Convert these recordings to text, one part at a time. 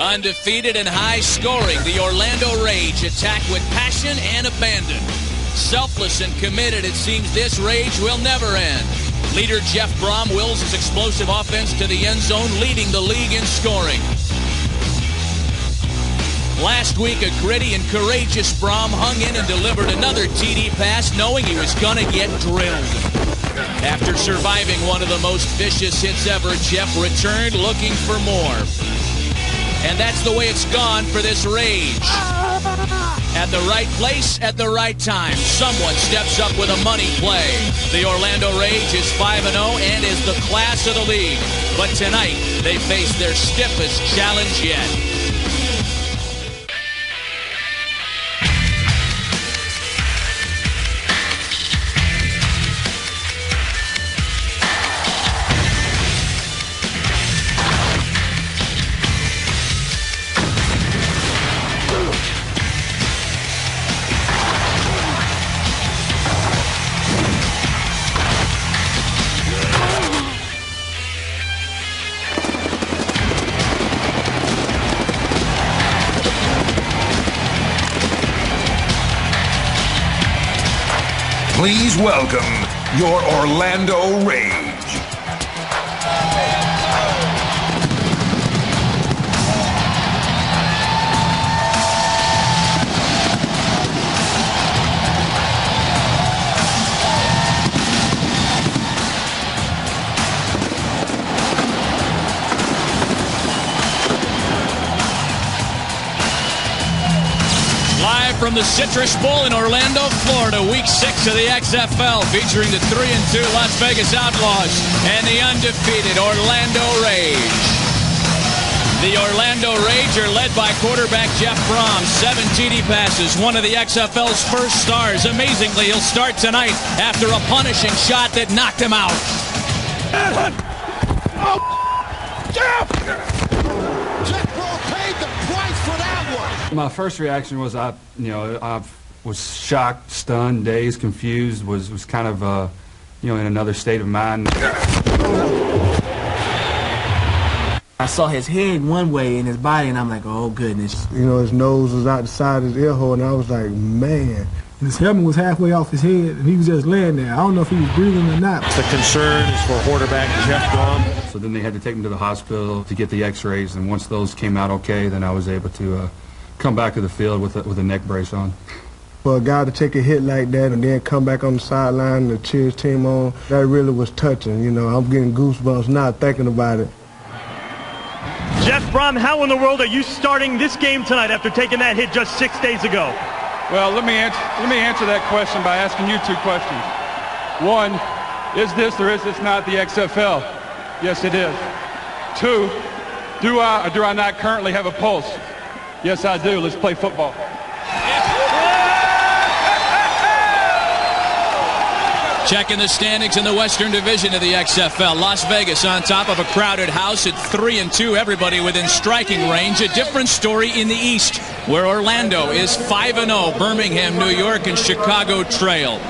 Undefeated and high-scoring, the Orlando Rage attack with passion and abandon. Selfless and committed, it seems this rage will never end. Leader Jeff Brohm wills his explosive offense to the end zone, leading the league in scoring. Last week, a gritty and courageous Brohm hung in and delivered another TD pass, knowing he was going to get drilled. After surviving one of the most vicious hits ever, Jeff returned looking for more. And that's the way it's gone for this Rage. At the right place, at the right time, someone steps up with a money play. The Orlando Rage is 5-0 and is the class of the league. But tonight, they face their stiffest challenge yet. Please welcome your Orlando Rage. From the Citrus Bowl in Orlando, Florida, Week 6 of the XFL, featuring the 3-2 Las Vegas Outlaws and the undefeated Orlando Rage. The Orlando Rage are led by quarterback Jeff Brohm, 7 TD passes, one of the XFL's first stars. Amazingly, he'll start tonight after a punishing shot that knocked him out. Jeff Brohm paid the price for that one. My first reaction was I was shocked, stunned, dazed, confused, was kind of in another state of mind. I saw his head one way and his body, and I'm like, oh goodness. You know, his nose was out the side of his ear hole, and I was like, man. And his helmet was halfway off his head, and he was just laying there. I don't know if he was breathing or not. The concern is for quarterback Jeff Brohm. So then they had to take him to the hospital to get the x-rays, and once those came out okay, then I was able to come back to the field with a neck brace on. For a guy to take a hit like that and then come back on the sideline and cheer his team on, that really was touching. You know, I'm getting goosebumps now thinking about it. Jeff Brohm, how in the world are you starting this game tonight after taking that hit just 6 days ago? Well, let me answer that question by asking you 2 questions. One, is this or is this not the XFL? Yes, it is. 2, do I or do I not currently have a pulse? Yes, I do. Let's play football. Checking the standings in the Western Division of the XFL. Las Vegas on top of a crowded house at 3-2. Everybody within striking range. A different story in the East, where Orlando is 5-0. Birmingham, New York, and Chicago trail.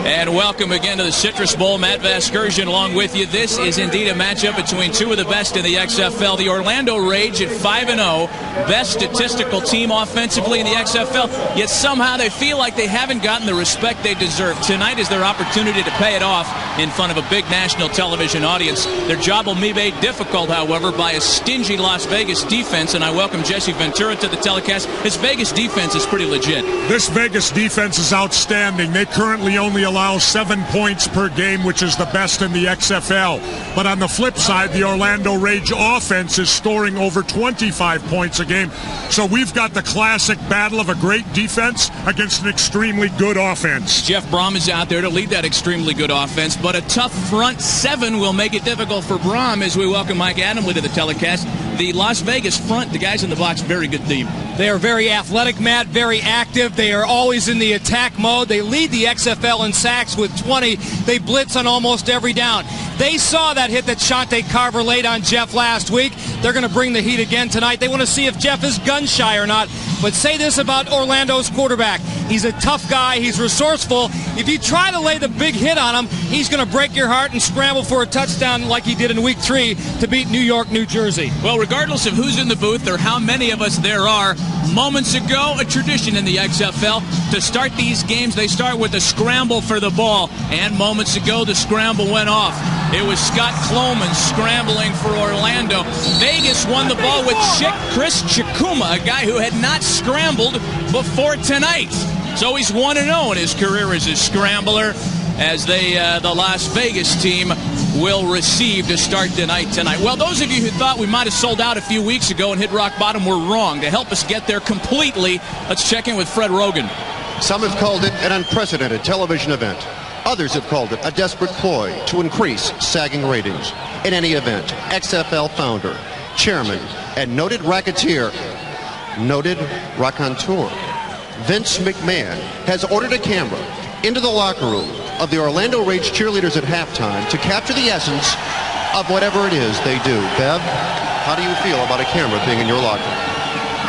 And welcome again to the Citrus Bowl. Matt Vasgersian along with you. This is indeed a matchup between 2 of the best in the XFL. The Orlando Rage at 5-0, best statistical team offensively in the XFL, yet somehow they feel like they haven't gotten the respect they deserve. Tonight is their opportunity to pay it off in front of a big national television audience. Their job will be made difficult, however, by a stingy Las Vegas defense, and I welcome Jesse Ventura to the telecast. This Vegas defense is pretty legit. This Vegas defense is outstanding. They currently only allow 7 points per game, which is the best in the XFL. But on the flip side, the Orlando Rage offense is scoring over 25 points a game. So we've got the classic battle of a great defense against an extremely good offense. Jeff Brohm is out there to lead that extremely good offense, but a tough front 7 will make it difficult for Brohm as we welcome Mike Adamley to the telecast. The Las Vegas front, the guys in the box, very good team. They are very athletic, Matt, very active. They are always in the attack mode. They lead the XFL in sacks with 20. They blitz on almost every down. They saw that hit that Shante Carver laid on Jeff last week. They're going to bring the heat again tonight. They want to see if Jeff is gun shy or not. But say this about Orlando's quarterback. He's a tough guy. He's resourceful. If you try to lay the big hit on him, he's going to break your heart and scramble for a touchdown like he did in Week 3 to beat New York, New Jersey. Well, regardless of who's in the booth or how many of us there are, moments ago, a tradition in the XFL. To start these games, they start with a scramble for the ball. And moments ago, the scramble went off. It was Scott Cloman scrambling for Orlando. Vegas won the ball with Chris Chikuma, a guy who had not scrambled before tonight. So he's 1-0 in his career as a scrambler, as the Las Vegas team will receive to start the night tonight. Well, those of you who thought we might have sold out a few weeks ago and hit rock bottom were wrong. To help us get there completely, let's check in with Fred Rogan. Some have called it an unprecedented television event. Others have called it a desperate ploy to increase sagging ratings. In any event, XFL founder, chairman, and noted racketeer, noted raconteur, Vince McMahon has ordered a camera into the locker room of the Orlando Rage cheerleaders at halftime to capture the essence of whatever it is they do. Bev, how do you feel about a camera being in your locker room?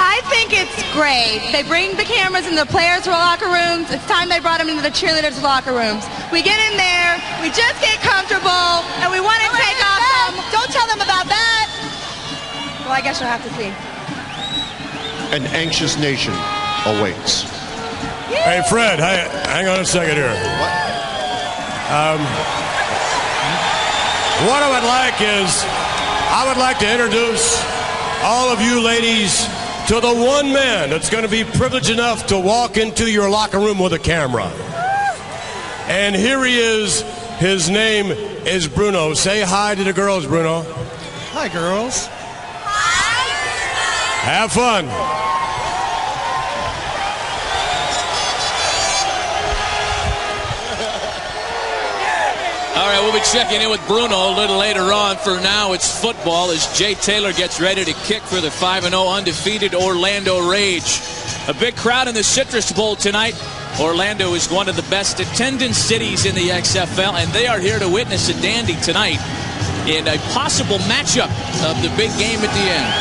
I think it's great. They bring the cameras in the players' locker rooms. It's time they brought them into the cheerleaders' locker rooms. We get in there, we just get comfortable, and we want to take off them. Don't tell them about that. Well, I guess you'll have to see. An anxious nation awaits. Hey, Fred, hang on a second here. What I would like is, I would like to introduce all of you ladies to the one man that's going to be privileged enough to walk into your locker room with a camera. And here he is. His name is Bruno. Say hi to the girls, Bruno. Hi, girls. Have fun. All right, we'll be checking in with Bruno a little later on. For now, it's football as Jay Taylor gets ready to kick for the 5-0 undefeated Orlando Rage. A big crowd in the Citrus Bowl tonight. Orlando is one of the best attendance cities in the XFL, and they are here to witness a dandy tonight in a possible matchup of the big game at the end.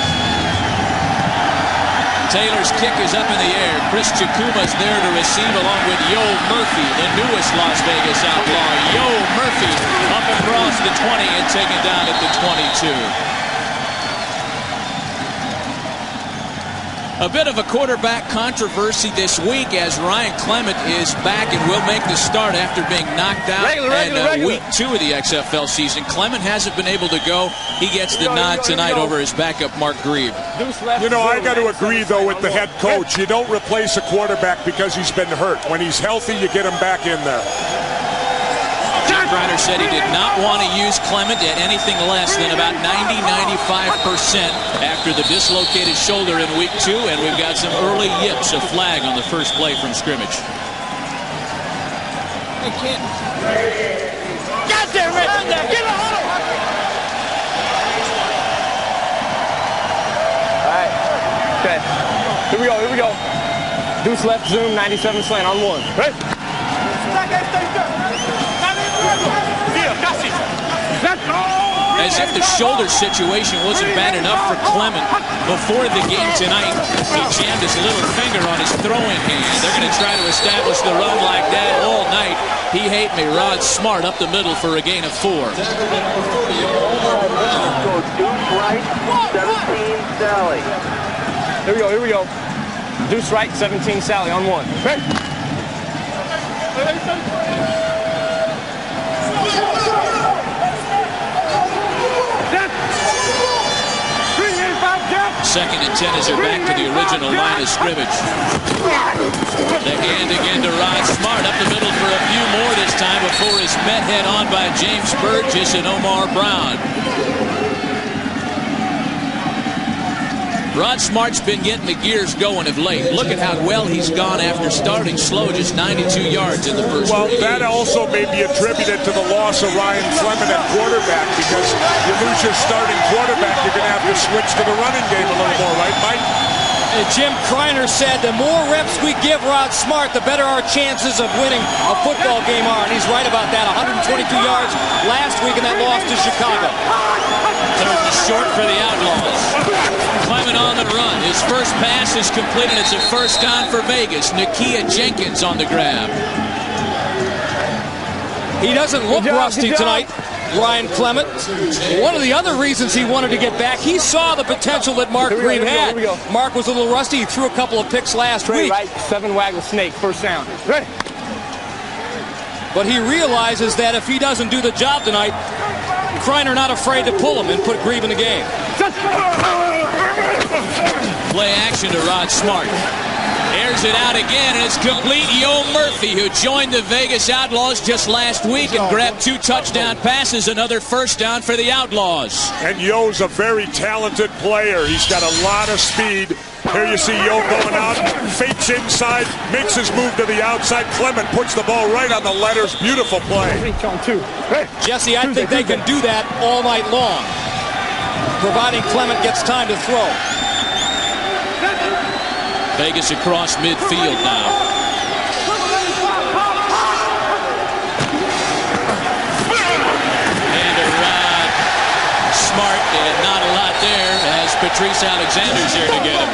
Taylor's kick is up in the air. Chris Chikuma's there to receive along with Yo Murphy, the newest Las Vegas Outlaw. Yo Murphy up across the 20 and taken down at the 22. A bit of a quarterback controversy this week as Ryan Clement is back and will make the start after being knocked out in Week 2 of the XFL season. Clement hasn't been able to go. He gets the nod tonight over his backup, Mark Grieve. You know, I got to agree, though, with the head coach. You don't replace a quarterback because he's been hurt. When he's healthy, you get him back in there. Jim Griner said he did not want to use Clement at anything less than about 90-95% after the dislocated shoulder in Week 2, and we've got some early yips. A flag on the first play from scrimmage. Hey, kid. God damn it! Get a huddle! All right. Okay. Here we go. Deuce left, zoom, 97 slant on one. Right? As if the shoulder situation wasn't bad enough for Clement before the game tonight, he jammed his little finger on his throwing hand. They're going to try to establish the run like that all night. He hate me. Rod Smart up the middle for a gain of 4. Here we go. Deuce right, 17 Sally on one. Right. Second and 10 as they're back to the original line of scrimmage. The hand again to Rod Smart up the middle for a few more this time before he's met head on by James Burgess and Omar Brown. Rod Smart's been getting the gears going of late. Look at how well he's gone after starting slow, just 92 yards in the first Well, that also may be attributed to the loss of Ryan Clement at quarterback, because you lose your starting quarterback, you're going to have to switch to the running game a little more, right, Mike? Jim Griner said the more reps we give Rod Smart, the better our chances of winning a football game are. And he's right about that. 122 yards last week in that loss to Chicago. Third and short for the Outlaws. Clement on the run. His His first pass is completed. It's a first down for Vegas. Nakia Jenkins on the grab. He doesn't look rusty tonight, Ryan Clement. One of the other reasons he wanted to get back, he saw the potential that Mark Green had. Mark was a little rusty. He threw a couple of picks last week. Right, 7 waggle snake, first down. Ready. But he realizes that if he doesn't do the job tonight, Kreiner not afraid to pull him and put Grieve in the game. Play action to Rod Smart. Airs it out again, and it's complete. Yo Murphy, who joined the Vegas Outlaws just last week and grabbed 2 touchdown passes, another first down for the Outlaws. And Yo's a very talented player. He's got a lot of speed. Here you see Yo going out, fakes inside, makes his move to the outside. Clement puts the ball right on the letters. Beautiful play. Jesse, I think they can do that all night long, providing Clement gets time to throw. Vegas across midfield now. And a Rod Smart, and not a lot there as Patrice Alexander's here to get him.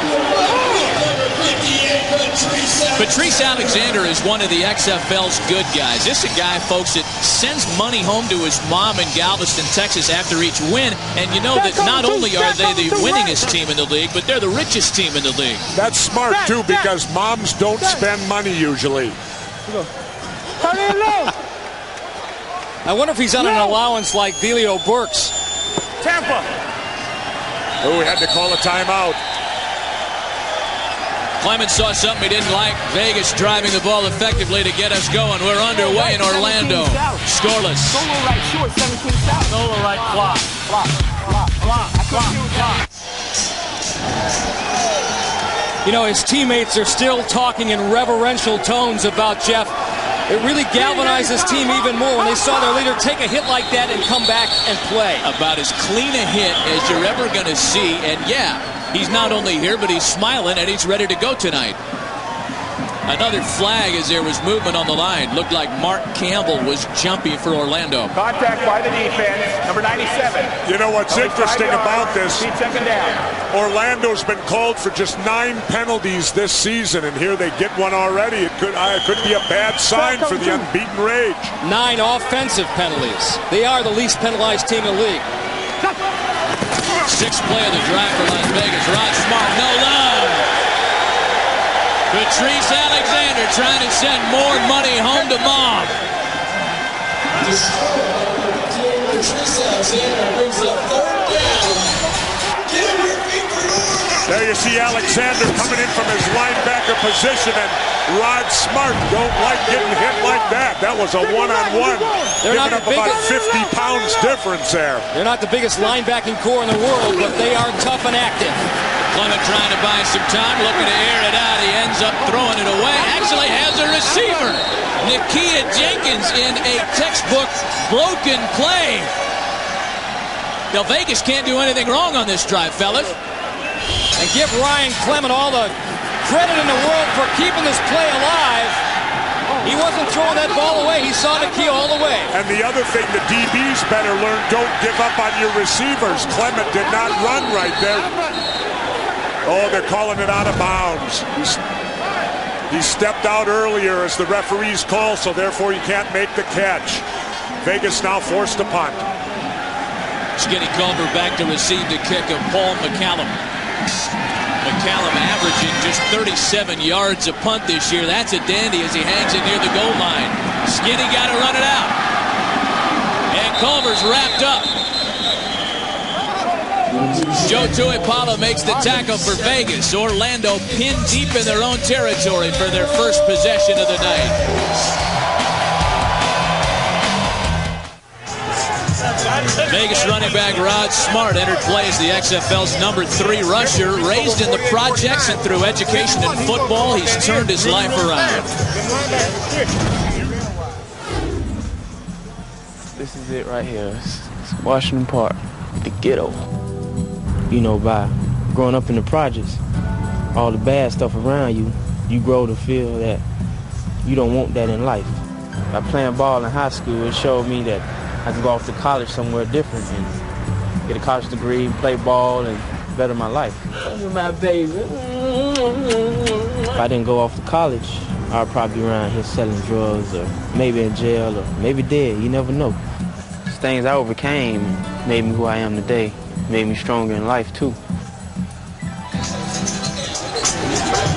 Patrice Alexander is one of the XFL's good guys. This is a guy, folks, that sends money home to his mom in Galveston, Texas after each win. And you know that not only are they the winningest team in the league, but they're the richest team in the league. That's smart, too, because moms don't spend money usually. I wonder if he's on an allowance like Delio Burks. Tampa. Oh, we had to call a timeout. Clement saw something he didn't like. Vegas driving the ball effectively to get us going. We're underway in Orlando. Scoreless. Solo right short, 17 south. Solo right block. You know, his teammates are still talking in reverential tones about Jeff. It really galvanized his team even more when they saw their leader take a hit like that and come back and play. About as clean a hit as you're ever going to see. And yeah, he's not only here, but he's smiling and he's ready to go tonight. Another flag as there was movement on the line. Looked like Mark Campbell was jumpy for Orlando. Contact by the defense, number 97. You know what's interesting about this? Second down. Orlando's been called for just 9 penalties this season, and here they get one already. It could be a bad sign for the unbeaten Rage. 9 offensive penalties. They are the least penalized team in the league. 6th play of the drive for Las Vegas. Rod Smart, no love. Patrice Alexander trying to send more money home to Mom. Patrice Alexander brings up 3rd down. Get him your feet for There you see Alexander coming in from his linebacker position, and Rod Smart don't like getting hit like that. That was a one-on-one. They're not up about 50 pounds difference there. They're not the biggest linebacking core in the world, but they are tough and active. Clement trying to buy some time, looking to air it out. He ends up throwing it away. Actually has a receiver. Nakia Jenkins in a textbook broken play. Now Vegas can't do anything wrong on this drive, fellas. And give Ryan Clement all the credit in the world for keeping this play alive. He wasn't throwing that ball away. He saw Nakia all the way. And the other thing the DBs better learn, don't give up on your receivers. Clement did not run right there. Oh, they're calling it out of bounds. He stepped out earlier as the referees call, so therefore he can't make the catch. Vegas now forced to punt. Skinny Culver back to receive the kick of Paul McCallum. McCallum averaging just 37 yards a punt this year. That's a dandy as he hangs it near the goal line. Skinny got to run it out. And Culver's wrapped up. Joe Tuipala makes the tackle for Vegas. Orlando pinned deep in their own territory for their first possession of the night. Vegas running back Rod Smart entered play as the XFL's #3 rusher. Raised in the projects and through education and football, he's turned his life around. This is it right here. It's Washington Park, the ghetto. You know, by growing up in the projects, all the bad stuff around you, you grow to feel that you don't want that in life. By playing ball in high school, it showed me that I can go off to college somewhere different and get a college degree, play ball, and better my life. My baby. If I didn't go off to college, I'd probably be around here selling drugs or maybe in jail or maybe dead. You never know. These things I overcame made me who I am today, made me stronger in life too.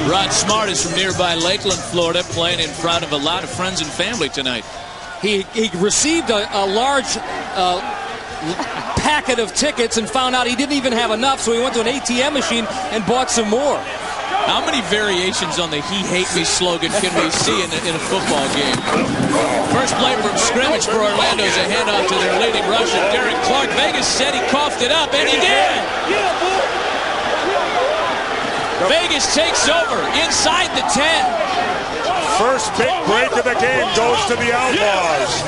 Rod Smart is from nearby Lakeland, Florida, playing in front of a lot of friends and family tonight. He received a large packet of tickets and found out he didn't even have enough, so he went to an ATM machine and bought some more. How many variations on the "He Hate Me" slogan can we see in a football game? First play from scrimmage for Orlando is a handoff to their leading rusher, Derek Clark. Vegas said he coughed it up, and he did. Vegas takes over inside the 10. First big break of the game goes to the Outlaws.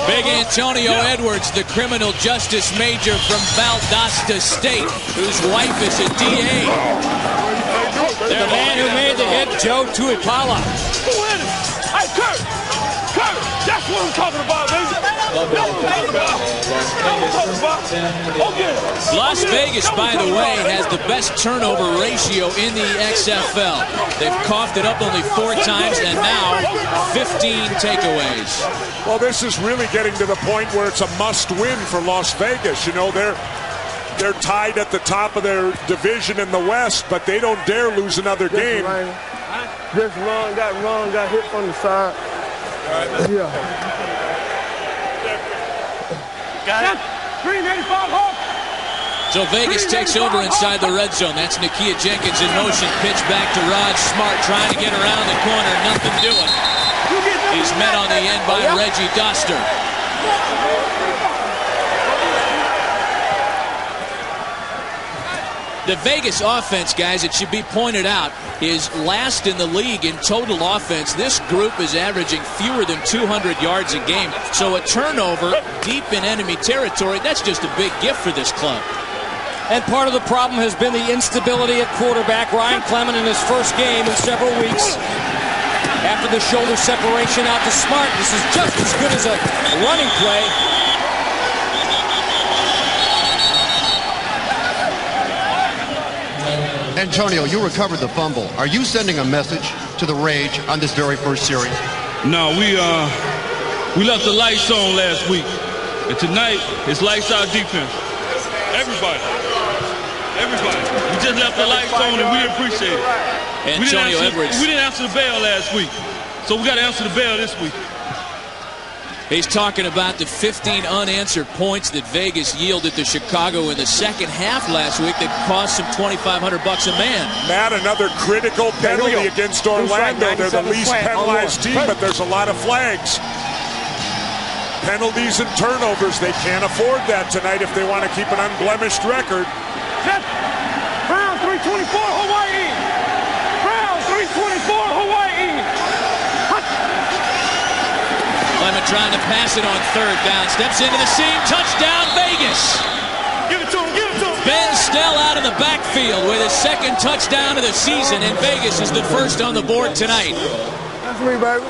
Big Antonio Edwards, the criminal justice major from Valdosta State, whose wife is a DA. The man who made the hit, Joe Tuipala. Hey, Kurt! That's what I'm talking about, baby! Las Vegas, by the way, has the best turnover ratio in the XFL. They've coughed it up only 4 times and now 15 takeaways. Well, this is really getting to the point where it's a must-win for Las Vegas. You know, they're tied at the top of their division in the West, but they don't dare lose another game. Just got hit from the side. Yeah. Got it. 385 Hawk. So Vegas takes over inside the red zone. That's Nakia Jenkins in motion. Pitch back to Rod Smart, trying to get around the corner. Nothing doing. He's met on the end by Reggie Doster. The Vegas offense, guys, it should be pointed out, is last in the league in total offense. This group is averaging fewer than 200 yards a game. So a turnover deep in enemy territory, that's just a big gift for this club. And part of the problem has been the instability at quarterback. Ryan Clement in his first game in several weeks. After the shoulder separation out to Smart, this is just as good as a running play. Antonio, you recovered the fumble. Are you sending a message to the Rage on this very first series? No, we left the lights on last week. And tonight, it's lights out defense. Everybody. We just left the lights on and we appreciate it. Antonio Edwards. We didn't answer the bell last week. So we got to answer the bell this week. He's talking about the 15 unanswered points that Vegas yielded to Chicago in the second half last week that cost him $2,500 a man. Matt, another critical penalty against Orlando. They're the least penalized team, but there's a lot of flags. Penalties and turnovers, they can't afford that tonight if they want to keep an unblemished record. Brown 324 Hawaii. Brown 324 Hawaii. Clement trying to pass it on third down. Steps into the seam. Touchdown, Vegas. Give it to him. Ben Snell out of the backfield with his second touchdown of the season, and Vegas is the first on the board tonight. That's me, baby.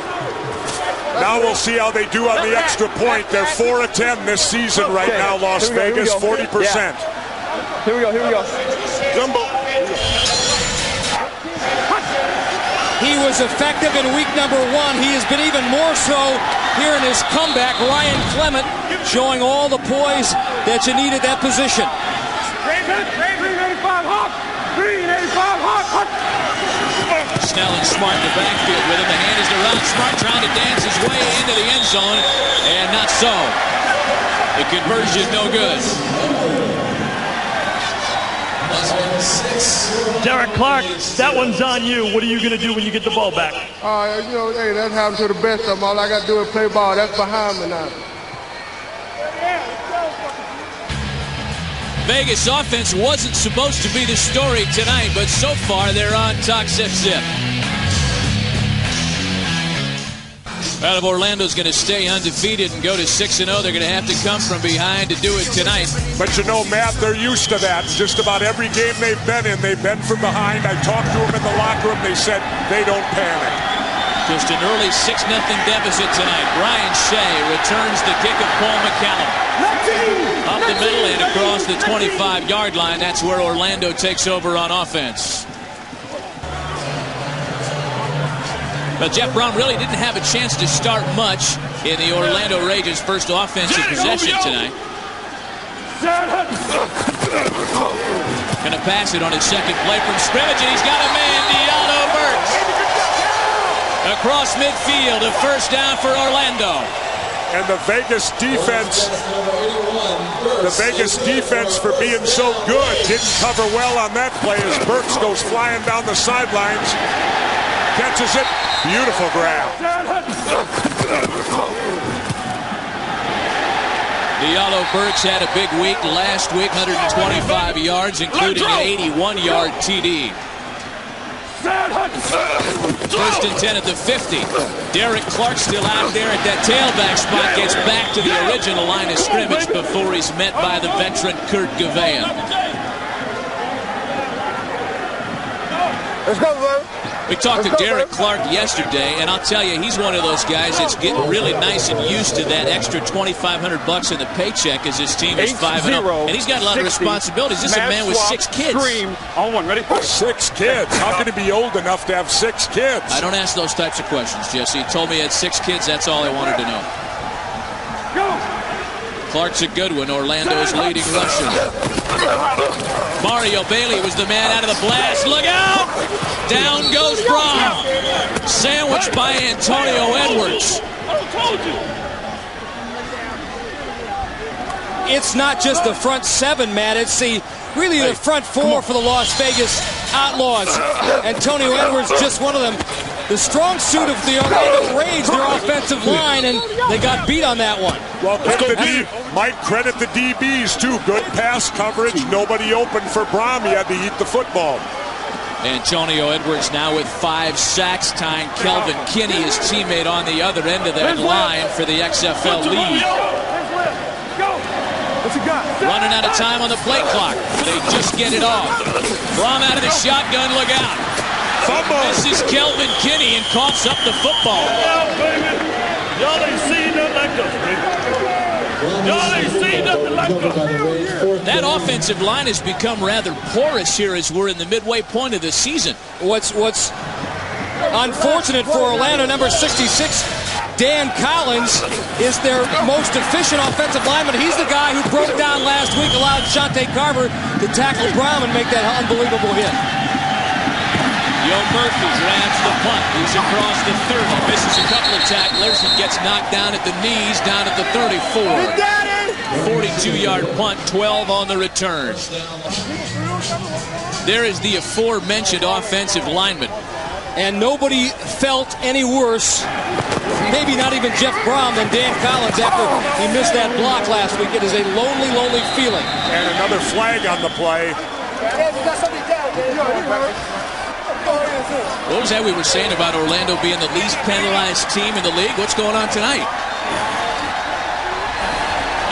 Now we'll see how they do on the extra point. They're 4 of 10 this season right now, Las Vegas, 40%. Here we go. Jumbo. He was effective in week number 1. He has been even more so here in his comeback. Ryan Clement showing all the poise that you need at that position. 385 Hawk. 385 Hawk. Snell and Smart in the backfield with him. The hand is to Rod Smart trying to dance his way into the end zone, and not so. The conversion no good. Derek Clark, that one's on you. What are you going to do when you get the ball back? Hey, that's happened to the best of them. All I got to do is play ball. That's behind me now. Vegas offense wasn't supposed to be the story tonight, but so far they're on top zip. Out of Orlando's going to stay undefeated and go to 6-0. They're going to have to come from behind to do it tonight. But you know, Matt, they're used to that. Just about every game they've been in, they've been from behind. I talked to them in the locker room. They said they don't panic. Just an early 6-0 deficit tonight. Brian Shea returns the kick of Paul McCallum. Up the middle and across the 25-yard line. That's where Orlando takes over on offense. But Jeff Brohm really didn't have a chance to start much in the Orlando Rage's first offensive possession tonight. Going to pass it on his second play from scrimmage, and he's got a man, Diallo Burks. Across midfield, a first down for Orlando. And the Vegas defense for being so good didn't cover well on that play as Burks goes flying down the sidelines, catches it, beautiful grab. Diallo Burks had a big week last week, 125 yards, including an 81-yard TD. First and 10 at the 50. Derek Clark still out there at that tailback spot, gets back to the original line of scrimmage before he's met by the veteran Kurt Gavayan. Let's go, bro. We talked to Derek Clark yesterday, and I'll tell you, he's one of those guys that's getting really nice and used to that extra $2,500 in the paycheck as his team is 5-0. And he's got a lot of responsibilities. This is a man with 6 kids. On one, ready? 6 kids. How can he be old enough to have 6 kids? I don't ask those types of questions, Jesse. He told me he had 6 kids. That's all I wanted to know. Clark's a good one. Orlando's leading rusher. Mario Bailey was the man out of the blast. Look out! Down goes Brohm. Sandwiched by Antonio Edwards. It's not just the front 7, Matt. It's really the front 4 for the Las Vegas Outlaws. Antonio Edwards, just one of them. The strong suit of the Orlando Rage, their offensive line, and they got beat on that one. Well, might credit the DBs, too. Good pass coverage. Nobody open for Brohm. He had to eat the football. Antonio Edwards now with 5 sacks, tying Kelvin Kinney, his teammate, on the other end of that line for the XFL lead. Running out of time on the play clock. They just get it off. Brohm out of the shotgun. Look out. Fumble. This is Kelvin Kinney and coughs up the football. Y'all ain't seen nothing like this, baby. Y'all ain't seen nothing like this. That offensive line has become rather porous here as we're in the midway point of the season. What's unfortunate for Orlando, number 66, Dan Collins, is their most efficient offensive lineman. He's the guy who broke down last week, allowed Shante Carver to tackle Brohm and make that unbelievable hit. Yo Murphy grabs the punt. He's across the 30. Misses a couple of tacklers and gets knocked down at the knees, down at the 34. 42-yard punt, 12 on the return. There is the aforementioned offensive lineman. And nobody felt any worse, maybe not even Jeff Brohm, than Dan Collins after he missed that block last week. It is a lonely, lonely feeling. And another flag on the play. What was that we were saying about Orlando being the least penalized team in the league? What's going on tonight?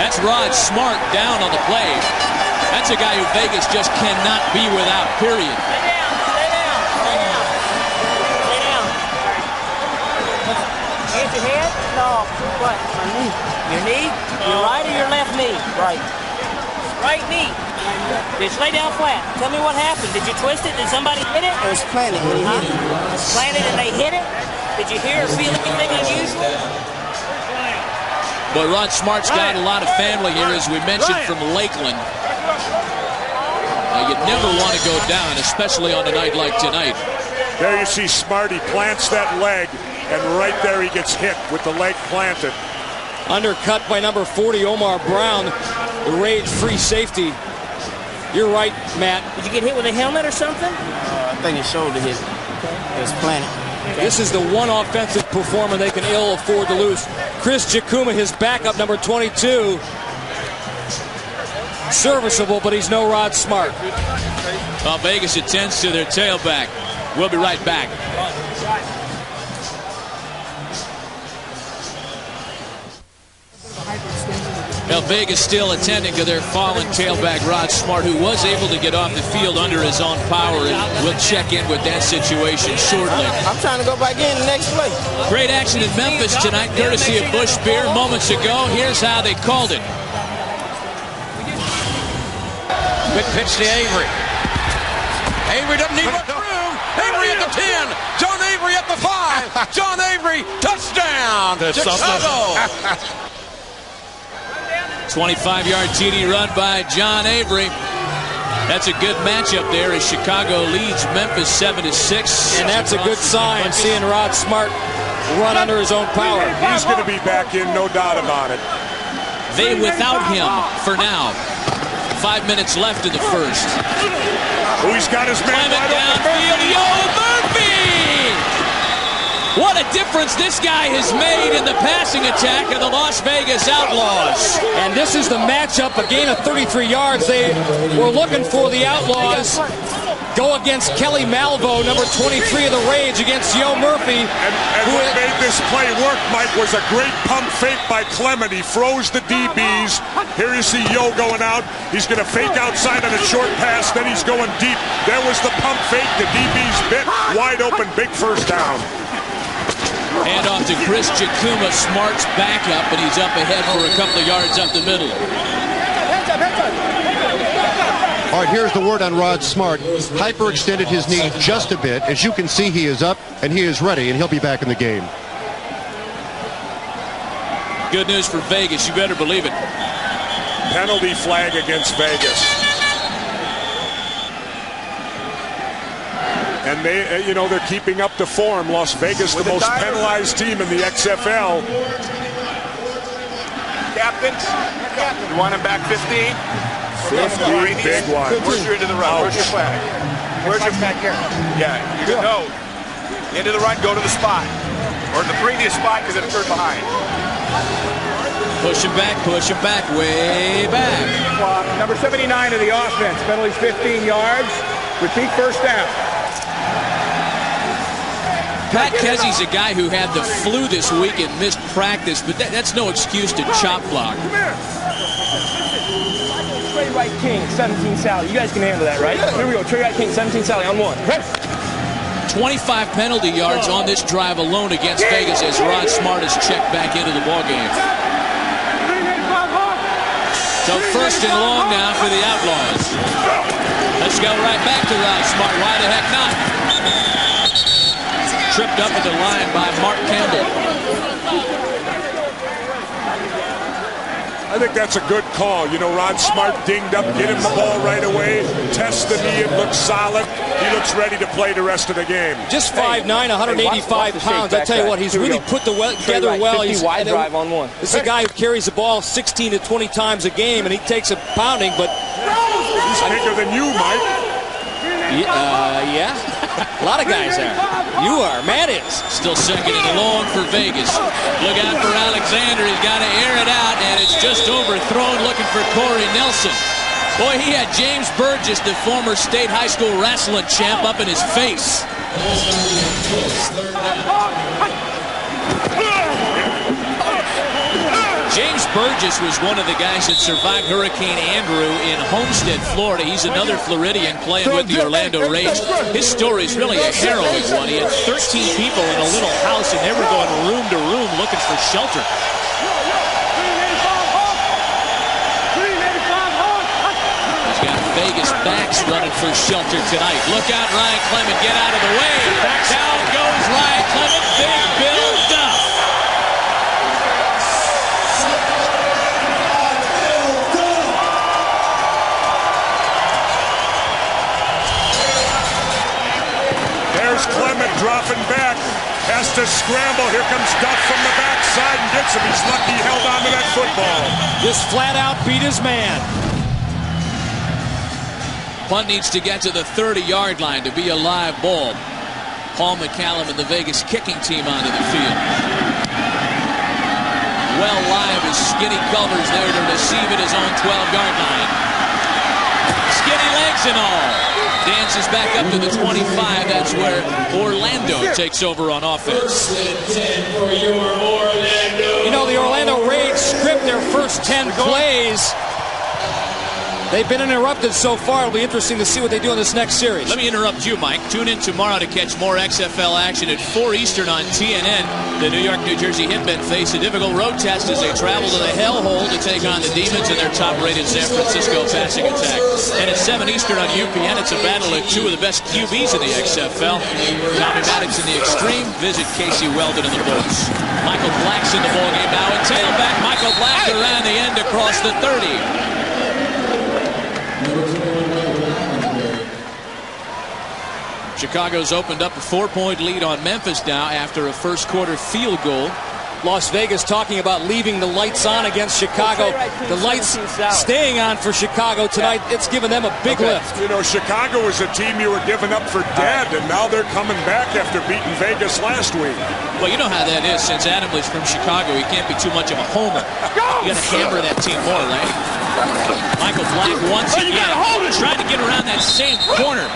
That's Rod Smart down on the play. That's a guy who Vegas just cannot be without, period. Hit your head? No. What? My knee. Your knee? Your right or your left knee? Right. Right knee. Just lay down flat. Tell me what happened. Did you twist it? Did somebody hit it? It was planted when he hit it. It was planted and they hit it? Did you hear or feel anything unusual? But Rod Smart's got a lot of family here, as we mentioned, from Lakeland. You never want to go down, especially on a night like tonight. There you see Smart. He plants that leg, and right there he gets hit with the leg planted. Undercut by number 40, Omar Brown, the Rage free safety. You're right, Matt. Did you get hit with a helmet or something? I think his shoulder hit. It was planted. Okay. This is the one offensive performer they can ill afford to lose. Chris Jakuma, his backup, number 22. Serviceable, but he's no Rod Smart. Well, Vegas attends to their tailback. We'll be right back. Now Vegas still attending to their fallen tailback Rod Smart, who was able to get off the field under his own power, and we'll check in with that situation shortly. I'm trying to go back in the next play. Great action in Memphis tonight, courtesy of Bush Beer. Moments ago, here's how they called it. Good pitch to Avery. Avery doesn't need much room. Avery at the 10. John Avery at the 5. John Avery, touchdown. Chicago. 25-yard TD run by John Avery. That's a good matchup there as Chicago leads Memphis 7-6. And that's a good sign, seeing Rod Smart run under his own power. He's going to be back in, no doubt about it. They without him for now. 5 minutes left in the first. Oh, he's got his man Clement downfield. Yo, Murphy! What a difference this guy has made in the passing attack of the Las Vegas Outlaws. And this is the matchup, a gain of 33 yards. They were looking for the Outlaws. Go against Kelly Malvo, number 23 of the Rage, against Yo Murphy. And what made this play work, Mike, was a great pump fake by Clement. He froze the DBs. Here you see Yo going out. He's going to fake outside on a short pass. Then he's going deep. There was the pump fake. The DBs bit. Wide open. Big first down. Hand off to Chris Jakuma. Smart's backup, but he's up ahead for a couple of yards up the middle. All right, here's the word on Rod Smart. Hyperextended his knee just a bit. As you can see, he is up and he is ready, and he'll be back in the game. Good news for Vegas. You better believe it. Penalty flag against Vegas. And they, you know, they're keeping up the form. Las Vegas, the most penalized team in the XFL. Captain, you want him back 15? 15, big one. Where's your into the run? Where's your flag? Where's your back here? Yeah, you know. Into the run, go to the spot. Or the previous spot because it occurred behind. Push him back, way back. Number 79 of the offense. Penalties 15 yards. Repeat first down. Pat Kesey's a guy who had the flu this week and missed practice, but that's no excuse to chop block. Come here. Trey Wright King, 17 Sally. You guys can handle that, right? Here we go. Trey Wright King, 17 Sally on one. 25 penalty yards on this drive alone against Vegas as Rod Smart is checked back into the ballgame. So first and long now for the Outlaws. Let's go right back to Rod Smart. Why the heck not? Tripped up at the line by Mark Campbell. I think that's a good call. You know, Rod Smart dinged up, get him the ball right away, test the knee, it looks solid. He looks ready to play the rest of the game. Just 5'9", 185 pounds. I tell you what, he's really put together well. He's wide drive on one. This is a guy who carries the ball 16 to 20 times a game, and he takes a pounding, but he's bigger than you, Mike. Yeah. A lot of guys are. You are. Matt is. Still second and long for Vegas. Look out for Alexander. He's got to air it out, and it's just overthrown looking for Corey Nelson. Boy, he had James Burgess, the former state high school wrestling champ, up in his face. James Burgess was one of the guys that survived Hurricane Andrew in Homestead, Florida. He's another Floridian playing with the Orlando Rage. His story is really a harrowing one. He had 13 people in a little house, and they were going room to room looking for shelter. He's got Vegas backs running for shelter tonight. Look out, Ryan Clement. Get out of the way. Down goes Ryan Clement. Big Bill Duff. Clement dropping back, has to scramble. Here comes Duff from the backside and gets him. He's lucky he held on to that football. Just flat out beat his man. Punt needs to get to the 30-yard line to be a live ball. Paul McCallum and the Vegas kicking team onto the field. Well live is Skinny Culver's there to receive at his own 12-yard line. Skinny legs and all. dances back up to the 25. That's where Orlando takes over on offense. You know, the Orlando Rage script their first 10 plays. They've been interrupted so far. It'll be interesting to see what they do in this next series. Let me interrupt you, Mike. Tune in tomorrow to catch more XFL action at 4 Eastern on TNN. The New York, New Jersey Hitmen face a difficult road test as they travel to the hellhole to take on the Demons and their top-rated San Francisco passing attack. And at 7 Eastern on UPN, it's a battle of two of the best QBs in the XFL. Tommy Maddox in the Xtreme. Visit Casey Weldon in the Bulls. Michael Black's in the ballgame now. And tailback Michael Black around the end across the 30. Chicago's opened up a 4-point lead on Memphis now after a first-quarter field goal. Las Vegas talking about leaving the lights on against Chicago. The lights staying on for Chicago tonight. It's given them a big lift. You know, Chicago was a team you were giving up for dead, and now they're coming back after beating Vegas last week. Well, you know how that is. Since Adams is from Chicago, he can't be too much of a homer. You got to hammer that team more, right? Michael Black once again trying to get around that same corner.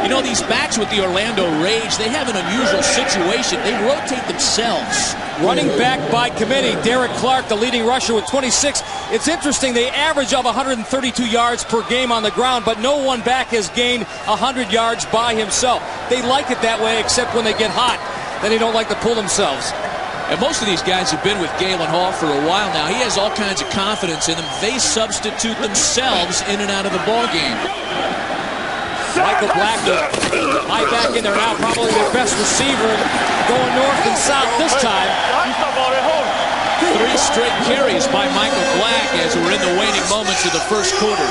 You know, these backs with the Orlando Rage, they have an unusual situation. They rotate themselves. Running back by committee, Derek Clark, the leading rusher with 26. It's interesting, they average of 132 yards per game on the ground, but no one back has gained 100 yards by himself. They like it that way, except when they get hot. Then they don't like to pull themselves. And most of these guys have been with Galen Hall for a while now. He has all kinds of confidence in them. They substitute themselves in and out of the ball game. Michael Black, high back in there now, probably their best receiver, going north and south this time. 3 straight carries by Michael Black as we're in the waning moments of the first quarter.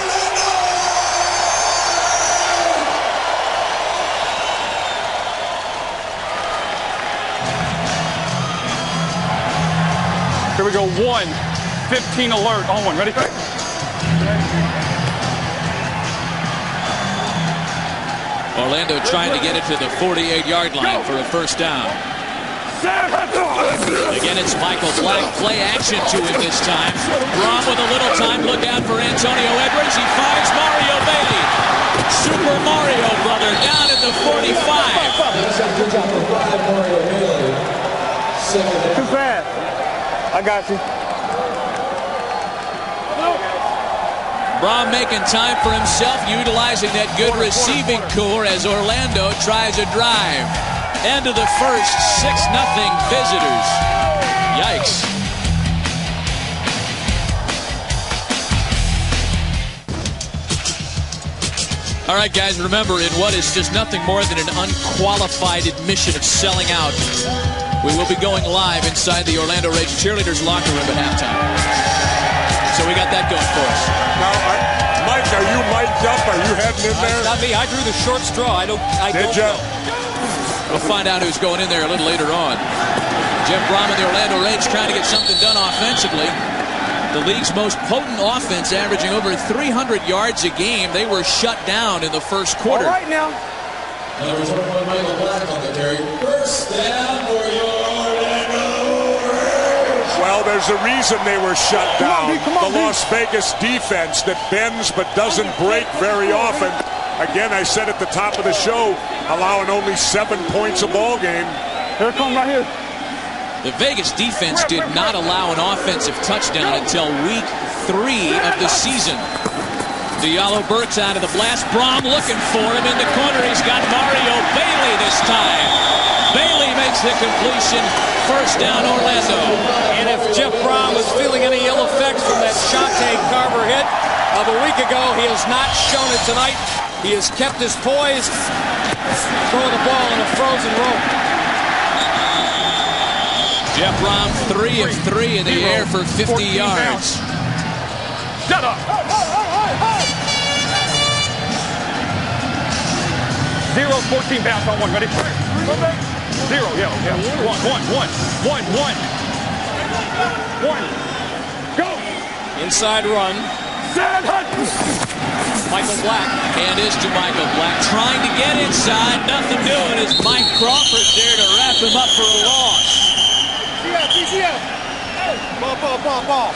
Here we go, 1-15 alert on one. Ready? Orlando trying to get it to the 48-yard line for a first down. Again, it's Michael Black. Play action to him this time. Brohm with a little time. Look out for Antonio Edwards. He finds Mario Bailey. Super Mario brother down at the 45. Too fast. I got you. Brohm making time for himself, utilizing that good receiving core as Orlando tries a drive. End of the first, 6-0 visitors. Yikes. All right, guys, remember, in what is just nothing more than an unqualified admission of selling out, we will be going live inside the Orlando Rage cheerleaders locker room at halftime. So we got that going for us. Now, Mike, are you mic'd up? Are you heading in there? Not me. I drew the short straw. I don't Did you? We'll find out who's going in there a little later on. Jeff Brohm and the Orlando Rage trying to get something done offensively. The league's most potent offense, averaging over 300 yards a game. They were shut down in the first quarter. All right now. Number 21, Michael Black on the carry. First down for your Orlando Rage. Well, there's a reason they were shut down. The Las Vegas defense that bends but doesn't break very often. Again, I said at the top of the show, allowing only 7 points a ball game. Here it comes right here. The Vegas defense did not allow an offensive touchdown until week 3 of the season. Diallo Burks out of the blast. Brohm looking for him in the corner. He's got Mario Bailey this time. Bailey makes the completion. First down, Orlando. And if Jeff Brohm was feeling any ill effects from that Shante Carver hit of a week ago, he has not shown it tonight. He has kept his poise, throwing the ball in a frozen rope. Jeff Brohm, 3 of 3 in the air for 50 yards. Shut up. 0-14 bounce on one. Ready? 0, yeah. 1. Go. Inside run. Michael Black. Hand is to Michael Black. Trying to get inside. Nothing doing as Mike Crawford there to wrap him up for a loss. TCF. Ball.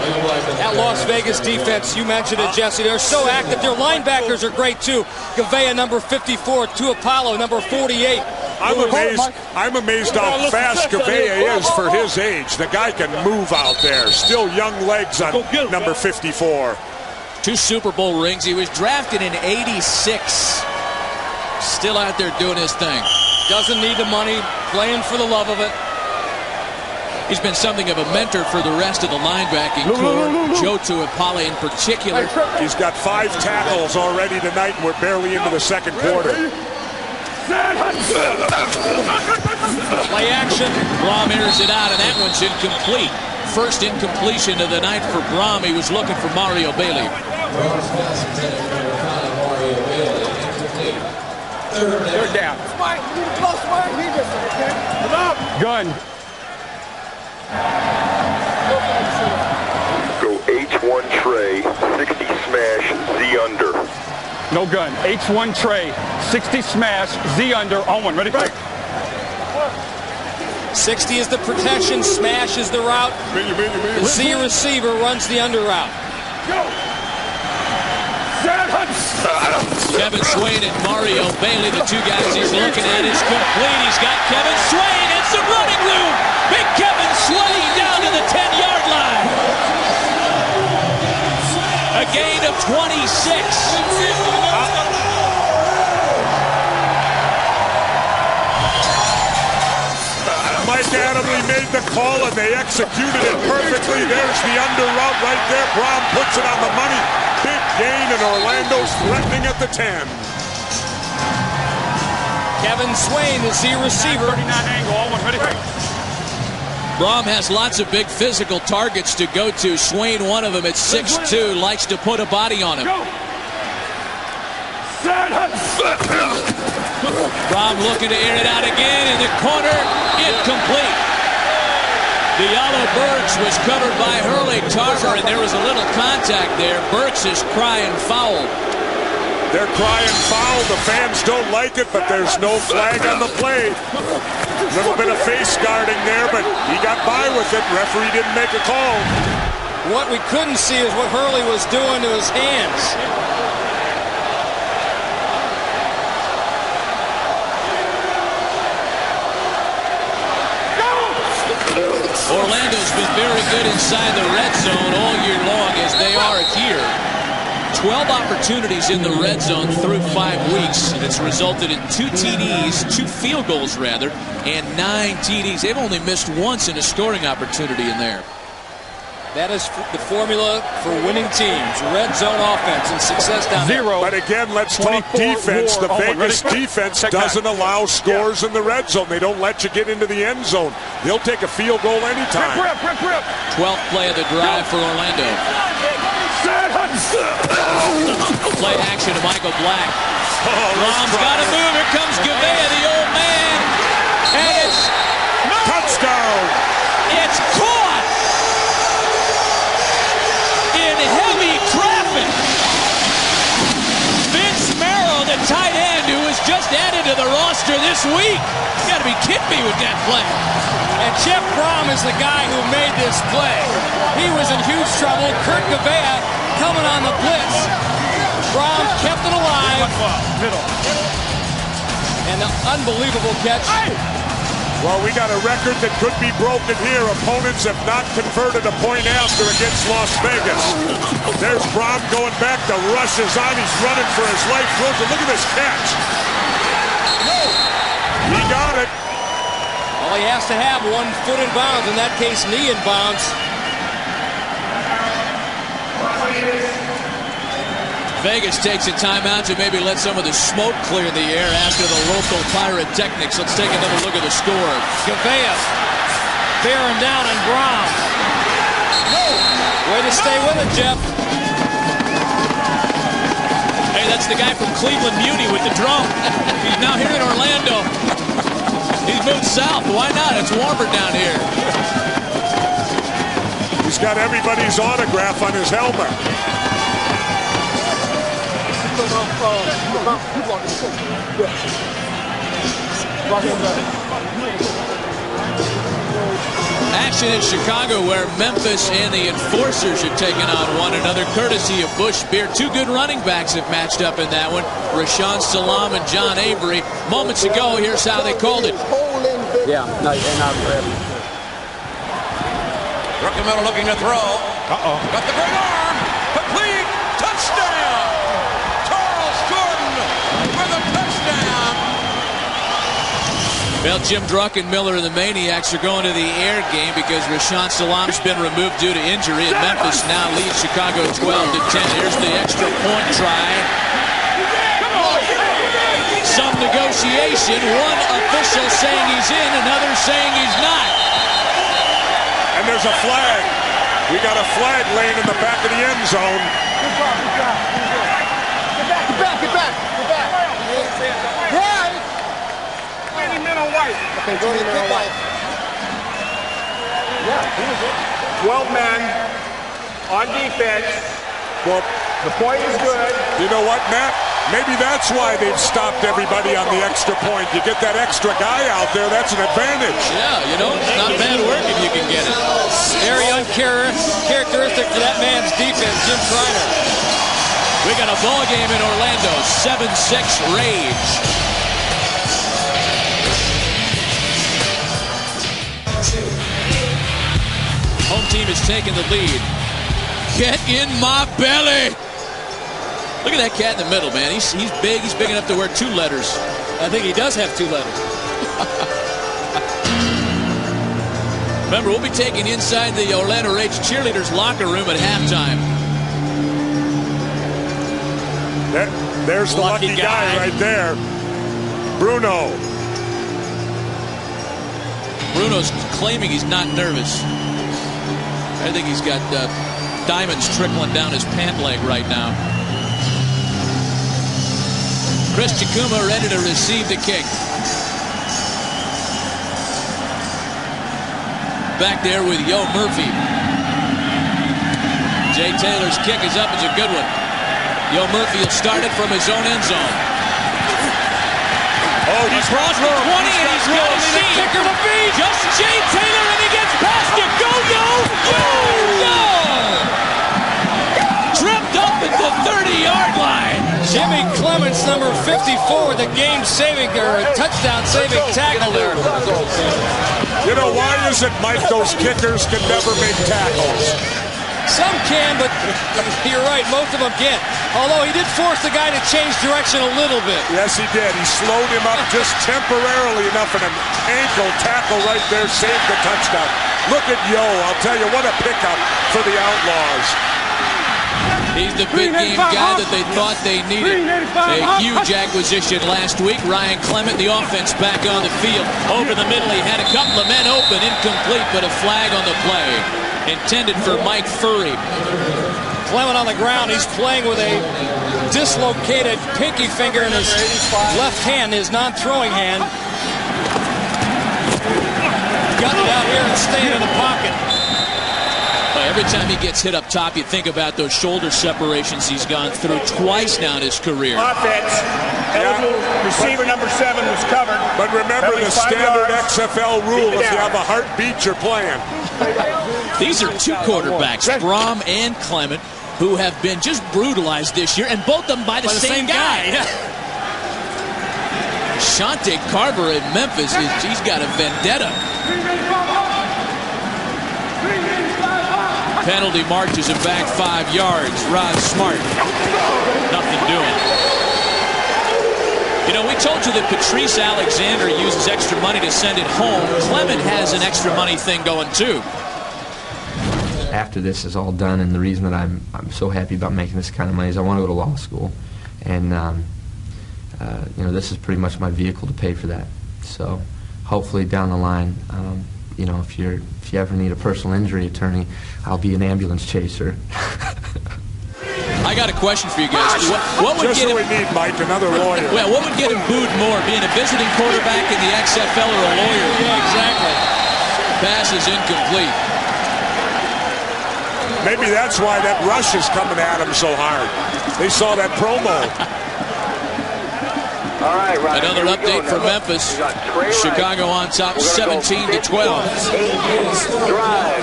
That Las Vegas defense, you mentioned it, Jesse, they're so active. Their linebackers are great, too. Gavea, number 54, Tuapalo, number 48. I'm amazed how fast Gavea is for his age. The guy can move out there. Still young legs on number 54. 2 Super Bowl rings. He was drafted in '86. Still out there doing his thing. Doesn't need the money, playing for the love of it. He's been something of a mentor for the rest of the linebacking core. Joe Tuapalo in particular. He's got 5 tackles already tonight, and we're barely into the second quarter. Play action. Brohm airs it out, and that one's incomplete. First incompletion of the night for Brohm. He was looking for Mario Bailey. Third down. Gun. Go H1 tray, 60 smash, Z under. No gun. H1 tray, 60 smash, Z under. On one. Ready? 60 is the protection, smash is the route. The Z receiver runs the under route. Kevin Swain and Mario Bailey, the 2 guys he's looking at, is complete. He's got Kevin Swain and some running room. Big Kevin Swain down to the 10-yard line. A gain of 26. Mike Adamle made the call, and they executed it perfectly. There's the under route right there. Brohm puts it on the money. Big gain, and Orlando's threatening at the 10. Kevin Swain, the Z receiver. 39 angle, all one. Ready? Brohm has lots of big physical targets to go to. Swain, one of them at 6'2", likes to put a body on him. Brohm looking to air it out again in the corner. Incomplete. Diallo Burks was covered by Hurley Tarver, and there was a little contact there. Burks is crying foul. They're crying foul. The fans don't like it, but there's no flag on the play. A little bit of face guarding there, but he got by with it. Referee didn't make a call. What we couldn't see is what Hurley was doing to his hands. Orlando's been very good inside the red zone all year long, as they are here. 12 opportunities in the red zone through 5 weeks, and it's resulted in 2 TDs, 2 field goals rather, and 9 TDs. They've only missed once in a scoring opportunity in there. That is the formula for winning teams. Red zone offense and success down there. But again, let's talk defense. The Vegas defense doesn't allow scores in the red zone. They don't let you get into the end zone. They'll take a field goal anytime. 12th play of the drive for Orlando. Play action to Michael Black. Brohm's got to move. Here comes Gavea, the old man. And it's touchdown. It's caught in heavy traffic. Vince Merrill, the tight end, who was just added to the roster this week. You got to be kidding me with that play. And Jeff Brohm is the guy who made this play. He was in huge trouble. Kurt Gavea coming on the blitz. Brohm kept it alive. And an unbelievable catch. Well, we got a record that could be broken here. Opponents have not converted a point after against Las Vegas. There's Brohm going back. The rush is on. He's running for his life. Throws it. Look at this catch. He got it. All he has to have, 1 foot in bounds. In that case, knee in bounds. Vegas takes a timeout to maybe let some of the smoke clear the air after the local pyrotechnics. Let's take another look at the score. Gavea bearing down on Brohm. Way to stay with it, Jeff. Hey, that's the guy from Cleveland Muni with the drum. He's now here in Orlando. He's moved south. Why not? It's warmer down here. He's got everybody's autograph on his helmet. Action in Chicago where Memphis and the Enforcers are taking on one another, courtesy of Bush Beer. Two good running backs have matched up in that one, Rashawn Salam and John Avery. Moments ago, here's how they called it. Yeah, Rookie middle looking to throw. Uh-oh. Got the great arm. Complete. Touchdown. Charles Jordan with a touchdown. Well, Jim Druckenmiller and the Maniacs are going to the air game because Rashawn Salam's been removed due to injury, and Memphis now leads Chicago 12-10. Here's the extra point try. Some negotiation. One official saying he's in, another saying he's not. And there's a flag. We got a flag laying in the back of the end zone. Get back. Right. 20 men on white. Okay, 20 men on white. Yeah, he was it. 12 men on defense. Well, the point is good. You know what, Matt? Maybe that's why they've stopped everybody on the extra point. You get that extra guy out there, that's an advantage. Yeah, you know, it's not bad work if you can get it. Very uncharacteristic for that man's defense, Jim Schreiner. We got a ball game in Orlando, 7-6 Rage. Home team is taking the lead. Get in my belly. Look at that cat in the middle, man. He's big. He's big enough to wear 2 letters. I think he does have 2 letters. Remember, we'll be taking inside the Orlando Rage cheerleaders locker room at halftime. There's the lucky guy right there. Bruno. Bruno's claiming he's not nervous. I think he's got diamonds trickling down his pant leg right now. Chris Chikuma ready to receive the kick. Back there with Yo Murphy. Jay Taylor's kick is up. It's a good one. Yo Murphy will start it from his own end zone. Oh, he's crossed the 20 and he's got a seat. Kicker to beat. Just Jay Taylor and he gets past it. Go, Yo! Go, Yo! Tripped up at the 30-yard line. Jimmy Clements, number 54, with a game-saving or a touchdown-saving tackle there. You know, why is it, Mike, those kickers can never make tackles? Some can, but you're right, most of them can't. Although he did force the guy to change direction a little bit. Yes, he did. He slowed him up just temporarily enough, and an ankle tackle right there saved the touchdown. Look at Yo. I'll tell you, what a pickup for the Outlaws. He's the big game guy that they thought they needed. A huge acquisition last week. Ryan Clement, the offense, back on the field. Over the middle, he had a couple of men open, incomplete, but a flag on the play. Intended for Mike Furry. Clement on the ground. He's playing with a dislocated pinky finger in his left hand, his non-throwing hand. Got it out here and staying in the pocket. Every time he gets hit up top, you think about those shoulder separations he's gone through twice now in his career. Offense. Receiver number 7 was covered. But remember the standard XFL rule, if you have a heartbeat, you're playing. These are 2 quarterbacks, Brohm and Clement, who have been just brutalized this year, and both of them by the same guy. Yeah. Shante Carver in Memphis, he's got a vendetta. Penalty marches him back 5 yards. Rod Smart. Nothing doing. You know, we told you that Patrice Alexander uses extra money to send it home. Clement has an extra money thing going too. After this is all done, and the reason that I'm so happy about making this kind of money is I want to go to law school, and you know, this is pretty much my vehicle to pay for that. So hopefully down the line, you know, if you ever need a personal injury attorney, I'll be an ambulance chaser. I got a question for you guys. What would Just get so him, we need, Mike, another lawyer. Well, what would get him booed more, being a visiting quarterback in the XFL or a lawyer? Yeah, exactly. Pass is incomplete. Maybe that's why that rush is coming at him so hard. They saw that promo. Another update from Memphis. Chicago on top, 17-12. Drive.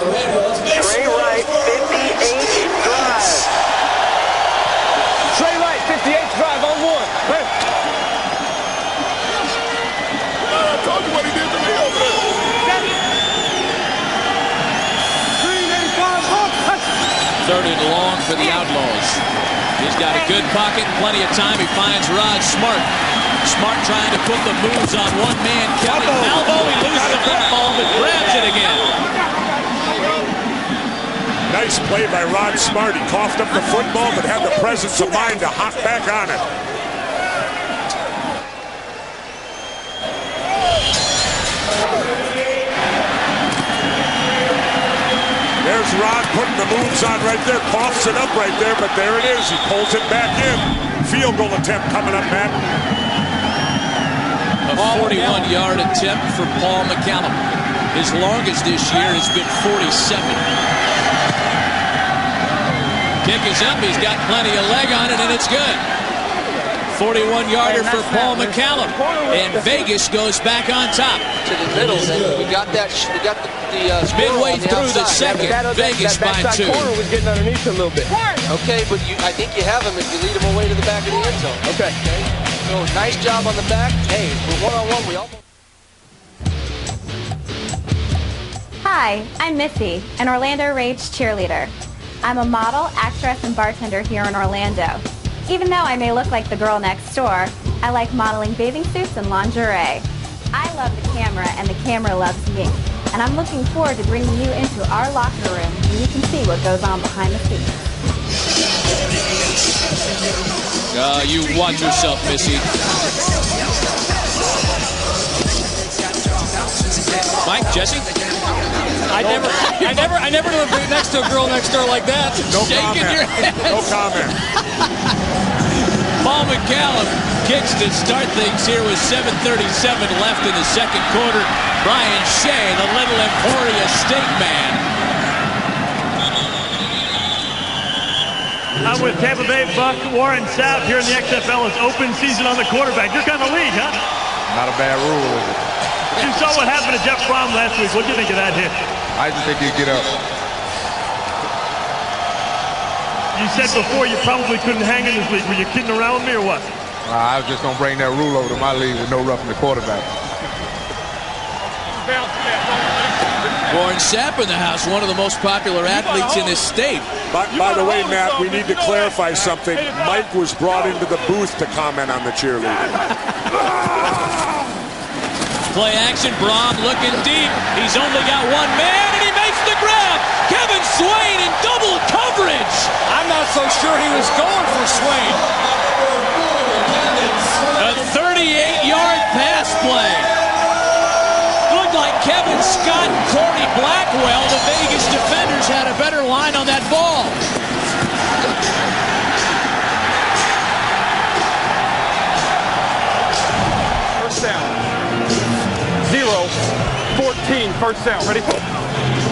Trey Wright, 58 drive. Trey Wright, 58 drive on one. I told you what he did to me over there. 3rd and long for the Outlaws. He's got a good pocket, plenty of time. He finds Rod Smart. Smart trying to put the moves on one man. Kevin Malvo, he loses the football, but grabs it again. Nice play by Rod Smart. He coughed up the football, but had the presence of mind to hop back on it. There's Rod putting the moves on right there. Coughs it up right there, but there it is. He pulls it back in. Field goal attempt coming up, Matt. A 41-yard attempt for Paul McCallum. His longest this year has been 47. Kick is up. He's got plenty of leg on it, and it's good. 41-yarder for Paul McCallum, and Vegas goes back on top. To the middle, and we got that. We got the midway through the second. Vegas by 2. Corner was getting underneath a little bit. Okay, but I think you have him if you lead him away to the back of the end zone. Okay. So nice job on the back. Hey, we're one-on-one. We almost. Hi, I'm Missy, an Orlando Rage cheerleader. I'm a model, actress, and bartender here in Orlando. Even though I may look like the girl next door, I like modeling bathing suits and lingerie. I love the camera, and the camera loves me. And I'm looking forward to bringing you into our locker room where you can see what goes on behind the scenes. You watch yourself, Missy. Mike, Jesse? I never do it next to a girl next door like that. No Shaking comment. your head. No comment. Paul McCallum kicks to start things here with 7:37 left in the second quarter. Brian Shea, the Little Emporia State man. I'm with Tampa Bay Buck Warren Sapp here in the XFL. It's open season on the quarterback. You're kind of lead, huh? Not a bad rule, is it? You saw what happened to Jeff Brohm last week. What do you think of that hit? I just think he'd get up. You said before you probably couldn't hang in this league. Were you kidding around with me or what? I was just going to bring that rule over to my league with no roughing the quarterback. Warren Sapp in the house, one of the most popular athletes in this state. By the way, Matt, we need to clarify something. Mike was brought into the booth to comment on the cheerleader. Play action, Brohm looking deep. He's only got one man, and he makes the grab. Kevin Swain in double coverage. I'm not so sure he was going for Swain. A 38-yard pass play. Looked like Kevin Scott and Corey Blackwell. The Vegas defenders had a better line on that ball. First down. 0-14, first down. Ready?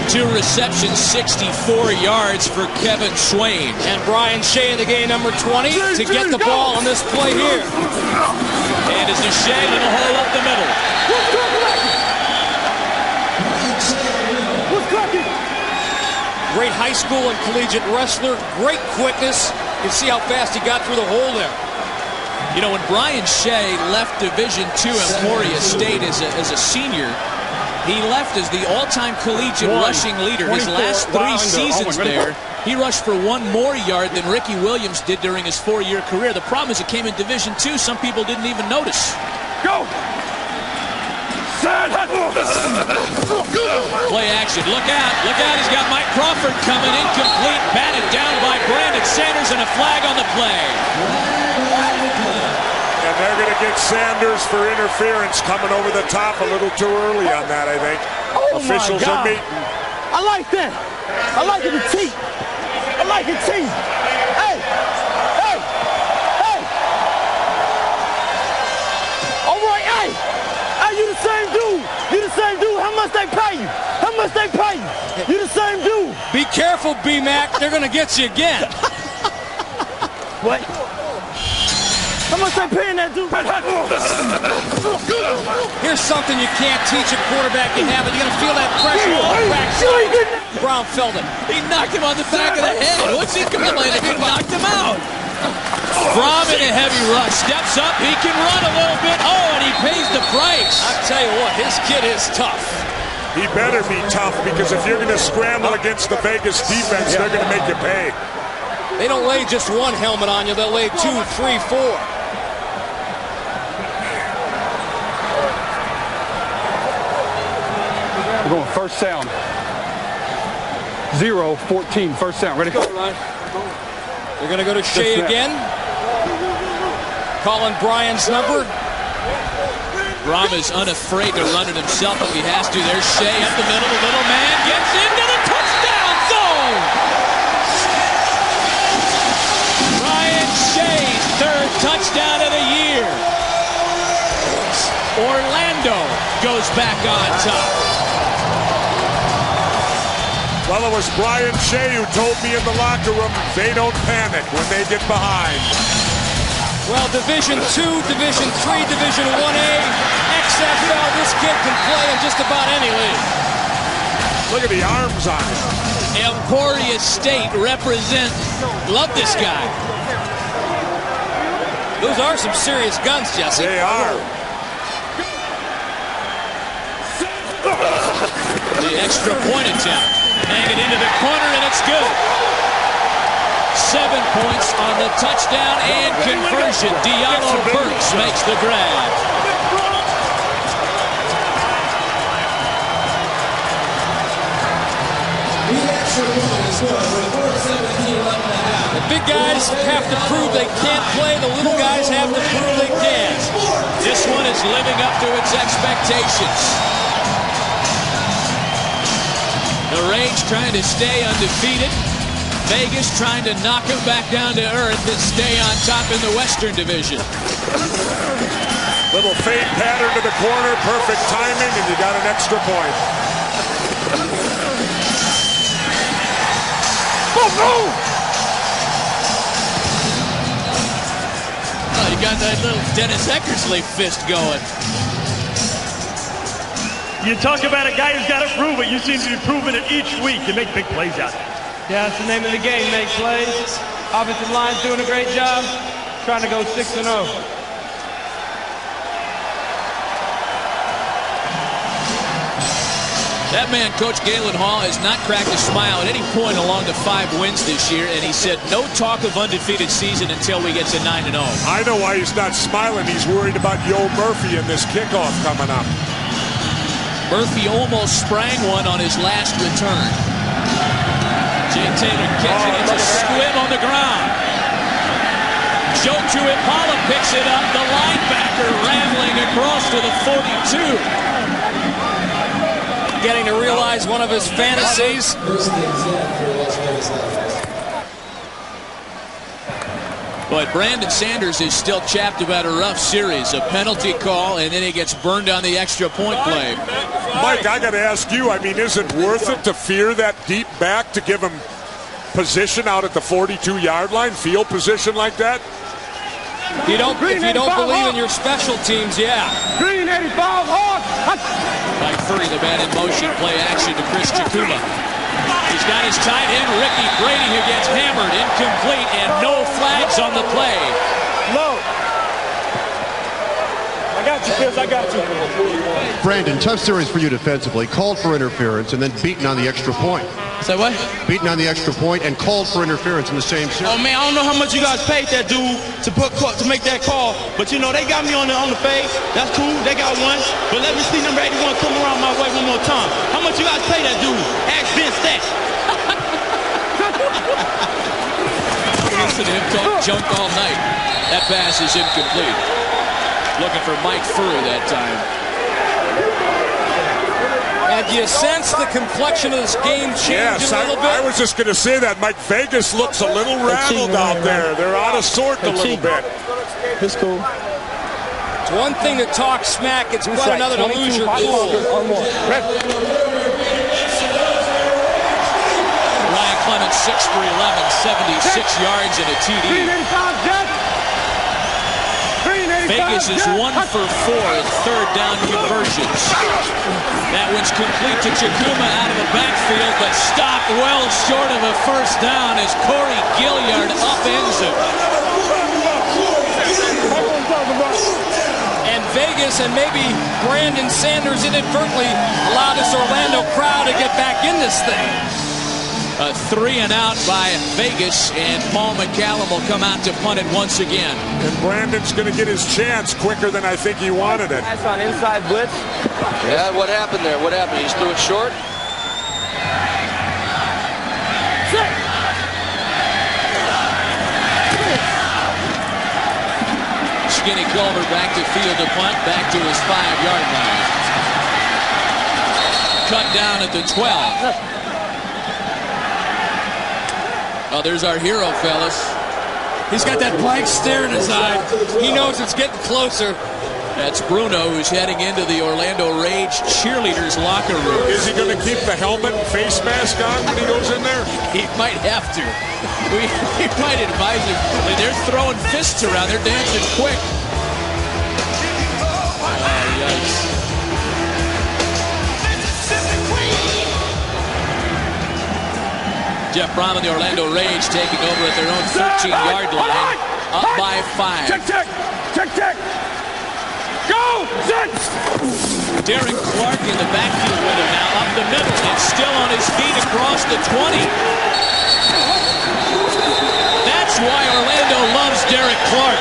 2 receptions, 64 yards for Kevin Swain. And Brian Shea in the game, number 20, to get the ball on this play here. And as the Shea, little hole up the middle. Great high school and collegiate wrestler, great quickness. You can see how fast he got through the hole there. You know, when Brian Shea left Division II Emporia State as a senior, he left as the all-time collegiate rushing leader. His last 3 seasons there, he rushed for 1 more yard than Ricky Williams did during his 4-year career. The problem is it came in Division II. Some people didn't even notice. Go! Play action. Look out. Look out. He's got Mike Crawford coming. Incomplete. Batted down by Brandon Sanders, and a flag on the play. And they're going to get Sanders for interference coming over the top a little too early on that, I think. Officials are meeting. I like that. I like it, the teeth. I like it, teeth. Hey! Hey! Hey! All right, hey! Hey, you the same dude. You the same dude. How much they pay you? How much they pay you? You the same dude. Be careful, B-Mac. They're going to get you again. What? How much they paying that dude? Here's something you can't teach a quarterback. You have it. You're going to feel that pressure on the backside. Brohm felt it. He knocked him on the back of the head. What's he complaining? He knocked him out. Brohm in a heavy rush. Steps up. He can run a little bit. Oh, and he pays the price. I'll tell you what, his kid is tough. He better be tough, because if you're going to scramble against the Vegas defense, they're going to make you pay. They don't lay just one helmet on you. They'll lay 2, 3, 4. We're going first down. 0-14, first down. Ready? They're going to go to Shea again. Calling Brian's number. Brohm is unafraid to run it himself if he has to. There's Shea up the middle. The little man gets into the touchdown zone. Ryan Shea's third touchdown of the year. Orlando goes back on top. Well, it was Brian Shea who told me in the locker room they don't panic when they get behind. Well, Division II, Division III, Division 1A, XFL, this kid can play in just about any league. Look at the arms on him. Emporia State represent. Love this guy. Those are some serious guns, Jesse. They are. The extra point attempt. Hang it into the corner, and it's good. 7 points on the touchdown and conversion. Diallo Burks makes the grab. The big guys have to prove they can't play. The little guys have to prove they can. This one is living up to its expectations. The Rage trying to stay undefeated. Vegas trying to knock him back down to earth and stay on top in the Western Division. Little fade pattern to the corner, perfect timing, and you got an extra point. Oh, you got that little Dennis Eckersley fist going. You talk about a guy who's got to prove it. You seem to be proving it each week. You make big plays out there. Yeah, that's the name of the game, make plays. Offensive line's doing a great job, trying to go 6-0. That man, Coach Galen Hall, has not cracked a smile at any point along the 5 wins this year, and he said no talk of undefeated season until we get to 9-0. I know why he's not smiling. He's worried about Yo Murphy and this kickoff coming up. Murphy almost sprang one on his last return. Jay Taylor catching it to squib on the ground. Joe Tuipala picks it up. The linebacker rambling across to the 42. Getting to realize one of his fantasies. But Brandon Sanders is still chapped about a rough series. A penalty call, and then he gets burned on the extra point play. Mike, I got to ask you, I mean, is it worth it to fear that deep back to give him position out at the 42-yard line, field position like that? If you don't believe in your special teams, yeah. Green 85 hard. Mike Furry, the man in motion, play action to Chris Chikuma. He's got his tight end, Ricky Brady, who gets hammered, incomplete, and no flags on the play. Low. I got you, Chris, I got you. Brandon, tough series for you defensively. Called for interference and then beaten on the extra point. Say what? Beaten on the extra point and called for interference in the same series. Oh man, I don't know how much you guys paid that dude to make that call, but you know they got me on the fade. That's cool. They got one, but let me see number 81 come around my way one more time. How much you guys pay that dude? Ask Vince that. Listen to him talk junk all night. That pass is incomplete. Looking for Mike Furry that time. And do you sense the complexion of this game changing a little bit? I was just going to say that. Mike, Vegas looks a little rattled out there. They're out of sort a little bit. It's cool. It's one thing to talk smack. It's quite another to lose your cool. Ryan Clement, 6 for 11, 76 yards and a TD. Vegas is 1 for 4 at third down conversions. That one's complete to Chikuma out of the backfield, but stopped well short of a first down as Corey Gilliard upends it. And Vegas and maybe Brandon Sanders inadvertently allowed this Orlando crowd to get back in this thing. A 3 and out by Vegas, and Paul McCallum will come out to punt it once again. And Brandon's going to get his chance quicker than I think he wanted it. That's on inside blitz. Yeah, what happened there? What happened? He just threw it short? Skinny Culver back to field to punt, back to his 5-yard line. Cut down at the 12. Oh, there's our hero, fellas. He's got that blank stare in his eye. He knows it's getting closer. That's Bruno, who's heading into the Orlando Rage cheerleaders locker room. Is he going to keep the helmet and face mask on when he goes in there? He might have to. We might advise him. They're throwing fists around. They're dancing quick. Yikes. Jeff Brohm and the Orlando Rage taking over at their own 13-yard line. Up by 5. Check. Go! Derek Clark in the backfield with him now, up the middle, and still on his feet across the 20. That's why Orlando loves Derek Clark.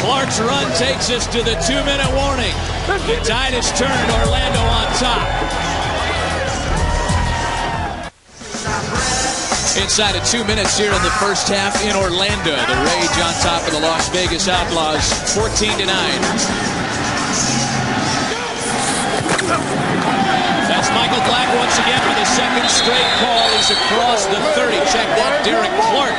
Clark's run takes us to the 2-minute warning. The tide has turned, Orlando on top. Inside of 2 minutes here in the first half in Orlando. The Rage on top of the Las Vegas Outlaws, 14-9. That's Michael Black once again for the second straight call. He's across the 30. Check that, Derek Clark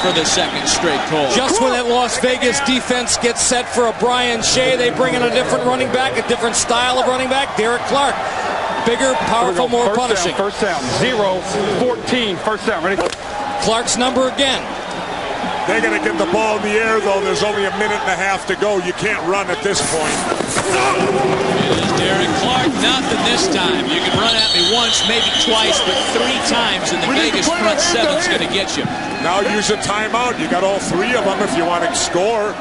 for the second straight call. Just when that Las Vegas defense gets set for a Brian Shea, they bring in a different running back, a different style of running back, Derek Clark. Bigger, powerful, more punishing. First down, 0-14, first down, ready? Clark's number again. They're going to get the ball in the air, though. There's only a minute and a half to go. You can't run at this point. It is Derek Clark. Nothing this time. You can run at me once, maybe twice, but 3 times, and the Vegas front seven's going to get you. Now use a timeout. You got all 3 of them if you want to score.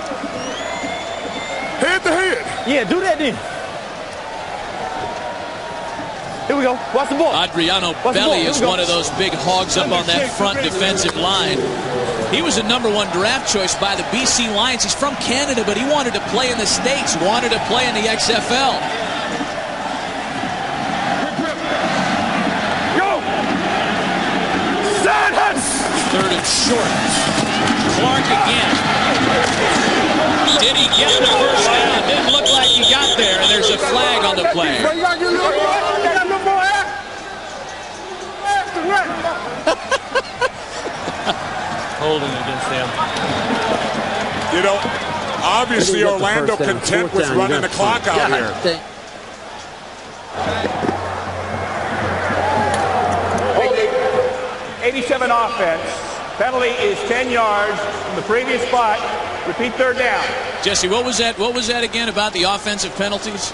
Head to head. Yeah, do that then. Here we go. Watch the ball. Adriano Belli is one of those big hogs up on that front defensive line. He was a #1 draft choice by the BC Lions. He's from Canada, but he wanted to play in the States, wanted to play in the XFL. Go! Third and short. Clark again. Did he get the first down? Didn't look like he got there, and there's a flag on the play. Holding against them. You know, obviously Orlando content with running the clock out here. 87 offense. Penalty is 10 yards from the previous spot. Repeat third down. Jesse, what was that again about the offensive penalties?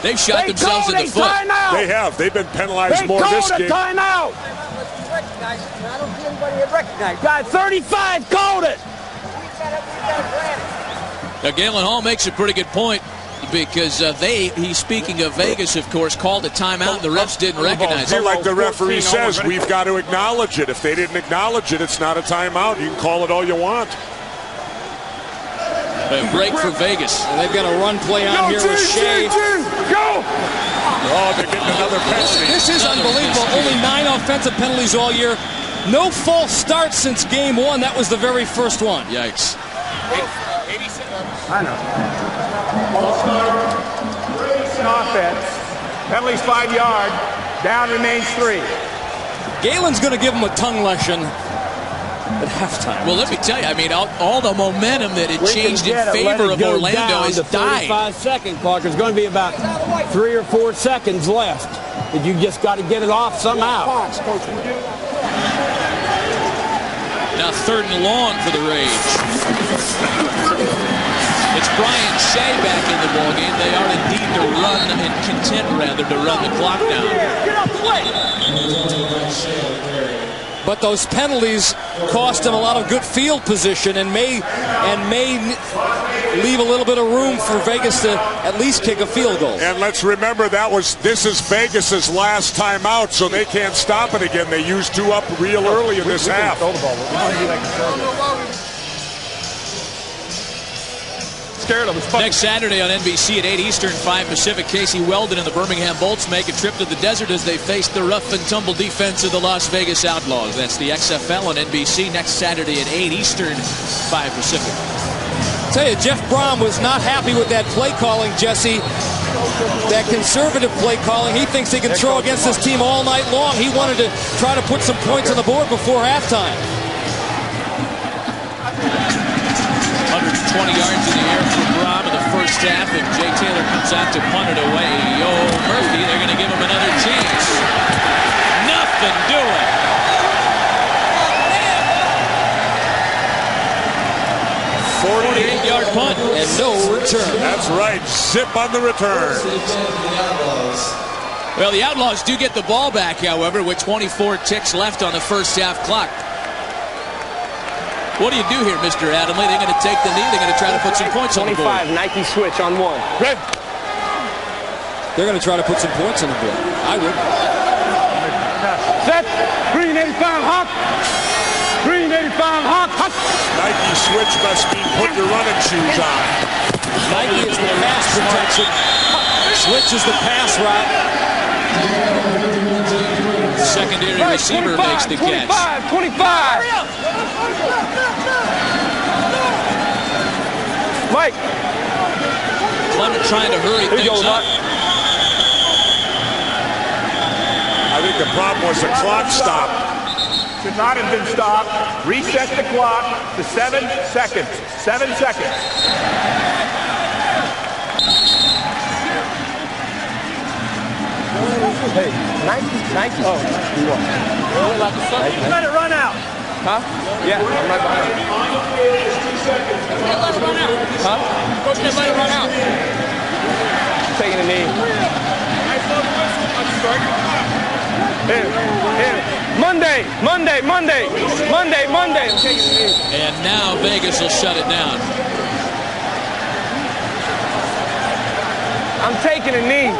They've shot themselves in the foot. They have. They've been penalized more this game. Timeout. I don't see anybody that recognized. Guy 35 called it. Now, Galen Hall makes a pretty good point because he's speaking of Vegas, of course, called a timeout and the refs didn't recognize it. Like the referee says, we've got to acknowledge it. If they didn't acknowledge it, it's not a timeout. You can call it all you want. A break for Vegas. And they've got a run play on here with Shea. Go! Oh, they're getting another penalty. This is unbelievable. Only 9 offensive penalties all year. No false starts since game 1. That was the very first one. Yikes. I know. Offense. Penalties 5 yards. Down remains 3. Galen's going to give him a tongue lesson at halftime. Well, let me tell you, I mean, all the momentum that had changed in favor of Orlando has died. 35-second clock. There's going to be about 3 or 4 seconds left. You just got to get it off somehow. Now 3rd and long for the Rage. It's Brian Shea back in the ballgame. They are indeed to run, and content rather, to run the clock down. Get out the way! But those penalties cost him a lot of good field position and may leave a little bit of room for Vegas to at least kick a field goal. And let's remember this is Vegas's last time out, so they can't stop it again. They used 2 up real early in this half. Next Saturday on NBC at 8 Eastern, 5 Pacific, Casey Weldon and the Birmingham Bolts make a trip to the desert as they face the rough and tumble defense of the Las Vegas Outlaws. That's the XFL on NBC next Saturday at 8 Eastern, 5 Pacific. I'll tell you, Jeff Brohm was not happy with that play calling, Jesse. That conservative play calling. He thinks he can throw against this team all night long. He wanted to try to put some points on the board before halftime. 120 yards in the air for Brohm in the first half, and Jay Taylor comes out to punt it away. Yo, Murphy, they're going to give him another chance. Nothing doing. A 48-yard punt and no return. That's right. Zip on the return. Well, the Outlaws do get the ball back, however, with 24 ticks left on the first half clock. What do you do here, Mr. Adamley? They're going to take the knee. They're going to try to put some points on the board. 25, Nike switch on 1. Red. They're going to try to put some points on the board. I would. Set. Green 85, hop. Green 85, hop. Nike switch must mean put your running shoes on. Nike is the pass protection. Switch is the pass route. Secondary receiver makes the catch. 25. Mike. Clement trying to hurry things up. I think the problem was the clock stopped. Should not have been stopped. Reset the clock to 7 seconds. 7 seconds. Hey, Nike. Oh, you want? Let it run out. Huh? Yeah, I'm right behind you. Let it run out. Huh? Coach, let it run out. Taking a knee. Here. Monday. I'm taking a knee. And now Vegas will shut it down. I'm taking a knee.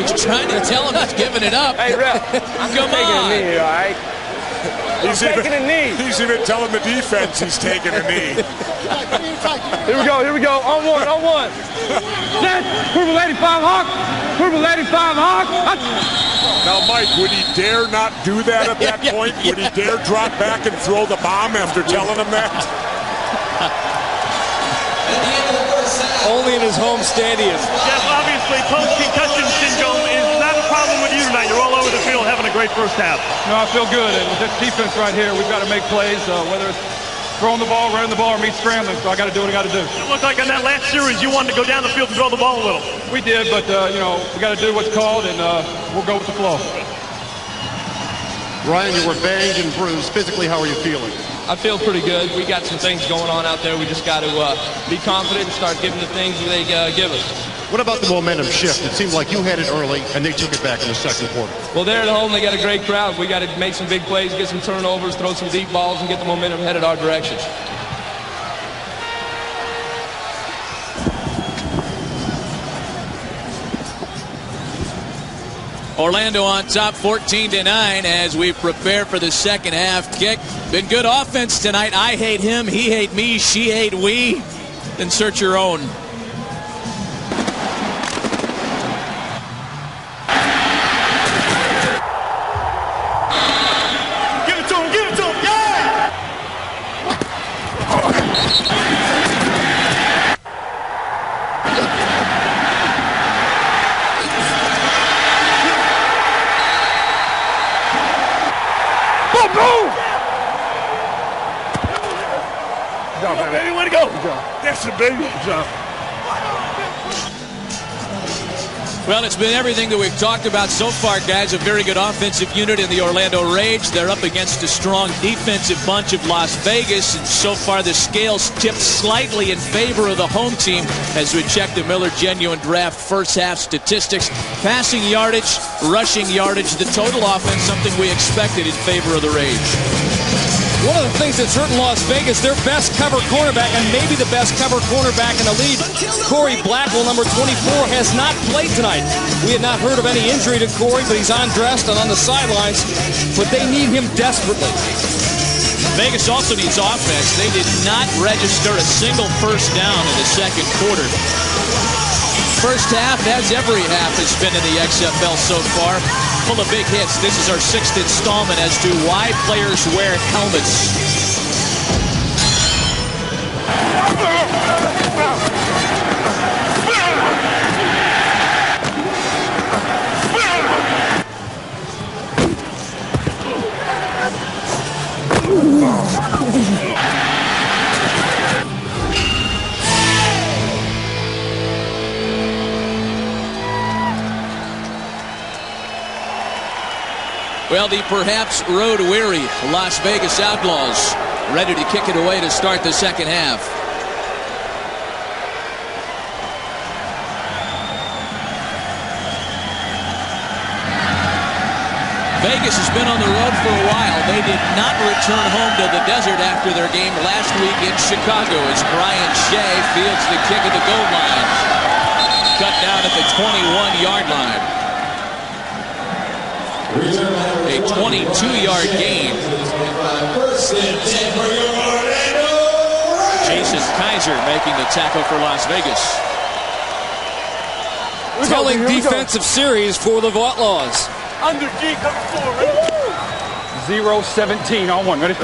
He's trying to tell him he's giving it up. Hey, ref. I'm Come taking on. a knee, all right? He's taking a knee. He's even telling the defense he's taking a knee. Here we go. On one. Set. Purple 85, hawk. Now, Mike, would he dare not do that at that point? Would he dare drop back and throw the bomb after telling him that? Only in his home stadium. Jeff, obviously, post-concussion syndrome is not a problem with you tonight. You're all over the field having a great first half. No, I feel good. And with this defense right here, we've got to make plays, whether it's throwing the ball, running the ball, or me scrambling. So I got to do what I got to do. It looked like in that last series you wanted to go down the field and throw the ball a little. We did, but, we got to do what's called, and we'll go with the flow. Ryan, you were banged and bruised. Physically, how are you feeling? I feel pretty good. We got some things going on out there. We just got to be confident and start giving the things they give us. What about the momentum shift? It seemed like you had it early, and they took it back in the second quarter. Well, they're at home. They got a great crowd. We got to make some big plays, get some turnovers, throw some deep balls, and get the momentum headed our direction. Orlando on top 14-9 as we prepare for the second half kick. Been good offense tonight. I hate him, he hate me, she hate we. Insert your own. Give it to him, yeah! Boom! Good job, baby. Way to go. Good job. That's a baby. Good job. Well, it's been everything that we've talked about so far, guys. A very good offensive unit in the Orlando Rage. They're up against a strong defensive bunch of Las Vegas, and so far the scales tipped slightly in favor of the home team as we check the Miller Genuine Draft first half statistics. Passing yardage, rushing yardage, the total offense, something we expected in favor of the Rage. One of the things that's hurt in Las Vegas, their best cover cornerback, and maybe the best cover cornerback in the league, Corey Blackwell, number 24, has not played tonight. We had not heard of any injury to Corey, but he's undressed and on the sidelines, but they need him desperately. Vegas also needs offense. They did not register a single first down in the second quarter. First half, as every half has been in the XFL so far, full of big hits. This is our 6th installment as to why players wear helmets. Well, the perhaps road-weary Las Vegas Outlaws ready to kick it away to start the second half. Vegas has been on the road for a while. They did not return home to the desert after their game last week in Chicago as Brian Shea fields the kick at the goal line. Cut down at the 21-yard line. A 22-yard gain. Jason Kaiser making the tackle for Las Vegas. Telling defensive series for the Outlaws. Under G, coming forward. 0-17 on one. Ready?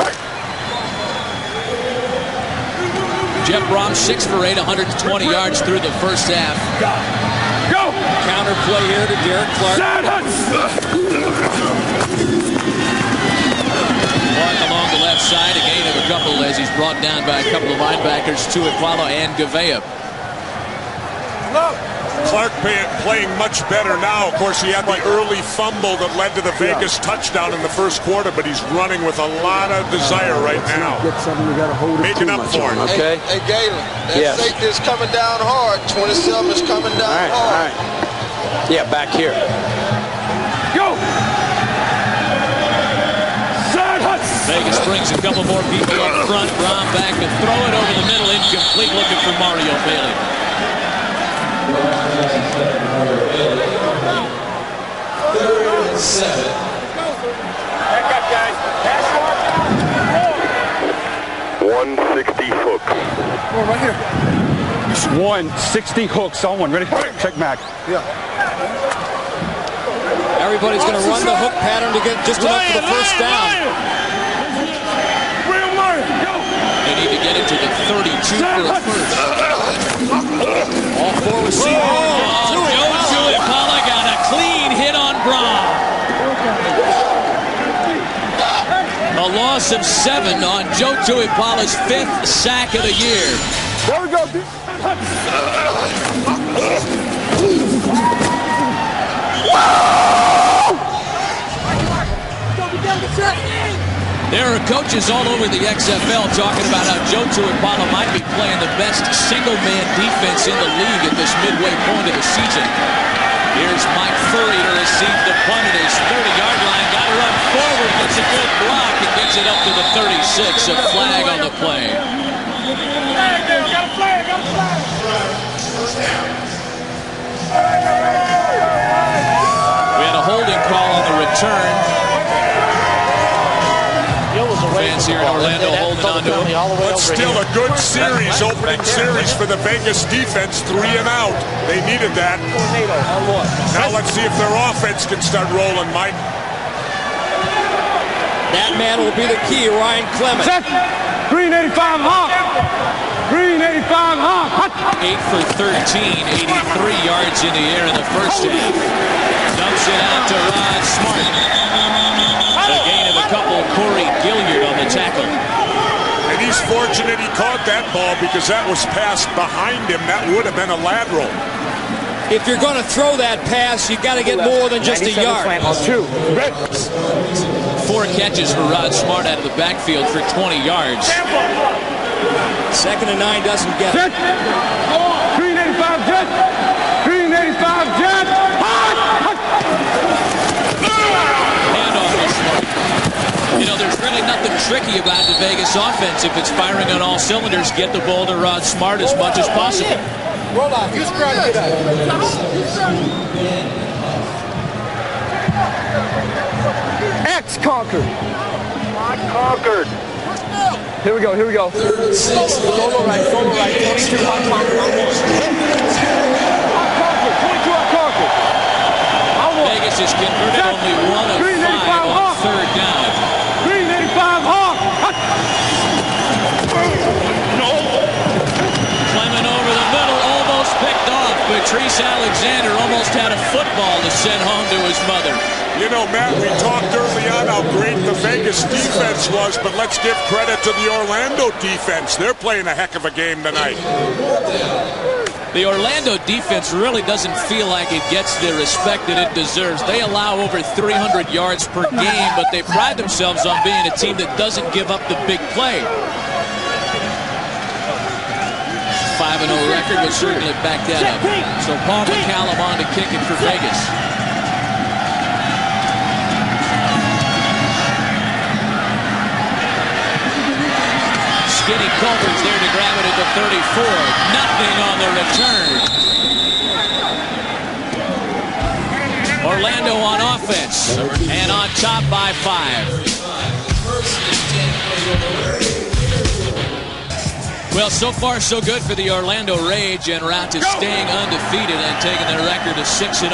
Jeff Brohm 6 for 8, 120 yards through the first half. Go! Counter play here to Derek Clark. Clark along the left side, a gain of a couple as he's brought down by a couple of linebackers, Tuipuala and Gavea. Clark playing much better now. Of course, he had the early fumble that led to the Vegas touchdown in the first quarter, but he's running with a lot of desire right now. Making up for it. Okay. Hey, Galen, that safety is coming down hard. 27 is coming down hard. Yeah, back here. Go! Vegas brings a couple more people up front. Brohm back to throw it over the middle, incomplete, looking for Mario Bailey. Third and 7. Back up, guys. Pass mark. 160 hooks. Oh, right here. 160 hooks on one. Ready? Check back. Yeah. Everybody's going to run the hook pattern to get just enough for the first down. They need to get into the 32 for a first. All four receivers. Joe Tuipuala got a clean hit on Brohm. A loss of 7 on Joe Tuipuala's 5th sack of the year. There we go. There are coaches all over the XFL talking about how Joe Tuipuala might be playing the best single-man defense in the league at this midway point of the season. Here's Mike Furry to receive the punt at his 30-yard line. Got to run forward, gets a good block, and gets it up to the 36. A flag on the play. We had a holding call on the return. Fans here in Orlando holding on to him. But still a good series, opening series for the Vegas defense. 3 and out. They needed that. Now let's see if their offense can start rolling, Mike. That man will be the key, Ryan Clement. Green 85 hawk. Green 85 hawk. 8 for 13, 83 yards in the air in the first half. Dumps it out to Rod Smart. A gain of a couple, Corey Gilliard on the tackle. And he's fortunate he caught that ball because that was passed behind him. That would have been a lateral. if you're going to throw that pass, you got to get more than just a yard. On 2. 4 catches for Rod Smart out of the backfield for 20 yards. 2nd and 9 doesn't get it. Green 85 jet. Green 85 jet. Handoff was Smart. You know, there's really nothing tricky about the Vegas offense. If it's firing on all cylinders, get the ball to Rod Smart as much as possible. Roll out. Use trying to get out. X conquered. Conquered. Here we go. Here we go. Solo right. Solo right. 22 hot conquered. Hot conquered. 22 hot conquered. Vegas has converted only 1 of 5 on 3rd down. Green 85 hawk. No. Clement over the middle, almost picked off. Patrice Alexander almost had a football to send home to his mother. You know, Matt, we talked early on how great the Vegas defense was, but let's give credit to the Orlando defense. They're playing a heck of a game tonight. The Orlando defense really doesn't feel like it gets the respect that it deserves. They allow over 300 yards per game, but they pride themselves on being a team that doesn't give up the big play. 5-0 record would certainly back that up. So Paul McCallum on to kick it for Vegas. Skinny Culver's there to grab it at the 34. Nothing on the return. Orlando on offense and on top by 5. Well, so far so good for the Orlando Rage en route to staying undefeated and taking their record to 6-0.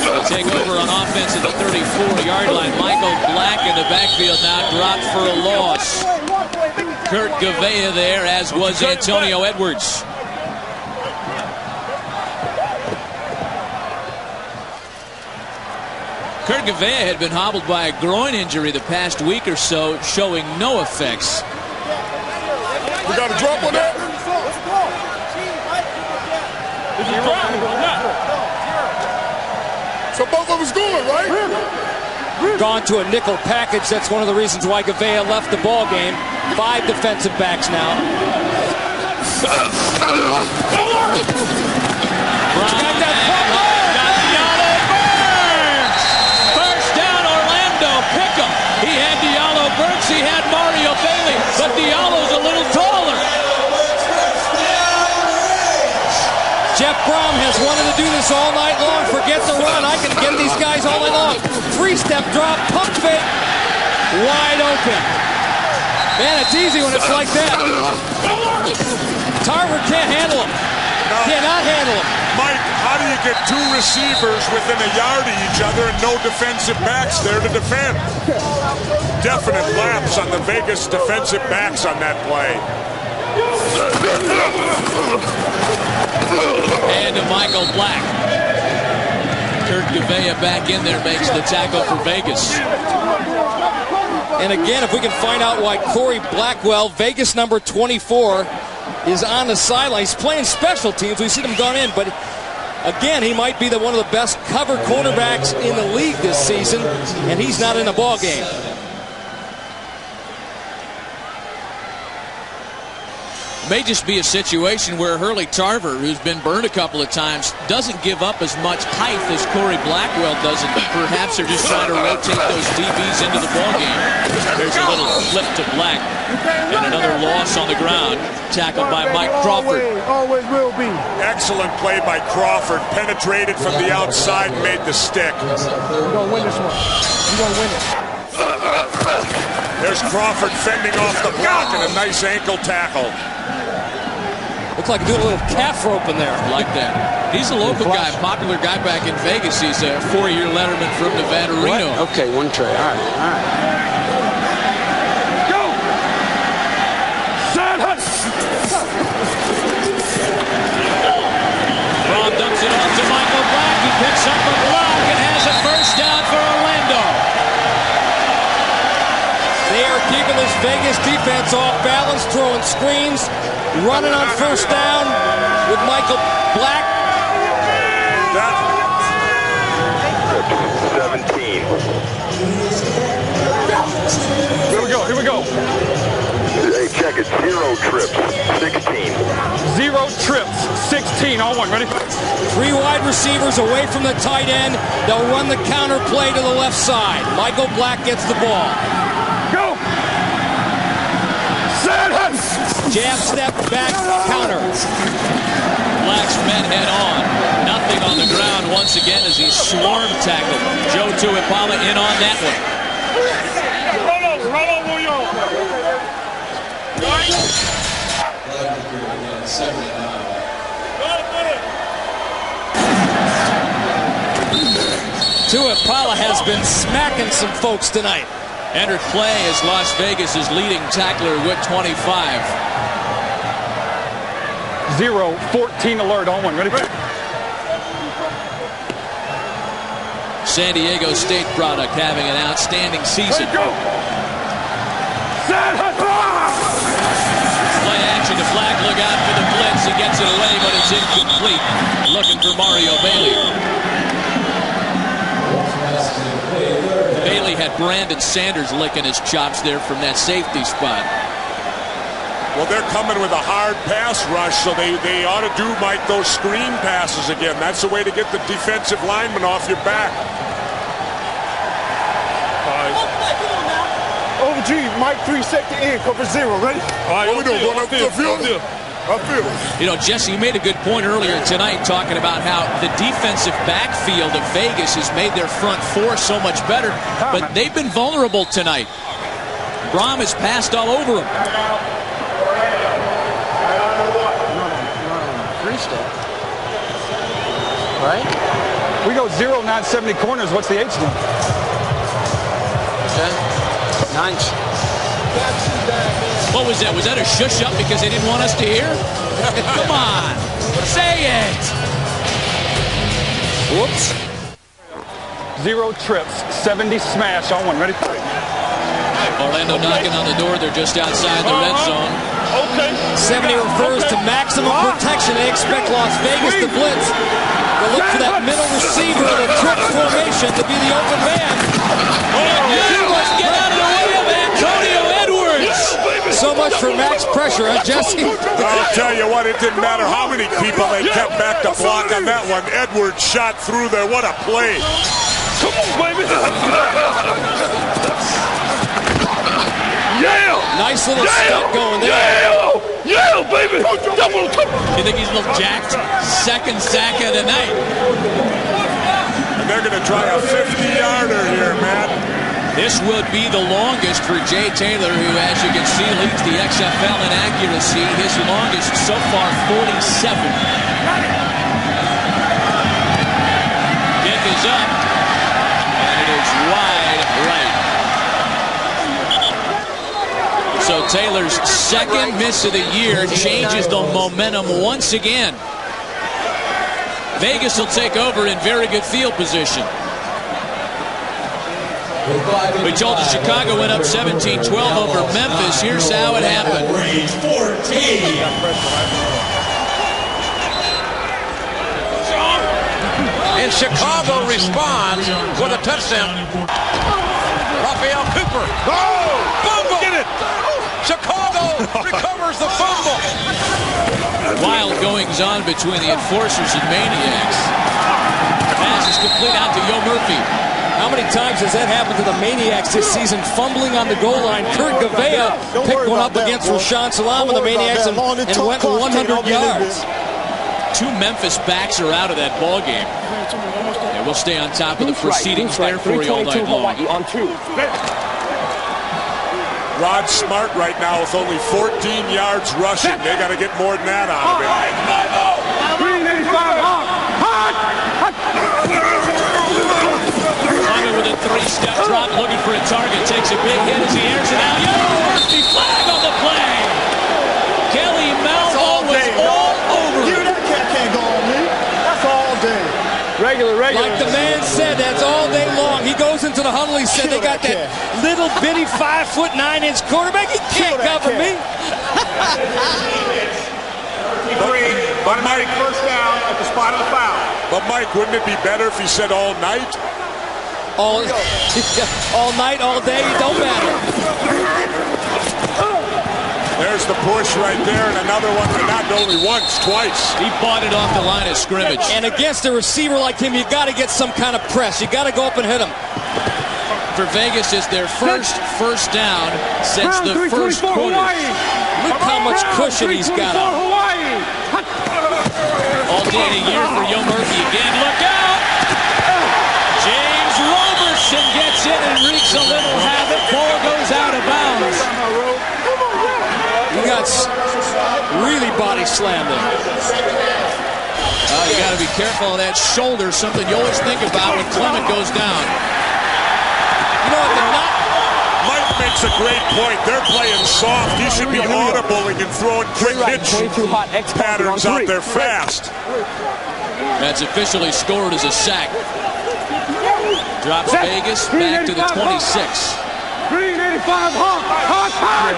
They'll take over on offense at the 34-yard line. Michael Black in the backfield now dropped for a loss. Kurt Gavea there, as was Antonio Edwards. Kurt Gavea had been hobbled by a groin injury the past week or so, showing no effects. We got a drop on that? So both of us going, right? Gone to a nickel package. That's one of the reasons why Gavea left the ball game. 5 defensive backs now. First down, Orlando. Pick 'em. He had Diallo Burks. He had Mario Bailey, but Diallo's a little taller. Jeff Brohm has wanted to do this all night long. Forget the run. I can get these guys all night long. 3-step drop, pump fake, wide open. Man, it's easy when it's like that. Tarver can't handle him. Cannot handle him. Mike, how do you get 2 receivers within a yard of each other and no defensive backs there to defend? Definite lapse on the Vegas defensive backs on that play. And to Michael Black. Kurt Gavea back in there makes the tackle for Vegas. And again, if we can find out why Corey Blackwell, Vegas number 24, is on the sideline. He's playing special teams. We've seen him gone in, but again, he might be one of the best cover cornerbacks in the league this season, and he's not in the ball game. May just be a situation where Hurley Tarver, who's been burned a couple of times, doesn't give up as much height as Corey Blackwell does, and perhaps they're just trying to rotate those DBs into the ballgame. There's a little flip to Black, and another loss on the ground, tackled by Mike Crawford. Always will be. Excellent play by Crawford. Penetrated from the outside, made the stick. You're going to win this one. You're going to win it. There's Crawford fending off the block and a nice ankle tackle. Looks like doing a little calf rope in there. Like that. He's a local guy, popular guy back in Vegas. He's a 4-year letterman from Nevada, Reno. Okay, one tray. All right, all right. Go! Side hut! Brohm dumps it off to Michael Black. He picks up a block and has a first down for Orlando. They are keeping this Vegas defense off balance, throwing screens, running on first down with Michael Black. 17. Here we go. Hey, check it. 0 trips, 16. 0 trips, 16. All one. Ready? 3 wide receivers away from the tight end. They'll run the counter play to the left side. Michael Black gets the ball. Go! Jab step back counter. Black's men head on. Nothing on the ground once again as he swarm tackled. Joe Tuipala in on that one. Right on, William. Tuipala has been smacking some folks tonight. Entered play as Las Vegas' leading tackler with 25. 0-14 alert on one. Ready? San Diego State product having an outstanding season. Play action to Black. Look out for the blitz. He gets it away, but it's incomplete. Looking for Mario Bailey. Bailey had Brandon Sanders licking his chops there from that safety spot. Well, they're coming with a hard pass rush, so they ought to do, Mike, those screen passes again. That's the way to get the defensive lineman off your back. Over G, Mike 3, safety in, cover 0. Ready? All right, what we doing? Going up the field? You know, Jesse, you made a good point earlier tonight talking about how the defensive backfield of Vegas has made their front four so much better, but they've been vulnerable tonight. Brohm has passed all over them. Right? We go 0, 9, 70 corners. What's the H then? Okay. 9. What was that? Was that a shush up because they didn't want us to hear? Come on. Say it. Whoops. 0 trips, 70 smash on one. Ready? Orlando knocking on the door. They're just outside the red zone. Okay. 70 refers to maximum protection. They expect Las Vegas to blitz. They'll look for that middle receiver in a trick formation to be the open man. You must get out of the way of Antonio Edwards. So much for max pressure, huh, Jesse? I'll tell you what, it didn't matter how many people they kept back to block on that one. Edwards shot through there. What a play. Come on, baby. Yeah! Nice little step going there. Yeah, baby! You think he's a little jacked? Second sack of the night. And they're going to try a 50-yarder here, Matt. This would be the longest for Jay Taylor, who, as you can see, leads the XFL in accuracy. His longest so far, 47. Kick is up, and it is wide right. So Taylor's second miss of the year changes the momentum once again. Vegas will take over in very good field position. We told you Chicago went up 17-12 over Memphis. Here's how it happened. And Chicago responds with a touchdown. Raphael Cooper. Fumble! Get it! Chicago recovers the fumble. Wild goings on between the enforcers and Maniacs. Pass is complete out to Yo Murphy. How many times has that happened to the Maniacs this season, fumbling on the goal line? Kurt Gavea picked one up against Rashawn Salam and the Maniacs and went 100 yards. 2 Memphis backs are out of that ball game. And we'll stay on top of the proceedings there for you all night long. Rod Smart right now with only 14 yards rushing. They got to get more than that out of Clement with a 3-step drop, looking for a target, takes a big hit as he airs it out. Yo, Murphy, flag on the play. Kelly Malvo was all over him. That cat can't go on me. That's all day. Regular. Like the man said, that's all day long. He goes into the huddle, he said, they got that little bitty 5'9" quarterback. He can't cover me. Automatic first down at the spot of the foul. But Mike, wouldn't it be better if he said all night? All night, all day, it don't matter. There's the push right there, and another one, and not only once, twice. He bought it off the line of scrimmage. And against a receiver like him, you got to get some kind of press. You got to go up and hit him. For Vegas, it's their first down since the first quarter. Look how much cushion he's got on. Alternating year for Yo Murphy again. Look out! James Roberson gets in and wreaks a little havoc. Ball goes out of bounds. He got really body slammed there. You got to be careful of that shoulder, something you always think about when Clement goes down. You know what, Mike makes a great point. They're playing soft. He should be audible and can throw in quick hitch patterns out there fast. That's officially scored as a sack. Drops Vegas back to the 26. 385 hard.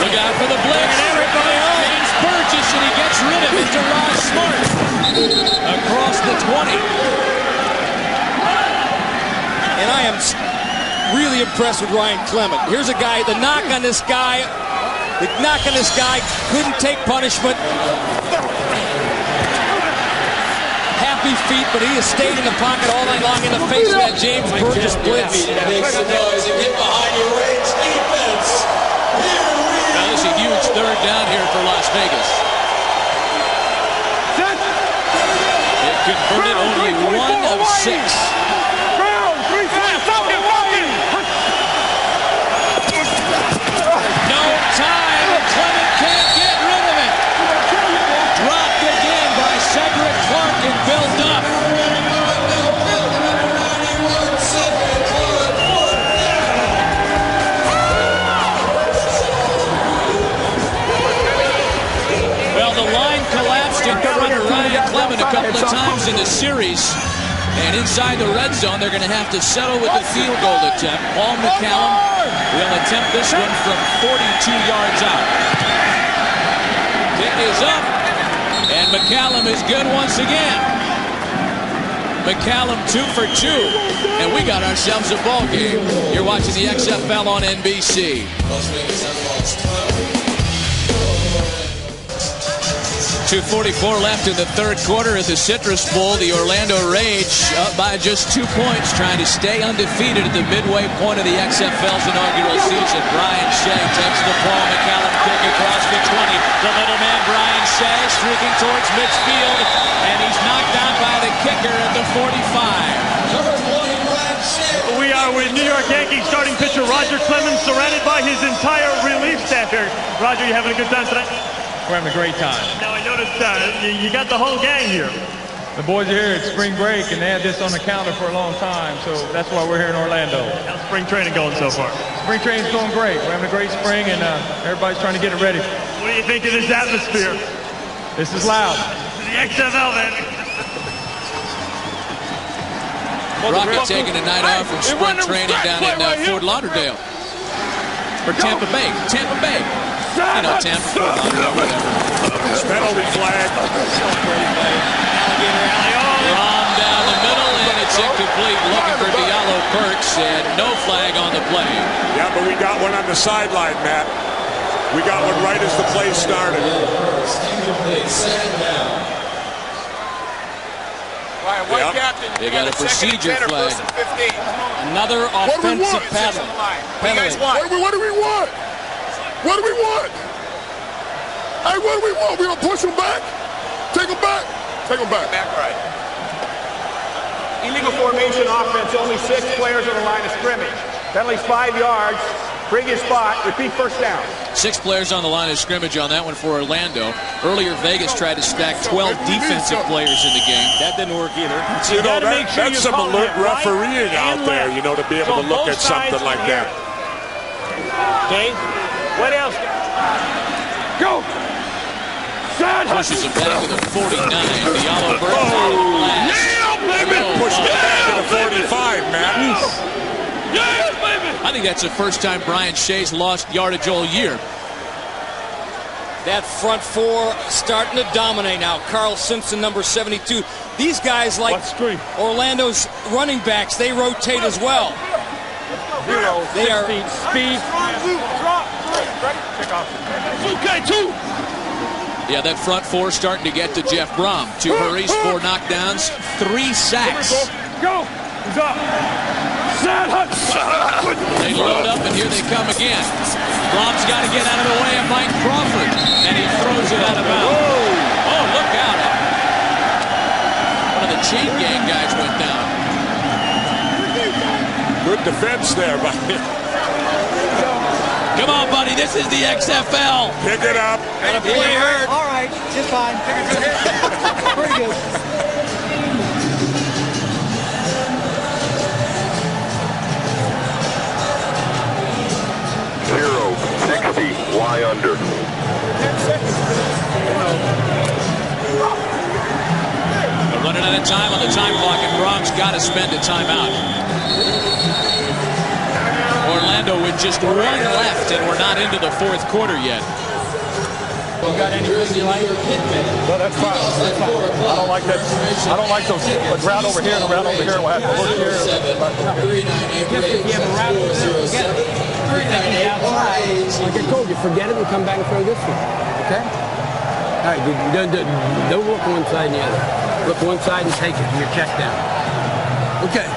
Look out for the blitz. Everybody on. James Burgess, and he gets rid of it to Rod Smart. Across the 20. And I am really impressed with Ryan Clement. Here's a guy, the knock on this guy couldn't take punishment. Happy feet, but he has stayed in the pocket all night long in the face of that James Burgess blitz. Make some noise and get behind your range defense. Now this is a huge third down here for Las Vegas. It converted only 1 of 6. No time, Clement can't get rid of it. Dropped again by Cedric Clark and built up. Well, the line collapsed in front of Ryan Clement a couple of times in the series. And inside the red zone, they're going to have to settle with a field goal attempt. Paul McCallum will attempt this one from 42 yards out. Kick is up, and McCallum is good once again. McCallum 2 for 2, and we got ourselves a ball game. You're watching the XFL on NBC. 2:44 left in the third quarter at the Citrus Bowl. The Orlando Rage up by just 2 points, trying to stay undefeated at the midway point of the XFL's inaugural season. Brian Shea takes the ball. McCallum kick across the 20. The little man Brian Shea streaking towards midfield, and he's knocked out by the kicker at the 45. We are with New York Yankees starting pitcher Roger Clement, surrounded by his entire relief staff here. Roger, you having a good time tonight? We're having a great time. Now, I noticed you got the whole gang here. The boys are here at spring break, and they had this on the calendar for a long time, so that's why we're here in Orlando. How's spring training going so far? Spring training's going great. We're having a great spring, and everybody's trying to get it ready. What do you think of this atmosphere? This is loud. This is the XFL, man. Rocket taking a night off from spring training down in Fort Lauderdale. For Tampa Bay. Tampa Bay. You know, Tampa, Fort Lauderdale, whatever. Penalty flag. Brohm down the middle, and it's incomplete. Looking for Diallo Perks, and no flag on the play. Yeah, but we got one on the sideline, Matt. We got one right as the play started. They got a procedure flag. Another offensive penalty. What do we want? What do we want? Hey, what do we want? We gonna push them back? Take them back? Take them back. Back right. Illegal formation offense, only 6 players on the line of scrimmage. Penalties 5 yards. Previous spot, repeat first down. 6 players on the line of scrimmage on that one for Orlando. Earlier, Vegas tried to stack 12 defensive players in the game. That didn't work either. You know, that's some alert refereeing out there, you know, to be able to look at something like that. Okay. What else? Go! Pushes him back to the 49. Diallo Burns out of the last. And then pushed it back to the 45, Matt. I think that's the first time Brian Shea's lost yardage all year. That front four starting to dominate now. Carl Simpson, number 72. These guys, like Orlando's running backs, they rotate as well. They are speed. Yeah, that front four starting to get to Jeff Brohm. 2 hurries, 4 knockdowns, 3 sacks. Go! He's up. They load up, and here they come again. Brohm's got to get out of the way of Mike Crawford, and he throws it out of bounds. Oh, look out. One of the chain gang guys went down. Good defense there, buddy. Come on, buddy. This is the XFL. Pick it up. Gotta play hurt. All right, just fine. Pretty good. Why under? They're running out of time on the time clock, and Brohm's got to spend a timeout. Orlando with just 1 left, and we're not into the 4th quarter yet. Got anything you like? No, that's fine. That's fine. I don't like that. I don't like those. Like route over here and route over here. We'll have to look here. If you have a route over there, forget it. Like I told you, forget it and come back and throw this one. Okay? All right, don't look one side and the other. Look one side and take it. Your check down. Okay.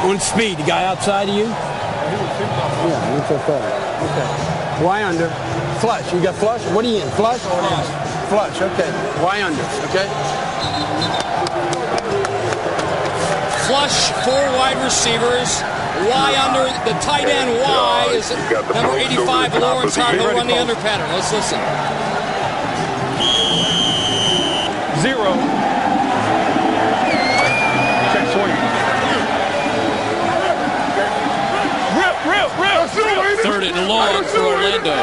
On speed, the guy outside of you? Yeah, it's okay. Okay. Why under? Flush. You got flush? What are you in? Flush? Flush. Okay. Why under? Okay. Flush, 4 wide receivers. Y under, the tight end Y is number 85, Lawrence Hart. He'll run the under pattern. Let's listen. 0. Check swing. Rip. 3rd and long for Orlando.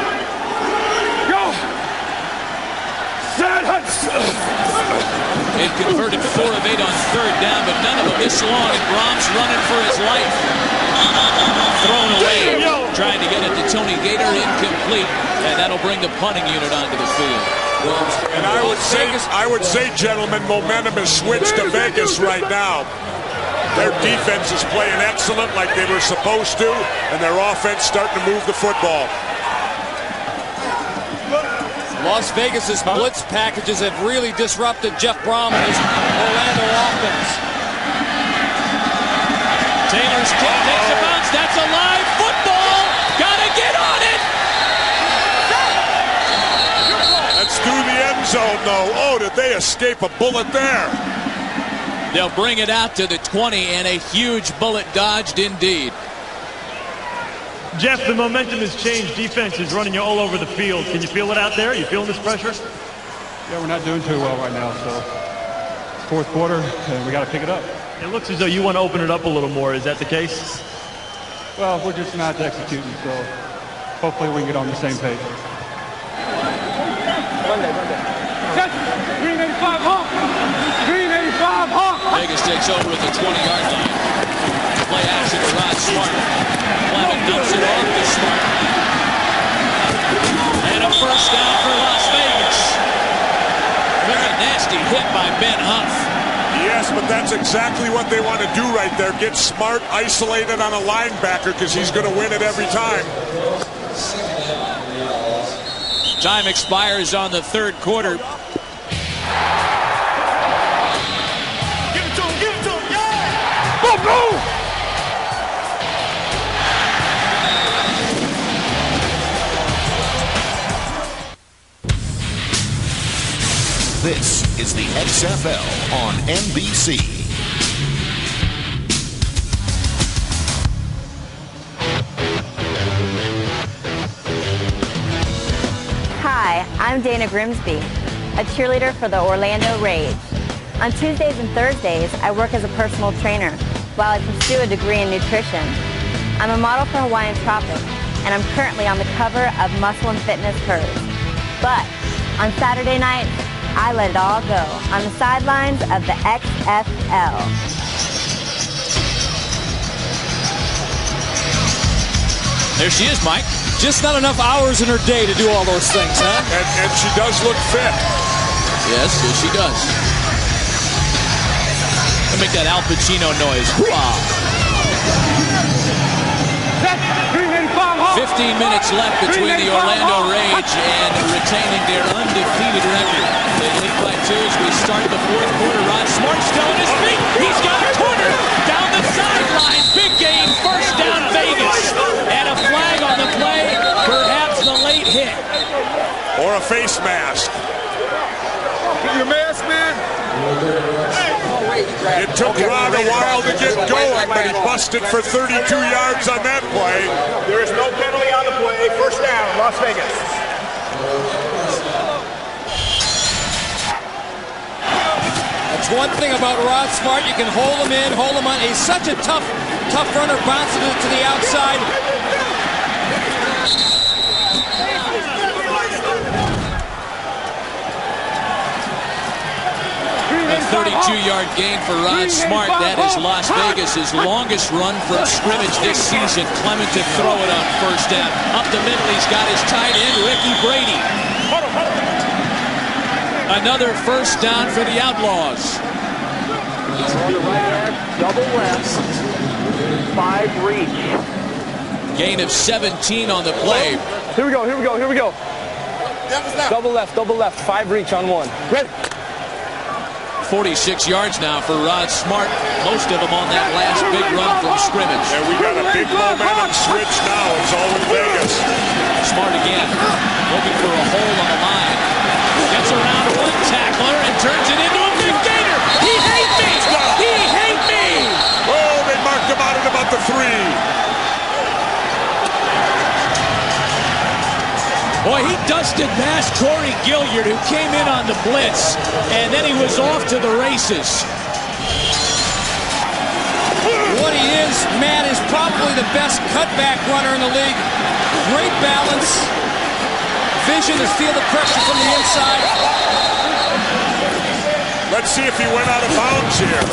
Go. It converted 4 of 8 on 3rd down, but none of them this long, and Brohm's running for his life. Thrown away, trying to get it to Tony Gator, incomplete, and that'll bring the punting unit onto the field. And I would say, gentlemen, momentum has switched to Vegas right now. Their defense is playing excellent like they were supposed to, and their offense starting to move the football. Las Vegas's blitz packages have really disrupted Jeff Brohm and his Orlando offense. Taylor's kick takes a bounce. That's a live football. Gotta get on it. That's through the end zone, though. Oh, did they escape a bullet there? They'll bring it out to the 20, and a huge bullet dodged indeed. Jeff, the momentum has changed. Defense is running you all over the field. Can you feel it out there? Are you feeling this pressure? Yeah, we're not doing too well right now, so 4th quarter, and we got to pick it up. It looks as though you want to open it up a little more. Is that the case? Well, we're just not executing, so hopefully we can get on the same page. Monday. Green 85 honk. Green 85 honk. Vegas takes over at the 20-yard line. Play action to Rod Smart. Clement dumps it off to Smart. And a first down for Las Vegas. Very nasty hit by Ben Huff. Yes, but that's exactly what they want to do right there. Get Smart isolated on a linebacker because he's going to win it every time. Time expires on the 3rd quarter. Give it to him, yeah! Go! This is the XFL on NBC. Hi, I'm Dana Grimsby, a cheerleader for the Orlando Rage. On Tuesdays and Thursdays, I work as a personal trainer while I pursue a degree in nutrition. I'm a model for Hawaiian Tropic, and I'm currently on the cover of Muscle and Fitness Hers. But on Saturday nights, I let it all go on the sidelines of the XFL. There she is, Mike. Just not enough hours in her day to do all those things, huh? And she does look fit. Yes, she does. Let me make that Al Pacino noise. Hoo-ah. 15 minutes left between the Orlando Rage and retaining their undefeated record. They lead by 2 as we start the fourth quarter. Rod Smart still on his feet. He's got a corner down the sideline. Big game, first down Vegas. And a flag on the play, perhaps the late hit. Or a face mask. Get your mask, man. It took Rod a while to get going, but he busted for 32 yards on that play. There is no penalty on the play. First down, Las Vegas. That's one thing about Rod Smart. You can hold him in, hold him on. He's such a tough runner, bouncing it to the outside. 32-yard gain for Rod Smart. That is Las Vegas' longest run from scrimmage this season. Clement to throw it on first down. Up the middle, he's got his tight end, Ricky Brady. Another first down for the Outlaws. On the right edge, double left, 5 reach. Gain of 17 on the play. Here we go. Double left, 5 reach on 1. Ready. 46 yards now for Rod Smart. Most of them on that last big run from scrimmage. And we got a big momentum switch now. It's all in Vegas. Smart again, looking for a hole on the line. Gets around one tackler and turns it into a big gainer. He hate me! He hate me! Oh, they marked him out at about the 3. Boy, he dusted past Corey Gilliard, who came in on the blitz, and then he was off to the races. What he is, man, is probably the best cutback runner in the league. Great balance, vision to feel the pressure from the inside. Let's see if he went out of bounds here.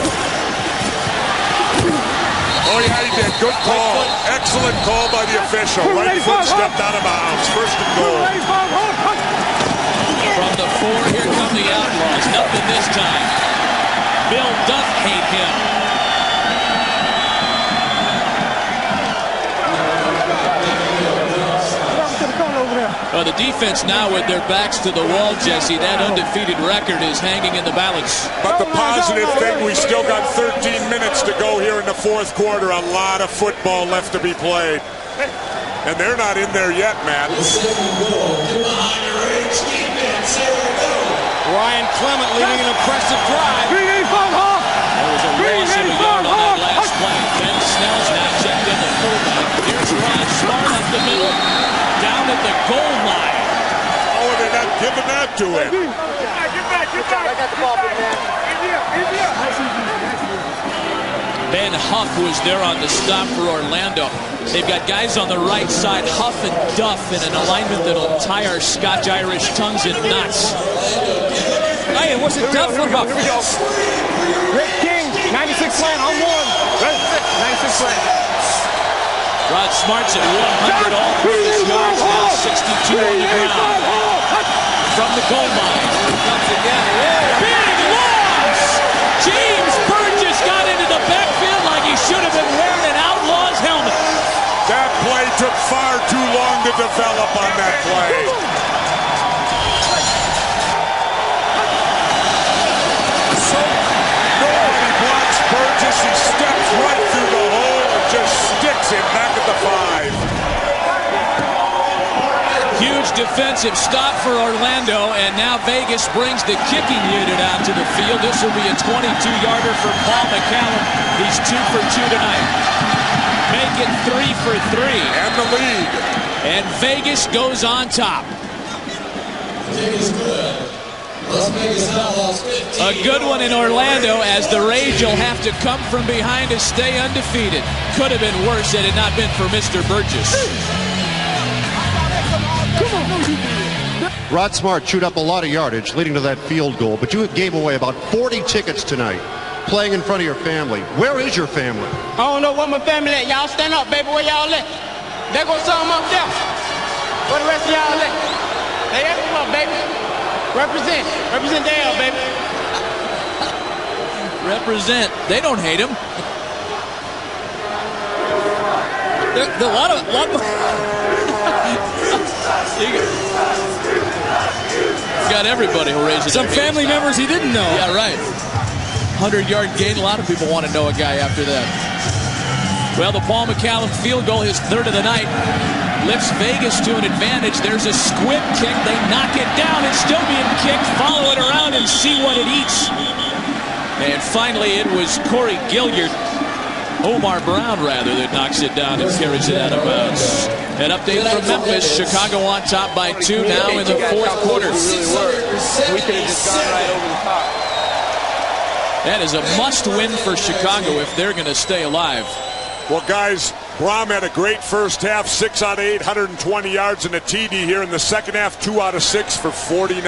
Oh, yeah, he did. Good call. Excellent call by the official. Right foot stepped out of bounds. First and goal. From the 4, here come the Outlaws. Nothing this time. Bill Duff hate him. The defense now with their backs to the wall, Jesse. That undefeated record is hanging in the balance. But the positive thing, we still got 13 minutes to go here in the fourth quarter. A lot of football left to be played. And they're not in there yet, man. Ryan Clement leading an impressive drive. There was a loss of a yard on that last play. Ben Snell's now checked in the fullback. Here's Rod Smart up the middle. Down at the goal line. Oh, they're not giving that to him. I got the ball, big man. Ben Huff was there on the stop for Orlando. They've got guys on the right side, Huff and Duff, in an alignment that'll tie our Scotch-Irish tongues in knots. Hey, what's it Duff for Huff? Rick King, 96 slant on 1. 96 slant. Rod Smart's at 100 all through his yards now, 62 on the ground. From the goal line. Comes again. Big loss! James Burgess got into the backfield like he should have been wearing an Outlaws helmet. That play took far too long to develop on that play. So nobody blocks Burgess. He steps right through the hole and just sticks him back at the 5. Huge defensive stop for Orlando, and now Vegas brings the kicking unit out to the field. This will be a 22-yarder for Paul McCallum. He's 2 for 2 tonight. Make it 3 for 3. And the lead. And Vegas goes on top. A good one in Orlando, as the Rage will have to come from behind to stay undefeated. Could have been worse had it not been for Mr. Burgess. Rod Smart chewed up a lot of yardage leading to that field goal, but you gave away about 40 tickets tonight playing in front of your family. Where is your family? I don't know where my family at. Y'all stand up, baby. Where y'all at? There goes some up there. For the rest of y'all, hey, come on, baby. Represent Dale, baby. Represent. They don't hate him. A lot more. Got everybody who raises some family members he didn't know. Yeah, right. 100-yard gain. A lot of people want to know a guy after that. Well, the Paul McCallum field goal, his third of the night, lifts Vegas to an advantage. There's a squib kick. They knock it down. It's still being kicked. Follow it around and see what it eats. And finally, it was Corey Gilliard, Omar Brown, rather, that knocks it down and carries it out of bounds. An update from Memphis. Chicago on top by 2 now in the fourth quarter. We could have just gone right over the top. That is a must-win for Chicago if they're going to stay alive. Well, guys, Brohm had a great first half, 6 out of 8, 120 yards and a TD here in the second half, 2 out of 6 for 49.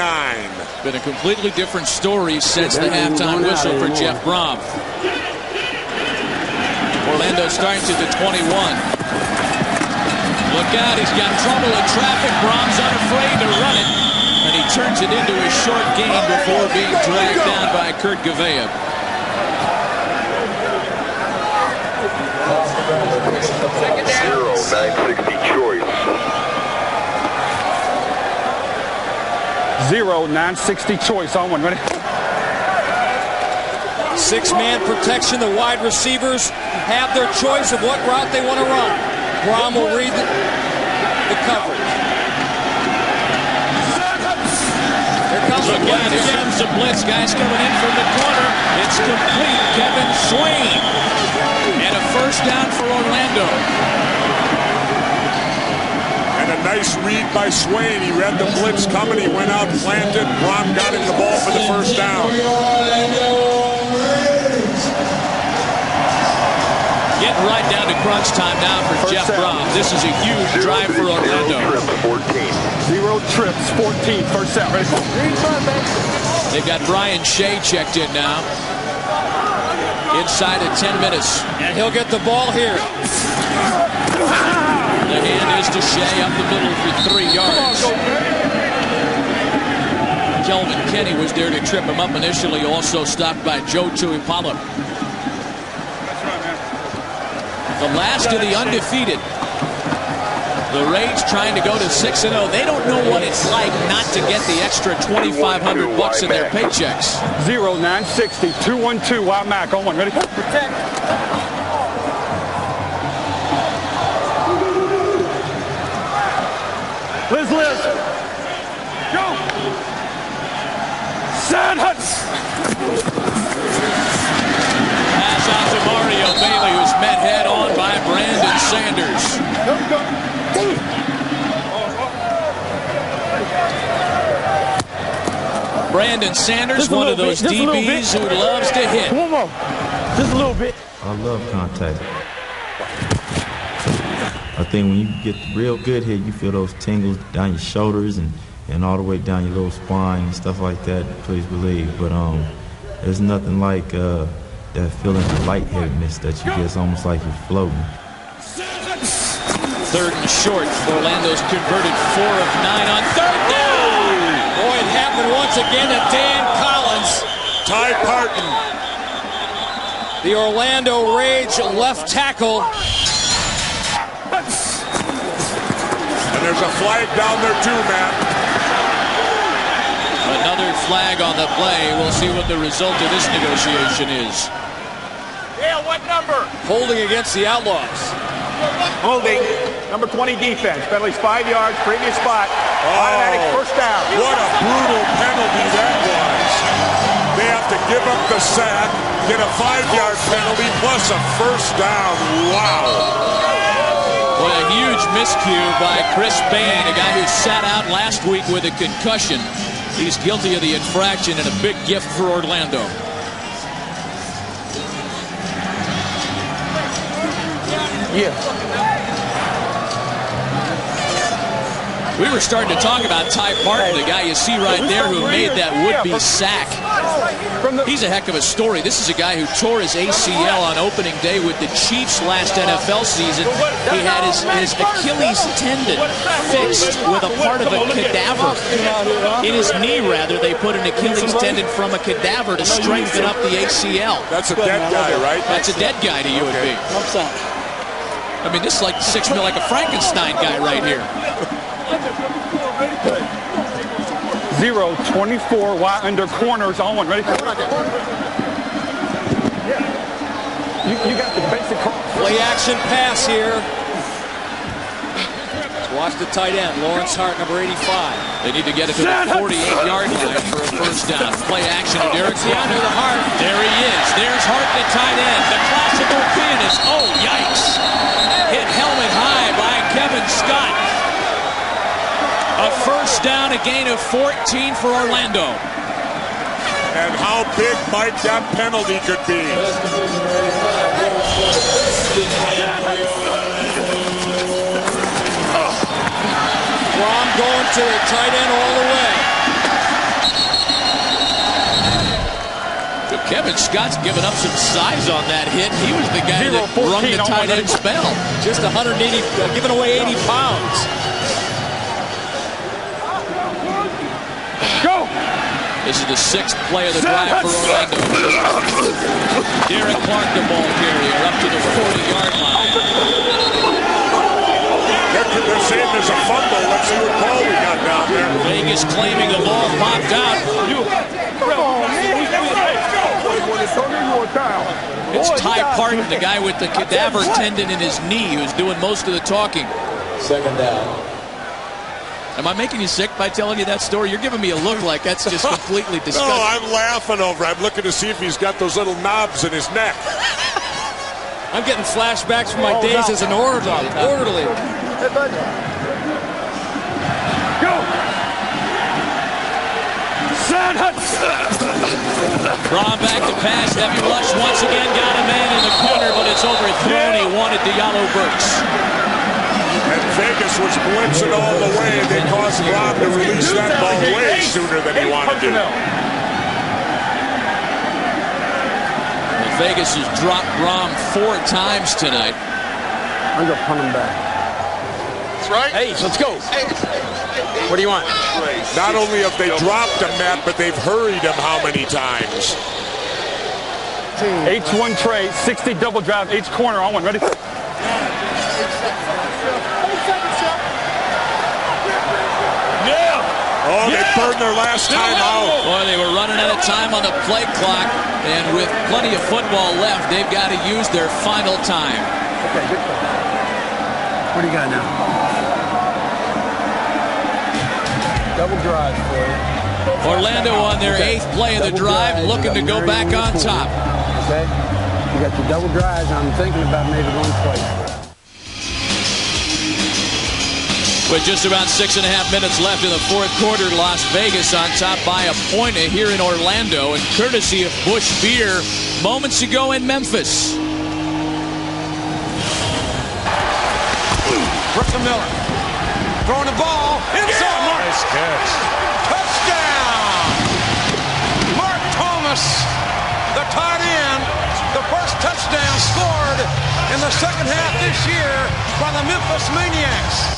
Been a completely different story since the halftime whistle for Jeff Brohm. Orlando starting to the 21. Look out, he's got trouble in traffic. Brohm's unafraid to run it, and he turns it into a short gain before being dragged down by Kurt Gavea. 960 choice. 960 choice on one. Ready? 6-man protection. The wide receivers have their choice of what route they want to run. Brohm will read the coverage. Here comes the blitz. Here comes the blitz. Guys coming in from the corner. It's complete. Kevin Swain. And a first down for Orlando. And a nice read by Swain. He read the blitz coming. He went out, planted. Brohm got him the ball for the first down. Getting right down to crunch time now for Jeff Brohm. This is a huge drive for Orlando. 0 trips, 14, first down. Ready? They've got Brian Shea checked in now. Inside of 10 minutes. And he'll get the ball here. The hand is to Shea up the middle for 3 yards. Kelvin Kenny was there to trip him up initially, also stopped by Joe Tuipala. The last of the undefeated. The Raids trying to go to 6-0. They don't know what it's like not to get the extra $2,500 in their paychecks. 960, 212, wide Mac on one. Ready? Protect. Liz. Go. Sad Huts. Pass out to Mario Bailey, who's met head-on by Brandon Sanders. Brandon Sanders, one of those DBs who loves to hit. One more. Just a little bit. I love contact. I think when you get real good hit, you feel those tingles down your shoulders and all the way down your little spine and stuff like that, please believe. But there's nothing like that feeling of lightheadedness that you get. It's almost like you're floating. 3rd and short. Orlando's converted 4 of 9 on 3rd down. Boy, it happened once again to Dan Collins. Ty Parton. The Orlando Rage left tackle. And there's a flag down there too, man. Another flag on the play. We'll see what the result of this negotiation is. Yeah, what number? Holding against the Outlaws. Holding. Number 20 defense. Penalties 5 yards, previous spot. Automatic first down. What a brutal penalty that was. They have to give up the sack, get a 5-yard penalty, plus a first down. Wow. Well, a huge miscue by Chris Bain, a guy who sat out last week with a concussion. He's guilty of the infraction and a big gift for Orlando. Yeah. We were starting to talk about Ty Parton, the guy you see right there who made that would-be sack. He's a heck of a story. This is a guy who tore his ACL on opening day with the Chiefs last NFL season. He had his Achilles tendon fixed with a part of a cadaver. In his knee, rather, they put an Achilles tendon from a cadaver to strengthen up the ACL. That's a dead guy, right? That's a dead guy to you and me. I mean, this is like like a Frankenstein guy right here. 0-24 wide under corners on one. Ready? You got the basic play action pass here. Watch the tight end, Lawrence Hart, number 85. They need to get it to the 48-yard line for a first down. Play action to Derek Brohm. To the Hart. There he is. There's Hart, the tight end. The classical pianist. Oh, yikes. Hit helmet high by Kevin Scott. A first down, a gain of 14 for Orlando. And how big might that penalty could be? Brohm going to the tight end all the way. Kevin Scott's given up some size on that hit. He was the guy that rung the tight end spell. Just 180, giving away 80 pounds. Go! This is the 6th play of the drive for Orlando. Derek Clark, the ball carrier, up to the 40-yard line. They're saying there's a fumble. Let's see what call we got down there. Vegas claiming the ball popped out. It's Ty Parton, the guy with the cadaver tendon in his knee, who's doing most of the talking. Second down. Am I making you sick by telling you that story? You're giving me a look like that's just completely disgusting. No, I'm laughing over it. I'm looking to see if he's got those little knobs in his neck. I'm getting flashbacks from my days as an orderly. Go! Brohm back to pass. Heavy rush once again. Got a man in the corner, but it's overthrown. He wanted Diallo Burks. And Vegas was blitzing all the way, and they caused Brohm to release that ball way sooner than he wanted to. Vegas has dropped Brohm 4 times tonight. I'm going to punt him back. That's right. Hey, let's go. What do you want? Not only have they dropped him, Matt, but they've hurried him how many times? H1 tray, 60 double drive, H corner on one. Ready? Oh, they burned their last time out. Boy, they were running out of time on the play clock, and with plenty of football left, they've got to use their final time. Okay, good call. What do you got now? Double drive for you. Orlando on their 8th play of the drive, looking to go back on top. Okay? You got your double drives. I'm thinking about maybe going twice. With just about 6.5 minutes left in the 4th quarter, Las Vegas on top by a point here in Orlando, and courtesy of Busch Beer moments ago in Memphis. Brooklyn Miller throwing the ball inside. Nice catch. Touchdown! Mark Thomas, the tight end, the first touchdown scored in the second half this year by the Memphis Maniacs.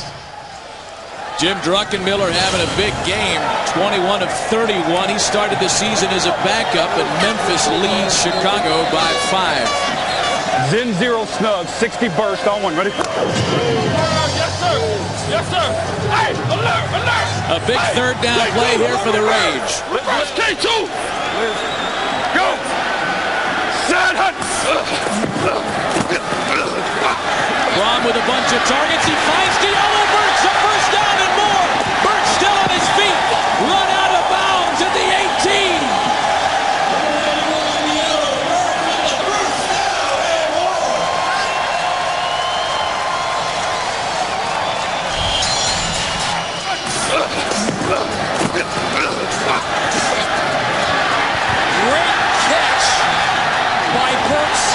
Jim Druckenmiller having a big game, 21 of 31. He started the season as a backup, and Memphis leads Chicago by 5. Zen 0 snug, 60 burst on one. Ready? Yes, sir. Yes, sir. Hey, alert, alert. A big 3rd down play here for the Rage. Let's K2. Go. Side hunt. Brohm with a bunch of targets. He finds Diallo Burks, a first down and more. Burks still on his feet. Run out of bounds at the 18. Great catch by Burks.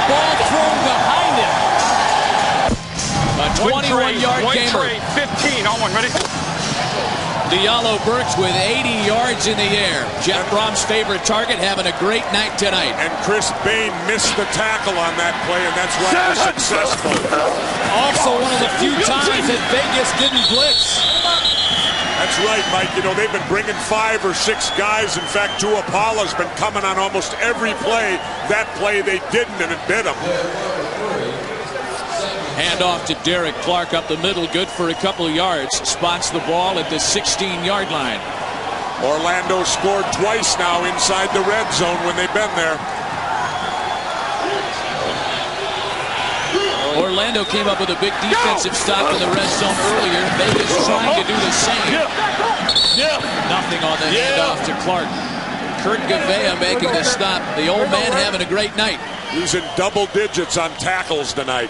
Ball thrown behind him. A 21-yard gamer. 15 on one. Ready? Diallo Burks with 80 yards in the air. Jeff Brohm's favorite target, having a great night tonight. And Chris Bain missed the tackle on that play, and that's why it was successful. Also one of the few times that Vegas didn't blitz. That's right, Mike. You know, they've been bringing 5 or 6 guys. In fact, Tuapala's been coming on almost every play. That play they didn't, and it bit them. Hand off to Derek Clark up the middle, good for a couple of yards. Spots the ball at the 16-yard line. Orlando scored twice now inside the red zone when they've been there. Orlando came up with a big defensive stop in the red zone earlier. Vegas trying to do the same. Nothing on the handoff to Clark. Kurt Gavea making the stop. The old man having a great night. He's in double digits on tackles tonight.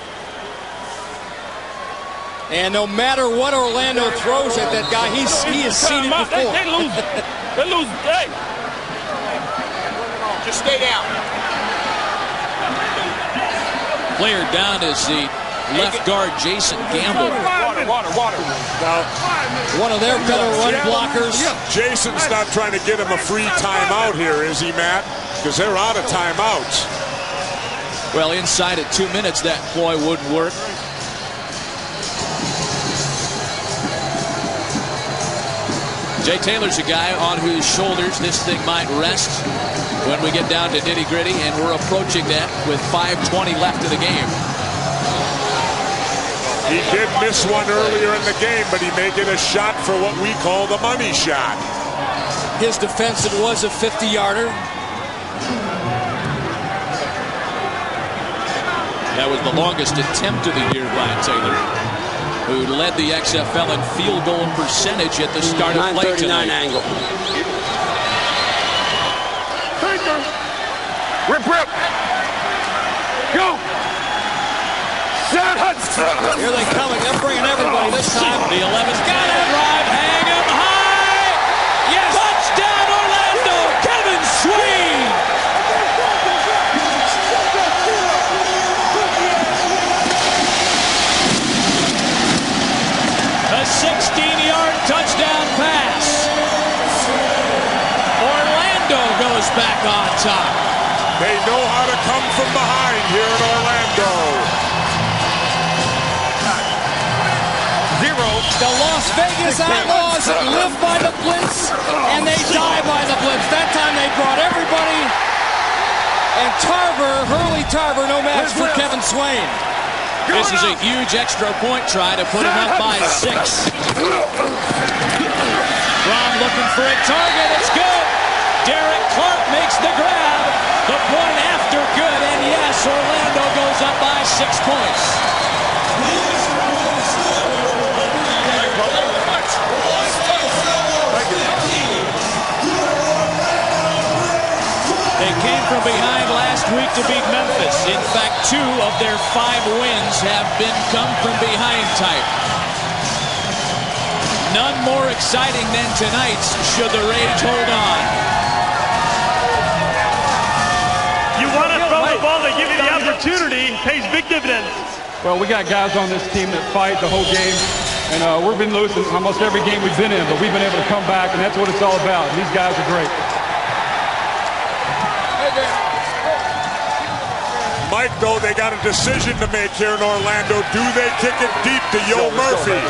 And no matter what Orlando throws at that guy, he has seen it before. They lose. They lose. Hey. Just stay down. Player down is the left guard, Jason Gamble. Water. Now, one of their better run blockers. Jason's not trying to get him a free timeout here, is he, Matt? Because they're out of timeouts. Well, inside of 2 minutes, that ploy wouldn't work. Jay Taylor's a guy on whose shoulders this thing might rest when we get down to nitty-gritty, and we're approaching that with 5:20 left in the game. He did miss one earlier in the game, but he may get a shot for what we call the money shot. His defense, it was a 50-yarder. That was the longest attempt of the year, Ryan Taylor, who led the XFL in field goal percentage at the start of play tonight. 939 angle. Rip. Go. Here they come. They're bringing everybody this time. The 11's got it. Drive, hang him high. Yes. Touchdown, Orlando. Kevin Swain. A 16-yard touchdown pass. Orlando goes back on top. They know how to come from behind here in Orlando. The Las Vegas Outlaws live by the blitz, and they die by the blitz. That time they brought everybody, and Hurley Tarver, no match for Kevin Swain. This is a huge extra point try to put him up by 6. Brohm looking for a target. It's good. Derek Clark makes the grab. The point after good, and yes, Orlando goes up by 6 points. They came from behind last week to beat Memphis. In fact, 2 of their 5 wins have been come from behind type. None more exciting than tonight's should the Rage hold on. You want to throw the ball, they give you the opportunity, pays big dividends. Well, we got guys on this team that fight the whole game, and we've been losing almost every game we've been in, but we've been able to come back, and that's what it's all about. And these guys are great. Mike, though, they got a decision to make here in Orlando. Do they kick it deep to Yo Murphy?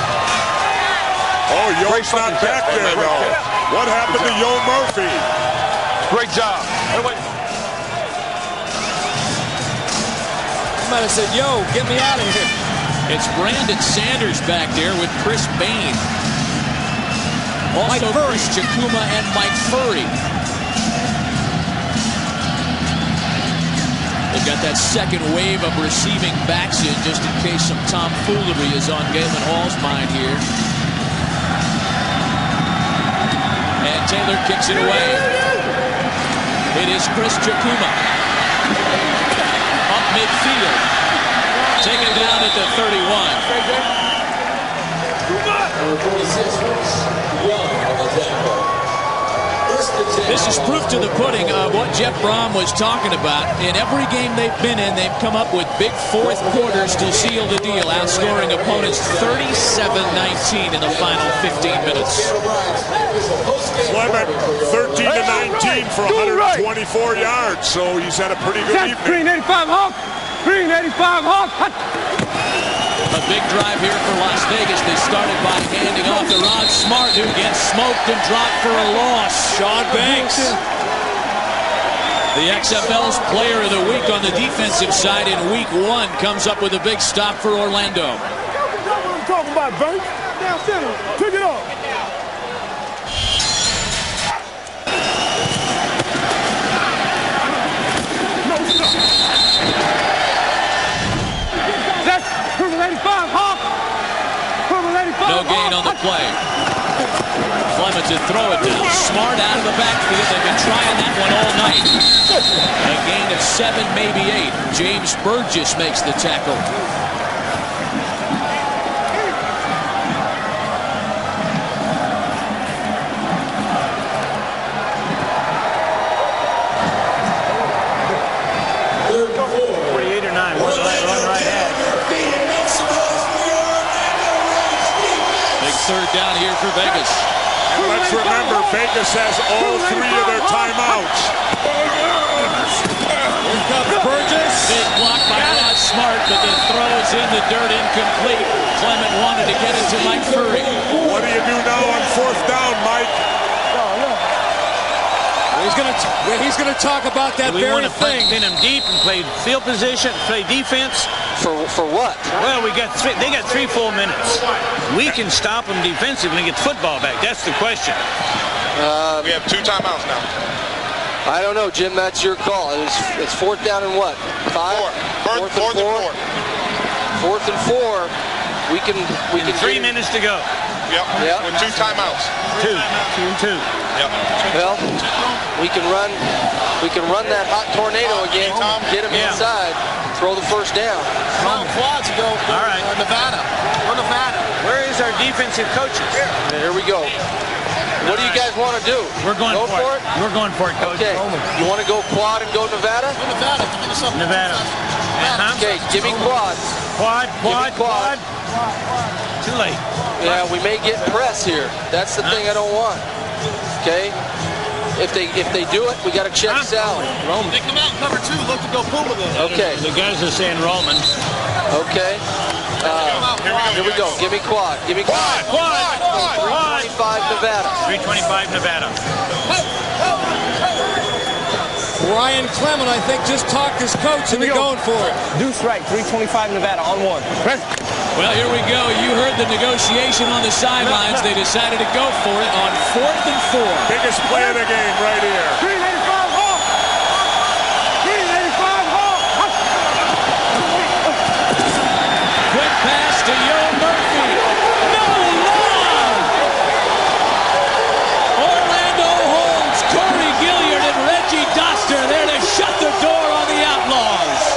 Oh, Yo's not back there, though. What happened to Yo Murphy? Great job. You might have said, yo, get me out of here. It's Brandon Sanders back there with Chris Bain. Also Chris Chakuma and Mike Furry. They've got that second wave of receiving backs in just in case some tomfoolery is on Galen Hall's mind here. And Taylor kicks it away. It is Chris Chakuma. Up midfield. Taken down at the 31. Number 46, Young on the tackle. First and 10. This is proof to the pudding of what Jeff Brohm was talking about. In every game they've been in, they've come up with big fourth quarters to seal the deal, outscoring opponents 37-19 in the final 15 minutes. Clement, 13 to 19 for 124 yards, so he's had a pretty good evening. Green 85 Hawk. Green 85 Hawk. A big drive here for Las Vegas. They started by handing off to Rod Smart, who gets smoked and dropped for a loss. Sean Banks, the XFL's player of the week on the defensive side in week 1, comes up with a big stop for Orlando. That's what I'm talking about, Banks. Down center. Pick it up. No gain on the play. Clement to throw it down. Smart out of the backfield. They've been trying that one all night. A gain of 7, maybe 8. James Burgess makes the tackle. Third down here for Vegas. And let's remember, Vegas has all 3 of their timeouts. Here comes Burgess. Big block by Rod Smart, but the throw is in the dirt, incomplete. Clement wanted to get it to Mike Furry. What do you do now on 4th down, Mike? He's going to talk about that very thing. Pin him deep and play field position, play defense. For what? Well, they got 3 full minutes. We can stop them defensively and get the football back. That's the question. We have 2 timeouts now. I don't know, Jim. That's your call. It's 4th down and what? 5? 4. 4th and 4. 4th and 4. We can 3 minutes to go. Yep. With 2 timeouts. 2 and 2. Yep. Well, we can run that hot tornado again. Get him inside. Throw the first down. Come on, quads go. All right. Nevada. Go Nevada. Where is our defensive coaches? Here we go. What do you guys want to do? We're going for it. We're going for it, Coach. Okay. You want to go quad and go Nevada? Go Nevada. Give me something. Nevada. Okay, give me quad. Quad. Too late. Yeah, we may get press here. That's the thing I don't want. Okay? If they do it, we got to check Sally. Roman. They come out in cover 2. Look to go Puma then. Okay. The guys are saying Roman. Okay. Here we go. Give me quad. Give me quad. 325 Nevada. 325 Nevada. Ryan Clement, I think, just talked his coach into going for it. Deuce right. 325 Nevada on 1. Press. Well, here we go. You heard the negotiation on the sidelines. They decided to go for it on 4th and 4. Biggest play of the game right here. 385 Hawk. 385 Hawk. Quick pass to Yo Murphy. No long. Orlando holds Corey Gilliard and Reggie Doster there to shut the door on the Outlaws.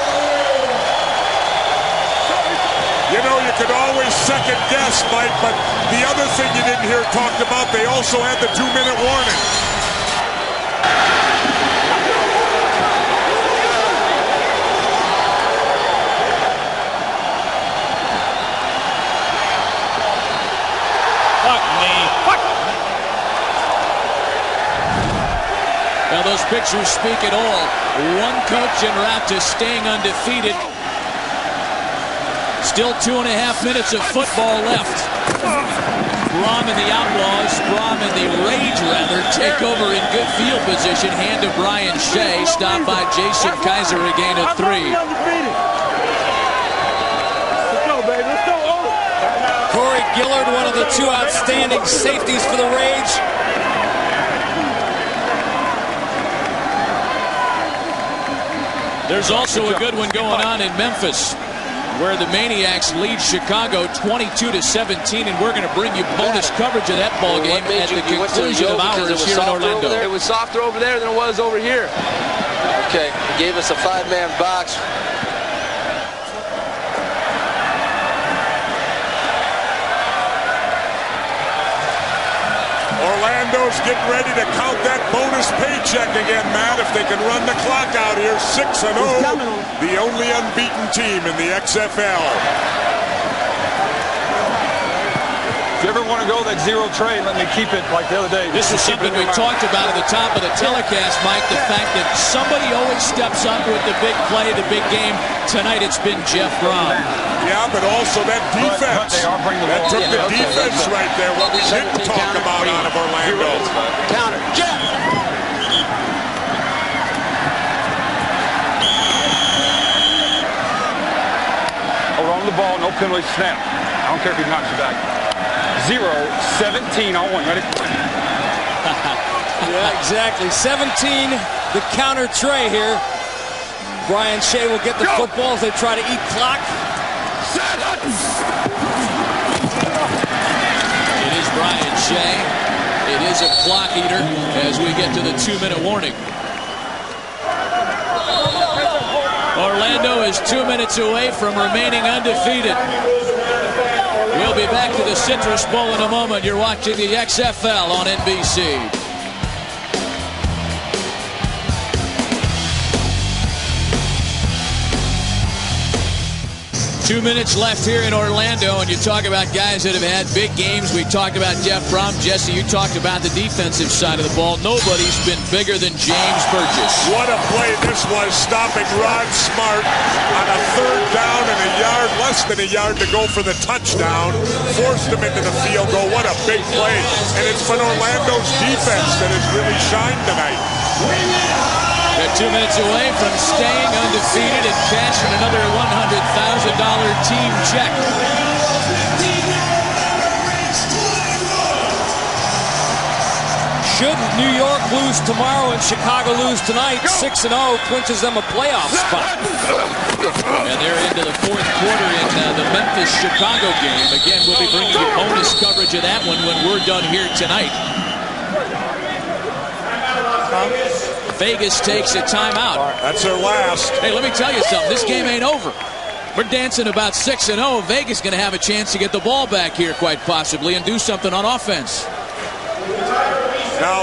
You know, you could always second guess, Mike, but the other thing you didn't hear talked about, they also had the 2-minute warning. Fuck me. Fuck. Well, those pictures speak it all. One coach en route to staying undefeated. Still 2.5 minutes of football left. Brohm and the Outlaws, Brohm and the Rage, rather, take over in good field position. Hand to Brian Shea, stopped by Jason Kaiser, a gain of 3. Let's go, baby. Let's go. Corey Gillard, one of the 2 outstanding safeties for the Rage. There's also a good one going on in Memphis, where the Maniacs lead Chicago 22-17, and we're going to bring you bonus coverage of that ball game at the conclusion of ours here in Orlando. It was softer over there than it was over here. Okay, he gave us a 5-man box. Orlando's getting ready to count that bonus paycheck again, Matt, if they can run the clock out here. 6-0, the only unbeaten team in the XFL. If you ever want to go that zero trade, let me keep it like the other day. This is something we talked about at the top of the telecast, Mike, the fact that somebody always steps up with the big play, the big game. Tonight it's been Jeff Brohm. Yeah, but also that defense. That took the defense right there, what we didn't talk about out of Orlando. Counter. Jeff! Hold on to the ball, no penalty, snap. I don't care if he knocks you back. 0-17 on one. Ready? Yeah, exactly. 17, the counter tray here. Brian Shea will get the football as they try to eat clock. It is Brian Shea. It is a clock eater as we get to the 2-minute warning. Orlando is 2 minutes away from remaining undefeated. We'll be back to the Citrus Bowl in a moment. You're watching the XFL on NBC. 2 minutes left here in Orlando, and you talk about guys that have had big games. We talked about Jeff Brohm. Jesse, you talked about the defensive side of the ball. Nobody's been bigger than James Burgess. What a play this was, stopping Rod Smart on a 3rd down and a yard, less than a yard to go for the touchdown. Forced him into the field goal. What a big play. And it's been Orlando's defense that has really shined tonight. They're 2 minutes away from staying undefeated and cashing another $100,000 team check. Should New York lose tomorrow and Chicago lose tonight, 6-0 clinches them a playoff spot. And they're into the 4th quarter in the Memphis-Chicago game. Again, we'll be bringing you bonus coverage of that one when we're done here tonight. Vegas takes a timeout. That's their last. Hey, let me tell you something. This game ain't over. We're dancing about 6-0. Vegas going to have a chance to get the ball back here quite possibly and do something on offense. Now,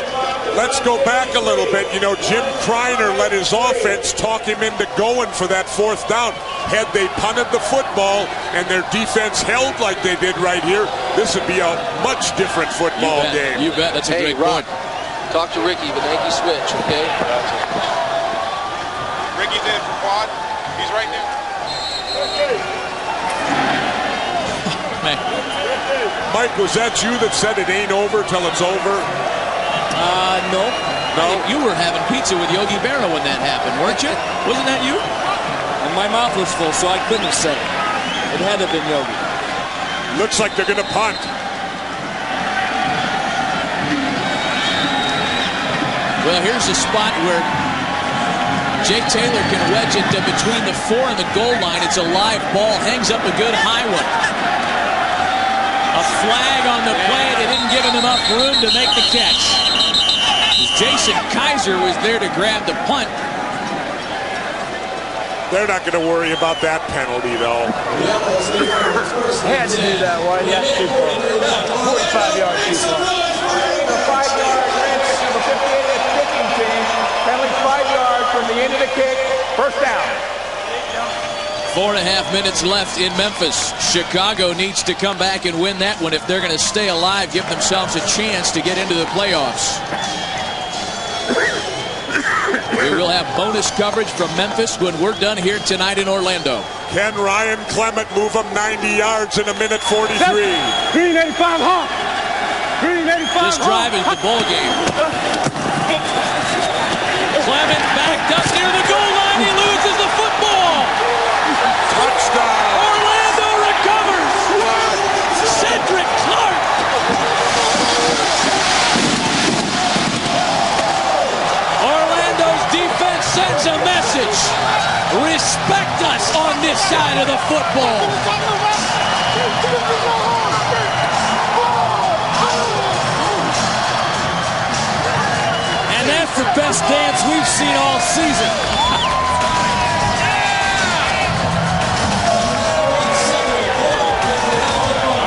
let's go back a little bit. You know, Jim Kreiner let his offense talk him into going for that 4th down. Had they punted the football and their defense held like they did right here, this would be a much different football game. You bet. That's a great point. Talk to Ricky, the Yankee switch, okay? Ricky's in for quad. He's right there. Mike, was that you that said it ain't over till it's over? No. No. You were having pizza with Yogi Berra when that happened, weren't you? Wasn't that you? And my mouth was full, so I couldn't have said it. It had to have been Yogi. Looks like they're going to punt. Well, here's a spot where Jake Taylor can wedge it between the 4 and the goal line. It's a live ball. Hangs up a good high one. A flag on the play. They didn't give him enough room to make the catch. Jason Kaiser was there to grab the punt. They're not going to worry about that penalty, though. He had to do that one. That's too far. 45 yards too far. 5 yards. The 58th kicking team. Penalty 5 yards from the end of the kick. First down. 4.5 minutes left in Memphis. Chicago needs to come back and win that one if they're going to stay alive, give themselves a chance to get into the playoffs. We will have bonus coverage from Memphis when we're done here tonight in Orlando. Can Ryan Clement move them 90 yards in a minute 43? Green 85 hawk. Green 85 This drive is the ball game. Clement backed up near the goal line. He loses the football. Touchdown. Orlando recovers. Cedric Clark. Orlando's defense sends a message. Respect us on this side of the football. And that's the best dance we've seen all season.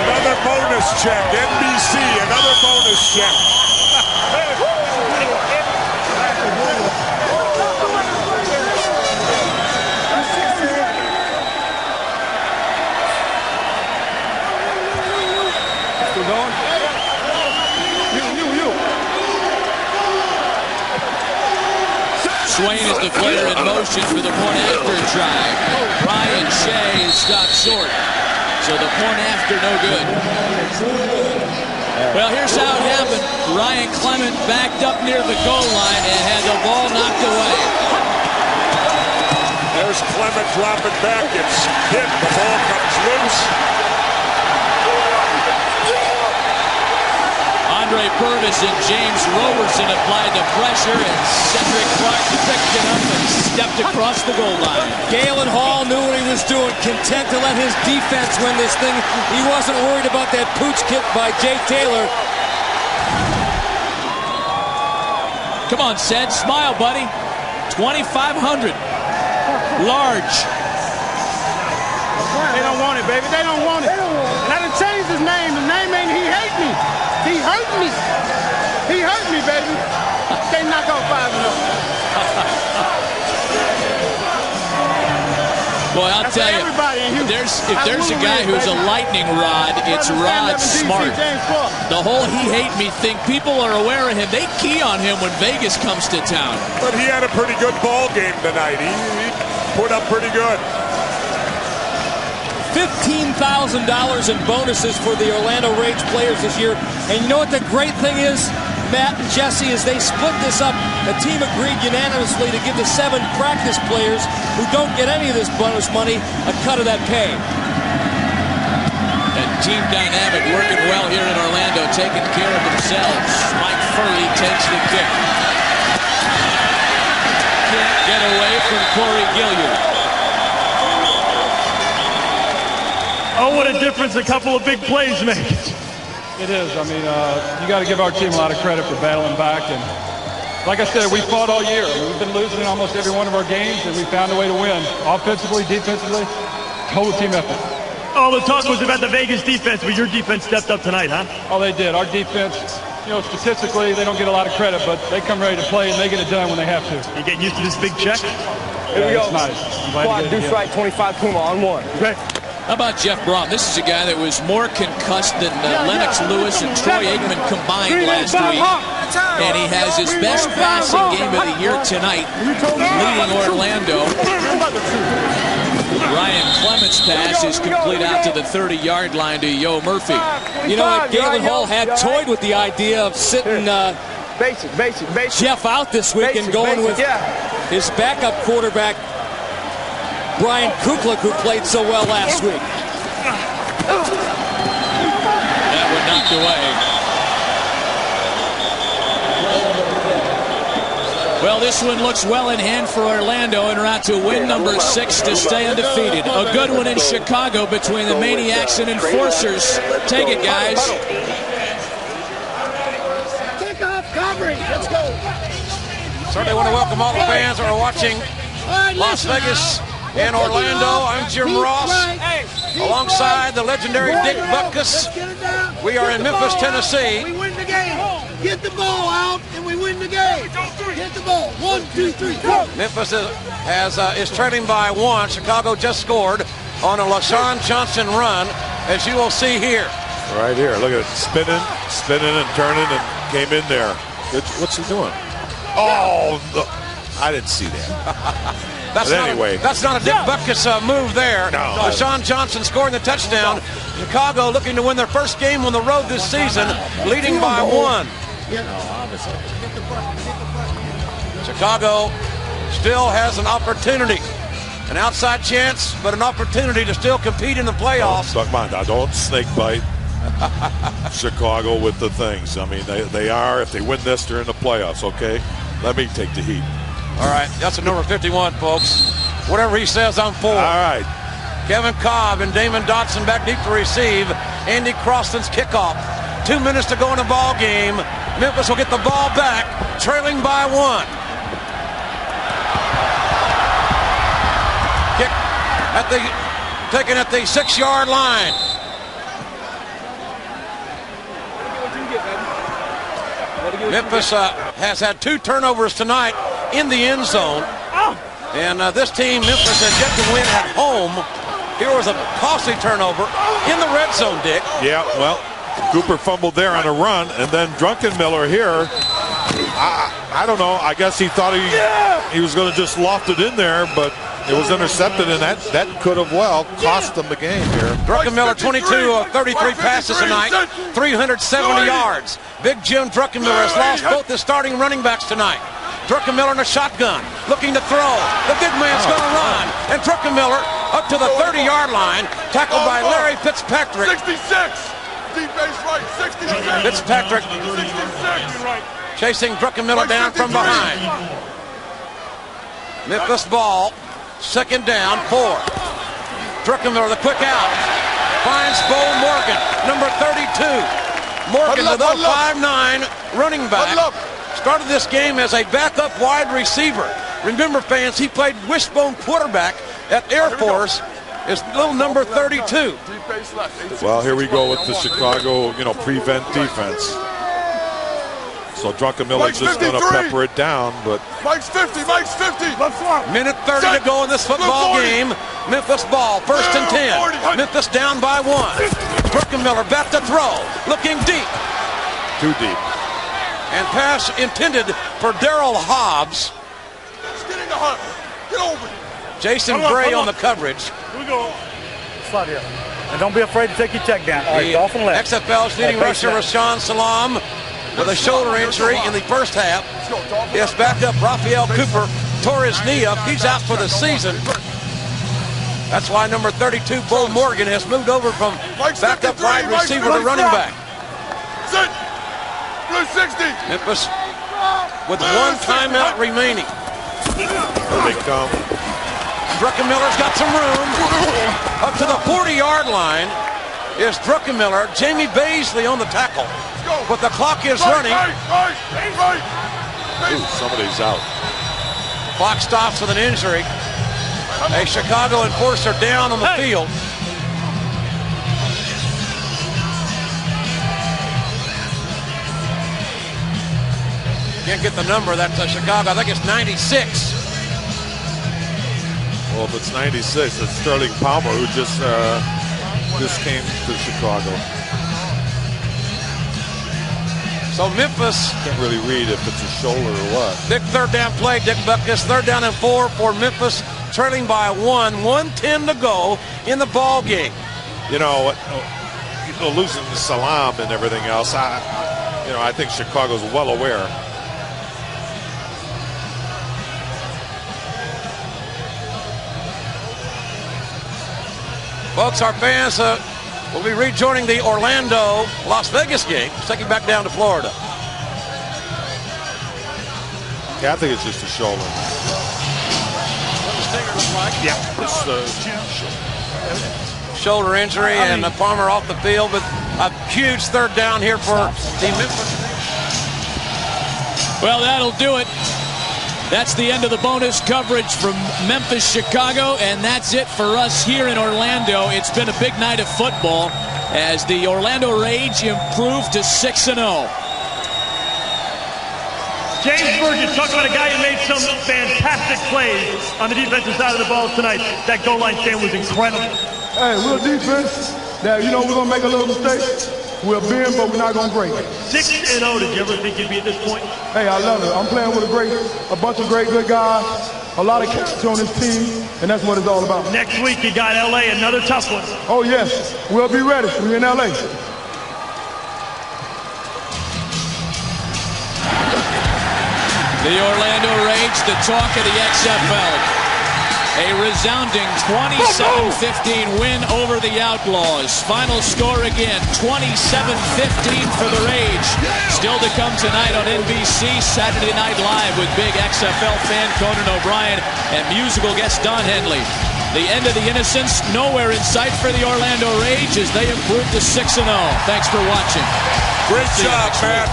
Another bonus check. NBC, another bonus check. Swain is the player in motion for the point after try. Ryan Shea is stopped short. So the point after no good. Well, here's how it happened. Ryan Clement backed up near the goal line and had the ball knocked away. There's Clement dropping back. It's hit. The ball comes loose. Andre Purvis and James Roberson applied the pressure, and Cedric Clark picked it up and stepped across the goal line. Galen Hall knew what he was doing, content to let his defense win this thing. He wasn't worried about that pooch kick by Jay Taylor. Come on, Ced, smile, buddy. 2,500. Large. They don't want it, baby. They don't want it. And I done changed his name. His name ain't He Hate Me. He hurt me. He hurt me, baby. They knock off 5-0. Boy, I'll tell you, if there's a guy who's a lightning rod, it's Rod Smart. The whole He Hate Me thing, people are aware of him. They key on him when Vegas comes to town. But he had a pretty good ball game tonight. He put up pretty good. $15,000 in bonuses for the Orlando Rage players this year. And you know what the great thing is, Matt and Jesse, is they split this up. The team agreed unanimously to give the 7 practice players who don't get any of this bonus money a cut of that pay. That team dynamic working well here in Orlando, taking care of themselves. Mike Furley takes the kick. Can't get away from Corey Gilliard. Oh, what a difference a couple of big plays make. It is. I mean, you got to give our team a lot of credit for battling back. And like I said, we fought all year. I mean, we've been losing in almost every one of our games, and we found a way to win. Offensively, defensively, total team effort. All the talk was about the Vegas defense, but your defense stepped up tonight, huh? Oh, they did. Our defense, you know, statistically, they don't get a lot of credit, but they come ready to play, and they get it done when they have to. You getting used to this big check? Here we go. It's nice. Squad, deuce right, 25 Puma on 1. Great. How about Jeff Brohm? This is a guy that was more concussed than Lennox Lewis and Troy Aikman combined last week. And he has his best passing game of the year tonight, leading Orlando. Ryan Clement's pass is complete out to the 30-yard line to Yo Murphy. You know what? Galen Hall had toyed with the idea of sitting Jeff out this week and going with his backup quarterback, Brian Kuklik, who played so well last week. That one knocked away. Well, this one looks well in hand for Orlando en route to win number 6 to stay undefeated. A good one in Chicago between the Maniacs and Enforcers. Take it, guys. Kick off coverage. Let's go. Certainly want to welcome all the fans who are watching Las Vegas and Orlando. I'm Jim Ross, alongside the legendary Dick Butkus. We are in Memphis, Tennessee. We win the game. Get the ball out, and we win the game. Get the ball. 1, 2, 3, go. Memphis is trailing by 1. Chicago just scored on a LaShawn Johnson run, as you will see here. Right here. Look at it. Spinning and turning and came in there. What's he doing? Oh, I didn't see that. That's not a Dick Butkus move there. No. LaShawn Johnson scoring the touchdown. Chicago looking to win their first game on the road this season, leading by 1. Chicago still has an opportunity. An outside chance, but an opportunity to still compete in the playoffs. Don't snake bite Chicago with the things. I mean, they are. If they win this, they're in the playoffs, okay? Let me take the heat. All right, that's a number 51, folks. Whatever he says, I'm for. All right. Kevin Cobb and Damon Dotson back deep to receive. Andy Croston's kickoff. 2 minutes to go in the ball game. Memphis will get the ball back, trailing by 1. Kick taken at the 6-yard line. Memphis has had 2 turnovers tonight in the end zone. And this team, Memphis, has yet to win at home. Here was a costly turnover in the red zone, Dick. Yeah, well, Cooper fumbled there on a run, and then Drunkenmiller here. I don't know. I guess he thought he was going to just loft it in there, but it was intercepted, and that could have well cost them the game here. Druckenmiller, 22 of 33 passes tonight, 370 yards. Big Jim Druckenmiller has lost both his starting running backs tonight. Druckenmiller in a shotgun, looking to throw. The big man's going to run, and Druckenmiller up to the 30-yard line, tackled by Larry Fitzpatrick. 66. Deep base right, 66. Fitzpatrick 66. chasing Druckenmiller down from behind. Memphis ball, second down, 4. Druckenmiller, the quick out, finds Bo Morgan, number 32. Morgan, the 5'9" running back, started this game as a backup wide receiver. Remember, fans, he played wishbone quarterback at Air Force. Is little number 32. Well, here we go with the Chicago, prevent defense. So Druckenmiller's just going to pepper it down, but Mike's 50. Minute 30 to go in this football game. Memphis ball, 1st and 10. Memphis down by 1. Druckenmiller back to throw, looking deep. Too deep. And pass intended for Darrell Hobbs. Get in the hunt. Get over it. Jason Bray on the coverage. Here we go. Slide here. And don't be afraid to take your check down. All right, off and left. XFL's leading rusher, Rashawn Salam, with a shoulder injury in the first half. His backup, Raphael Cooper, tore his knee up. He's out for the season. That's why number 32, Bo Morgan, has moved over from backup wide receiver to running back. 60. Memphis with 1 timeout remaining. Here they come. Druckenmiller's got some room. Up to the 40-yard line is Druckenmiller. Jamie Baisley on the tackle. But the clock is running. Ooh, somebody's out. Clock stops with an injury. A Chicago enforcer down on the field. Can't get the number. That's Chicago. I think it's 96. Well, if it's 96, it's Sterling Palmer, who just came to Chicago. So Memphis can't really read if it's a shoulder or what. Big third down play, Dick Butkus. 3rd down and 4 for Memphis, trailing by 1. 1:10 to go in the ball game. Losing the Salam and everything else, I think Chicago's well aware. Folks, our fans will be rejoining the Orlando-Las Vegas game, taking back down to Florida. Yeah, I think it's just a shoulder. What does Stinger look like? Yeah, it's shoulder injury, and Palmer off the field, but a huge 3rd down here for the Memphis. Well, that'll do it. That's the end of the bonus coverage from Memphis, Chicago, and that's it for us here in Orlando. It's been a big night of football as the Orlando Rage improved to 6-0. James Burgess, talk about a guy who made some fantastic plays on the defensive side of the ball tonight. That goal line stand was incredible. Hey, we're a defense that, we're going to make a little mistake. We'll bend, but we're not going to break. 6-0. Did you ever think you'd be at this point? Hey, I love it. I'm playing with a bunch of great good guys, a lot of catches on this team, and that's what it's all about. Next week, you got L.A., another tough one. Oh, yes. We'll be ready. We're in L.A. The Orlando Rage, the talk of the XFL. A resounding 27-15 win over the Outlaws. Final score again, 27-15 for the Rage. Still to come tonight on NBC, Saturday Night Live with big XFL fan Conan O'Brien and musical guest Don Henley. The end of the innocence nowhere in sight for the Orlando Rage as they improve to 6-0. Thanks for watching. Great job, man.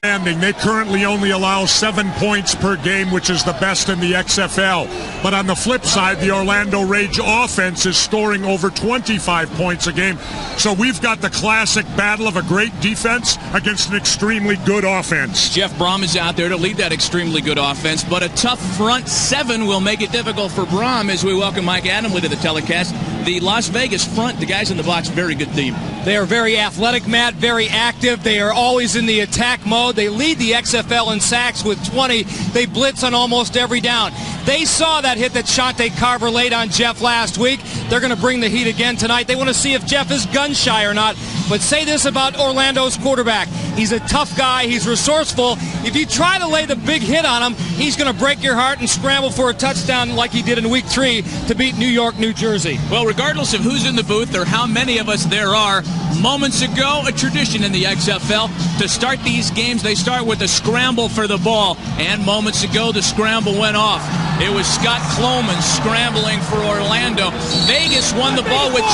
They currently only allow 7 points per game, which is the best in the XFL. But on the flip side, the Orlando Rage offense is scoring over 25 points a game. So we've got the classic battle of a great defense against an extremely good offense. Jeff Brohm is out there to lead that extremely good offense, but a tough front seven will make it difficult for Brohm as we welcome Mike Adamley to the telecast. The Las Vegas front, the guys in the box, very good team. They are very athletic, Matt, very active. They are always in the attack mode. road. They lead the XFL in sacks with 20. They blitz on almost every down. They saw that hit that Shante Carver laid on Jeff last week. They're going to bring the heat again tonight. They want to see if Jeff is gun shy or not. But say this about Orlando's quarterback. He's a tough guy. He's resourceful. If you try to lay the big hit on him, he's going to break your heart and scramble for a touchdown like he did in Week 3 to beat New York, New Jersey. Well, regardless of who's in the booth or how many of us there are, moments ago, a tradition in the XFL. To start these games, they start with a scramble for the ball. And moments ago, the scramble went off. It was Scott Cloman scrambling for Orlando. Vegas won the ball with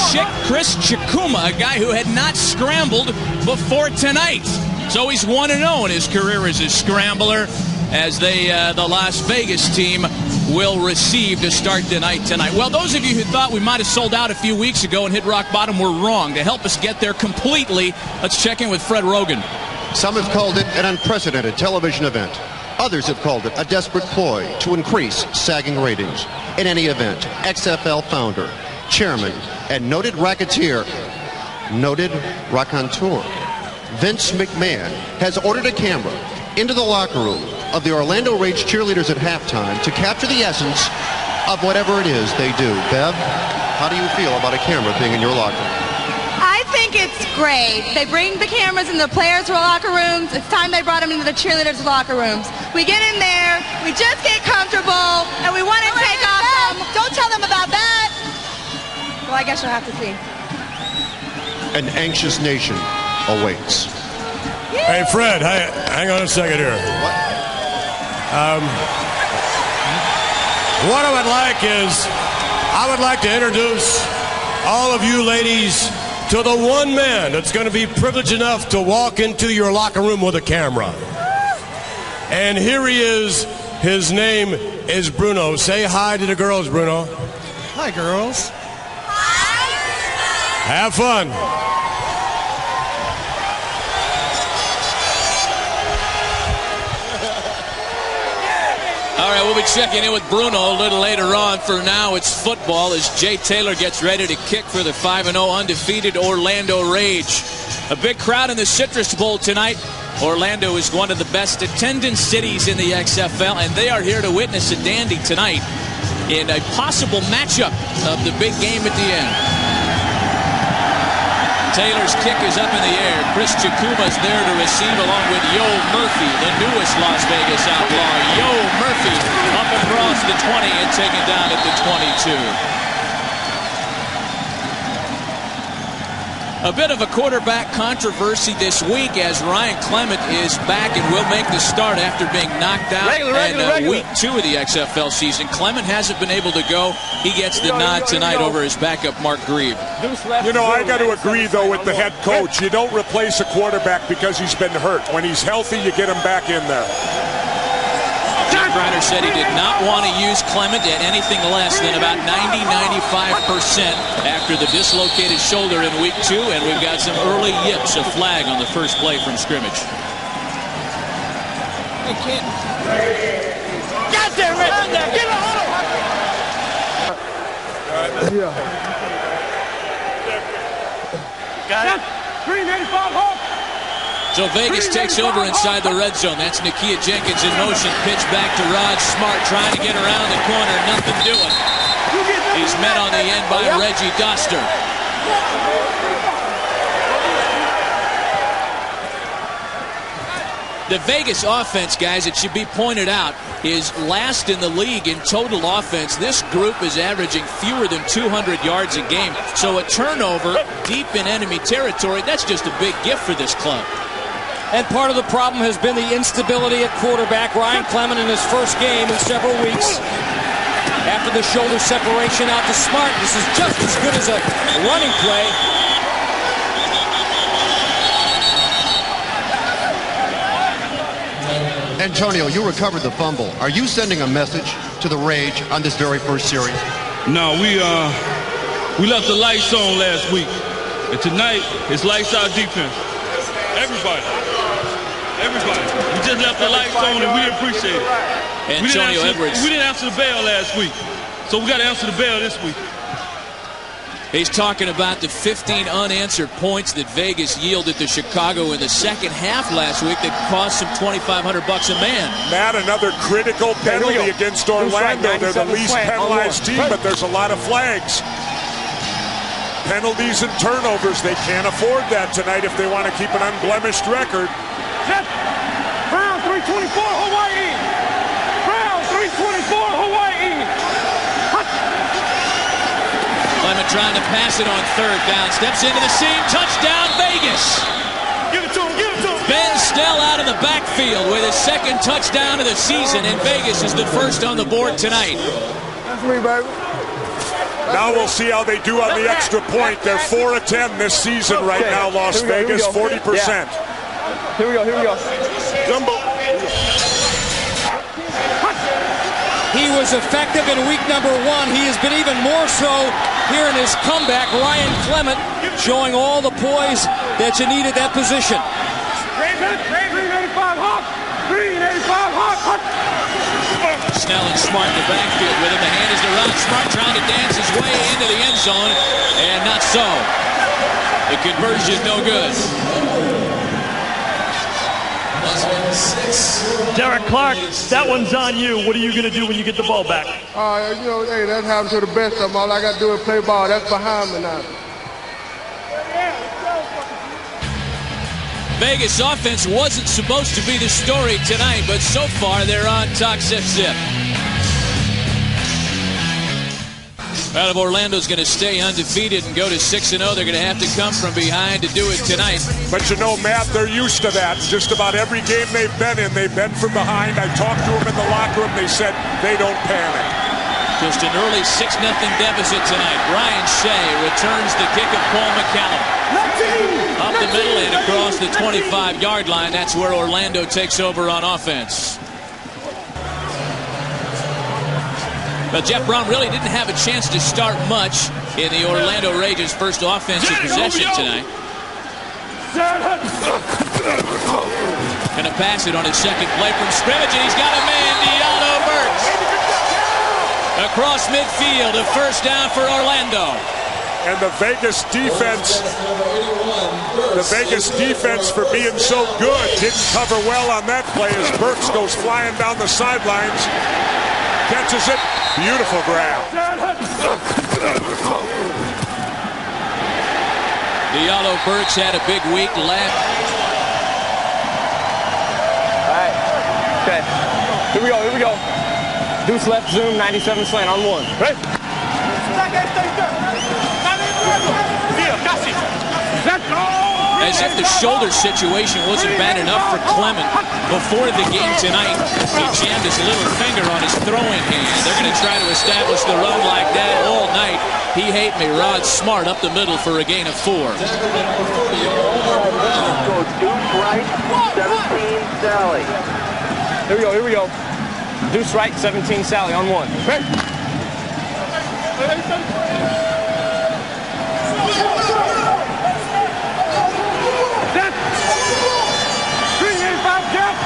Chris Chikuma, a guy who had not scrambled before tonight. So he's 1-0 in his career as a scrambler, as the Las Vegas team will receive to start tonight. Well, those of you who thought we might have sold out a few weeks ago and hit rock bottom were wrong. To help us get there completely, let's check in with Fred Rogan. Some have called it an unprecedented television event. Others have called it a desperate ploy to increase sagging ratings. In any event, XFL founder, chairman, and noted raconteur, Vince McMahon has ordered a camera into the locker room of the Orlando Rage cheerleaders at halftime to capture the essence of whatever it is they do. Bev, how do you feel about a camera being in your locker room? I think it's great. They bring the cameras in the players' locker rooms. It's time they brought them into the cheerleaders' locker rooms. We get in there, we just get comfortable, and we want to take off some. Don't tell them about that. Well, I guess you'll have to see. An anxious nation awaits. Hey, Fred, hang on a second here. What I would like is, I would like to introduce all of you ladies to the one man that's going to be privileged enough to walk into your locker room with a camera. And here he is. His name is Bruno. Say hi to the girls, Bruno. Hi, girls. Have fun. All right, we'll be checking in with Bruno a little later on. For now, it's football as Jay Taylor gets ready to kick for the 5-0 undefeated Orlando Rage. A big crowd in the Citrus Bowl tonight. Orlando is one of the best attendance cities in the XFL, and they are here to witness a dandy tonight in a possible matchup of the big game at the end. Taylor's kick is up in the air. Chris Chikuma's there to receive along with Yo Murphy, the newest Las Vegas Outlaw. Yo Murphy up across the 20 and taken down at the 22. A bit of a quarterback controversy this week as Ryan Clement is back and will make the start after being knocked out in Week 2 of the XFL season. Clement hasn't been able to go. He gets the nod tonight over his backup, Mark Grieve. You know, I got to agree, though, with the head coach. You don't replace a quarterback because he's been hurt. When he's healthy, you get him back in there. Jim Griner said he did not want to use Clement at anything less than about 90-95% after the dislocated shoulder in Week 2, and we've got some early yips, a flag on the first play from scrimmage. They can't. God damn it! Get a huddle! Got it. 385 Hawk. So Vegas takes over inside the red zone. That's Nakia Jenkins in motion. Pitch back to Rod Smart trying to get around the corner. Nothing doing. He's met on the end by Reggie Doster. The Vegas offense, guys, it should be pointed out, is last in the league in total offense. This group is averaging fewer than 200 yards a game. So a turnover deep in enemy territory, that's just a big gift for this club. And part of the problem has been the instability at quarterback. Ryan Clement in his first game in several weeks. After the shoulder separation out to Smart, this is just as good as a running play. Antonio, you recovered the fumble. Are you sending a message to the Rage on this very first series? No, we left the lights on last week. And tonight, it's lights out defense. Everybody. We just left the lights on and we appreciate it. Antonio Edwards. We didn't answer the bell last week. So we got to answer the bell this week. He's talking about the 15 unanswered points that Vegas yielded to Chicago in the second half last week that cost him $2,500 a man. Matt, another critical penalty against Orlando. They're the least penalized team, but there's a lot of flags. Penalties and turnovers, they can't afford that tonight if they want to keep an unblemished record. Brown 324 Hawaii. Brown 324 Hawaii. Clement trying to pass it on third down. Steps into the seam. Touchdown, Vegas. Give it to him. Give it to him. Ben Snell out of the backfield with his second touchdown of the season, and Vegas is the first on the board tonight. That's me, baby. Now we'll see how they do on the extra point. They're 4 of 10 this season right now, Las Vegas, 40%. Here we go. Jumbo. He was effective in week number 1. He has been even more so here in his comeback. Ryan Clement showing all the poise that you need at that position. 385 Hawk. 385 Hawk. Snell and Smart in the backfield with him. The hand is to Rod Smart trying to dance his way into the end zone, and not so. The conversion no good. Derek Clark, that one's on you. What are you going to do when you get the ball back? Hey, that happened to the best of them. All I got to do is play ball. That's behind me now. Vegas offense wasn't supposed to be the story tonight, but so far they're on top zip. Out of Orlando's going to stay undefeated and go to 6-0. They're going to have to come from behind to do it tonight. But you know, Matt, they're used to that. Just about every game they've been from behind. I talked to them in the locker room. They said they don't panic. Just an early 6-0 deficit tonight. Brian Shea returns the kick of Paul McCallum. Up the middle and across the 25-yard line. That's where Orlando takes over on offense. But Jeff Brohm really didn't have a chance to start much in the Orlando Rage's first offensive possession tonight. Going to pass it on his second play from scrimmage, and he's got a man, Diallo Burks. Across midfield, a first down for Orlando. And the Vegas defense for being so good didn't cover well on that play as Burks goes flying down the sidelines. Catches it. Beautiful grab. Diallo Burks had a big week left. All right. Okay. Here we go. Deuce left, zoom, 97 slant on 1. Right. As if the shoulder situation wasn't bad enough for Clement before the game tonight. He jammed his little finger on his throwing hand. They're going to try to establish the run like that all night. He hate me. Rod Smart up the middle for a gain of 4. Deuce right, 17 Sally. Here we go. Deuce right, 17 Sally on 1. Right.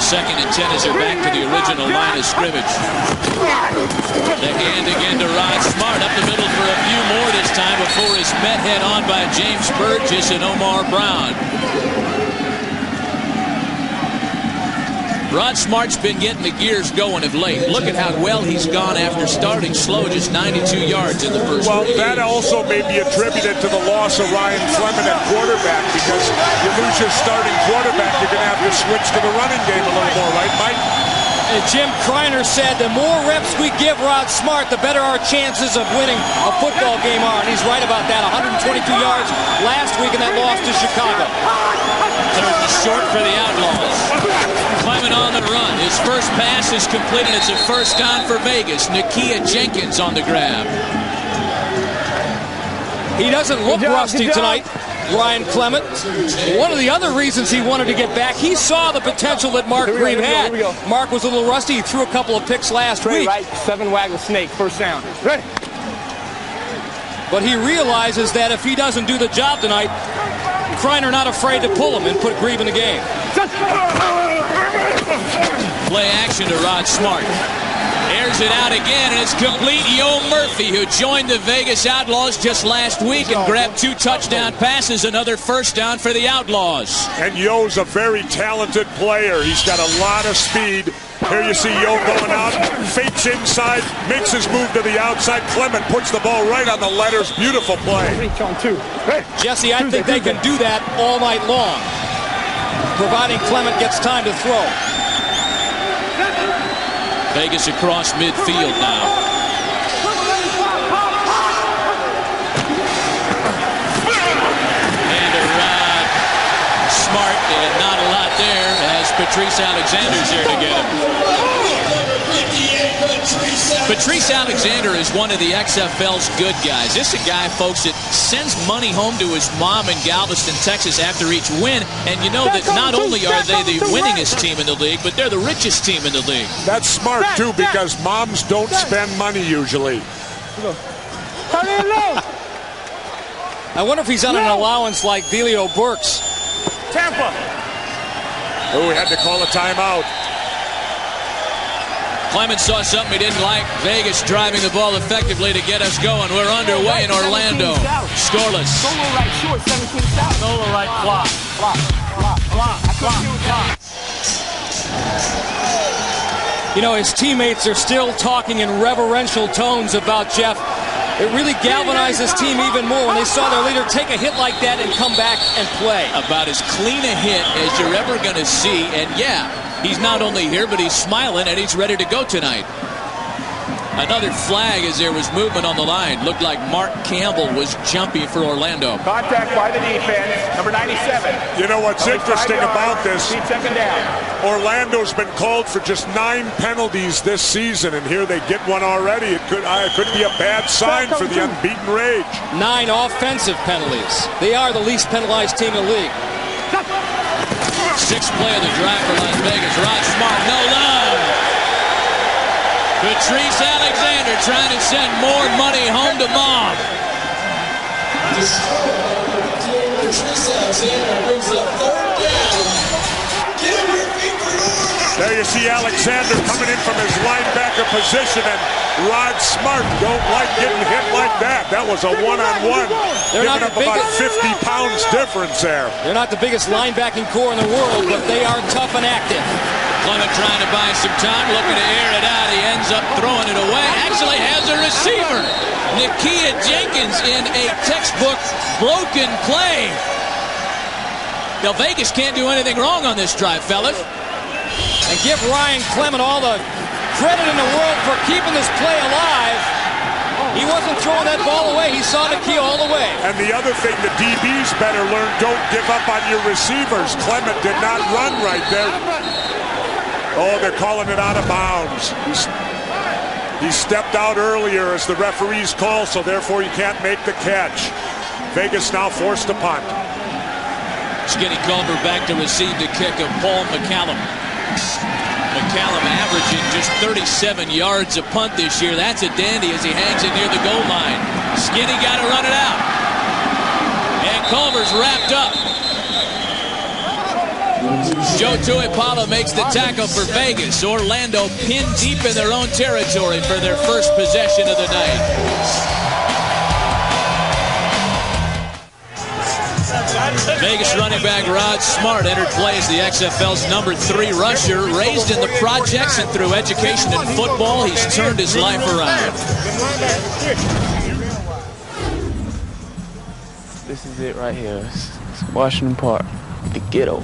Second and 10 as they're back to the original line of scrimmage. The hand again to Rod Smart up the middle for a few more this time before he's met head on by James Burgess and Omar Brown. Rod Smart's been getting the gears going of late. Look at how well he's gone after starting slow, just 92 yards in the first Well, game. that also may be attributed to the loss of Ryan Clement at quarterback, because you lose your starting quarterback, you're going to have to switch to the running game a little more, right, Mike? Jim Kreiner said the more reps we give Rod Smart, the better our chances of winning a football game are. And he's right about that. 122 yards last week in that loss to Chicago. Third and short for the Outlaws. Clement on the run. His first pass is completed. It's a first down for Vegas. Nakia Jenkins on the grab. He doesn't look rusty tonight, Ryan Clement. One of the other reasons he wanted to get back, he saw the potential that Mark Green had. Mark was a little rusty. He threw a couple of picks last week. Right, 7 waggle snake, first down. Ready. But he realizes that if he doesn't do the job tonight, Kreiner not afraid to pull him and put Grieve in the game. Play action to Rod Smart. Airs it out again, and it's complete. Yo Murphy, who joined the Vegas Outlaws just last week and grabbed 2 touchdown passes, another first down for the Outlaws. And Yo's a very talented player. He's got a lot of speed. Here you see Yo going out, fakes inside, makes his move to the outside. Clement puts the ball right on the letters. Beautiful play. Jesse, I think they can do that all night long, providing Clement gets time to throw. Vegas across midfield now. And a rod. Smart, and not a lot there as Patrice Alexander's here to get him. Patrice Alexander is one of the XFL's good guys. This is a guy, folks, that sends money home to his mom in Galveston, Texas after each win. And you know that not only are they the winningest team in the league, but they're the richest team in the league. That's smart, too, because moms don't spend money usually. I wonder if he's on an allowance like Delio Burks. Tampa. Oh, we had to call a timeout. Clement saw something he didn't like. Vegas driving the ball effectively to get us going. We're underway in Orlando. Scoreless. Solo right short, 17 south. Solo right block. Block. You know, his teammates are still talking in reverential tones about Jeff. It really galvanized this team even more when they saw their leader take a hit like that and come back and play. About as clean a hit as you're ever going to see. And yeah, he's not only here, but he's smiling and he's ready to go tonight. Another flag as there was movement on the line. Looked like Mark Campbell was jumping for Orlando. Contact by the defense, number 97. You know what's interesting about this? Second down. Orlando's been called for just 9 penalties this season, and here they get one already. It could be a bad sign for the unbeaten Rage. 9 offensive penalties. They are the least penalized team in the league. 6th play of the drive for Las Vegas. Rod Smart, no love. Patrice Alexander trying to send more money home to mom. Patrice Alexander brings up 3rd down. Get him your feet for Lord. There you see Alexander coming in from his linebacker position, and Rod Smart don't like getting hit like that. That was a one-on-one. They're not giving up about 50 pounds difference there. They're not the biggest linebacking core in the world, but they are tough and active. Clement trying to buy some time, looking to air it out. He ends up throwing it away. Actually has a receiver. Nakia Jenkins in a textbook broken play. Now Vegas can't do anything wrong on this drive, fellas. And give Ryan Clement all the credit in the world for keeping this play alive. He wasn't throwing that ball away. He saw Nakia all the way. And the other thing the DBs better learn, don't give up on your receivers. Clement did not run right there. Oh, they're calling it out of bounds. He stepped out earlier as the referees call, so therefore he can't make the catch. Vegas now forced to punt. Skinny Culver back to receive the kick of Paul McCallum. McCallum averaging just 37 yards a punt this year. That's a dandy as he hangs it near the goal line. Skinny got to run it out. And Culver's wrapped up. Joe Tuipala makes the tackle for Vegas. Orlando pinned deep in their own territory for their first possession of the night. Vegas running back Rod Smart entered play as the XFL's number 3 rusher. Raised in the projects and through education and football, he's turned his life around. This is it right here. It's Washington Park, the ghetto.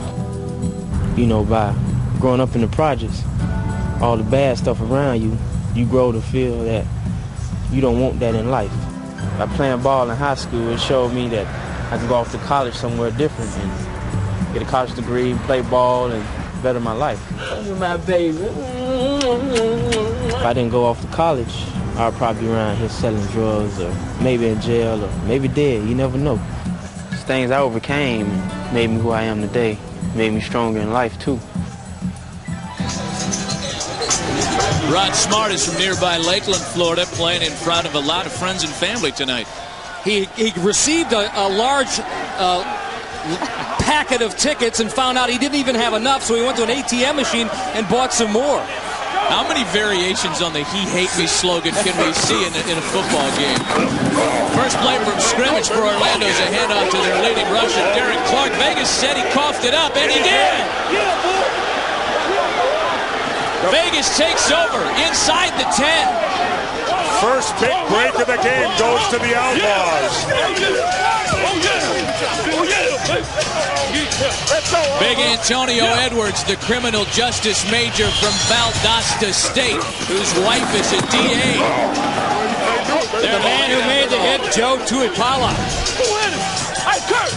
You know, by growing up in the projects, all the bad stuff around you, you grow to feel that you don't want that in life. By playing ball in high school, it showed me that I could go off to college somewhere different and get a college degree, play ball, and better my life. My baby. If I didn't go off to college, I'd probably be around here selling drugs or maybe in jail or maybe dead. You never know. These things I overcame made me who I am today. Made me stronger in life, too. Rod Smart is from nearby Lakeland, Florida, playing in front of a lot of friends and family tonight. He received a large packet of tickets and found out he didn't even have enough, so he went to an ATM machine and bought some more. How many variations on the "He Hate Me" slogan can we see in a football game? First play from scrimmage for Orlando is a handoff to their leading rusher, Derek Clark. Vegas said he coughed it up, and he did. Vegas takes over inside the 10. First big break of the game goes to the Outlaws. Big Antonio Edwards, the criminal justice major from Valdosta State, whose wife is a DA. The man who made the hit, Joe Tuipala. Who hit him? Hey, Kurt!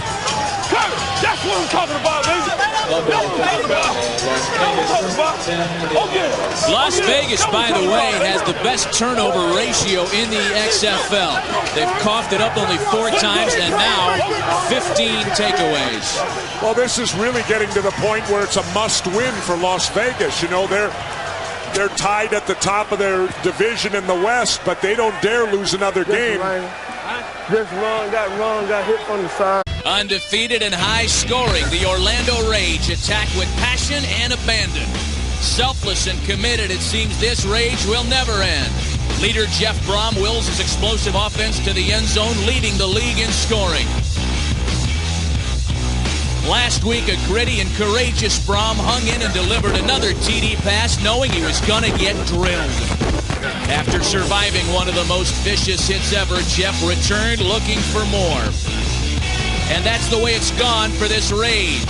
Kurt! That's what I'm talking about, baby! Las Vegas, by the way, has the best turnover ratio in the XFL. They've coughed it up only 4 times and now 15 takeaways. Well, this is really getting to the point where it's a must-win for Las Vegas. You know, they're tied at the top of their division in the West, but they don't dare lose another game. Just got hit from the side. Undefeated and high scoring, the Orlando Rage attack with passion and abandon. Selfless and committed, it seems this rage will never end. Leader Jeff Brohm wills his explosive offense to the end zone, leading the league in scoring. Last week, a gritty and courageous Brohm hung in and delivered another TD pass, knowing he was going to get drilled. After surviving one of the most vicious hits ever, Jeff returned looking for more. And that's the way it's gone for this Rage.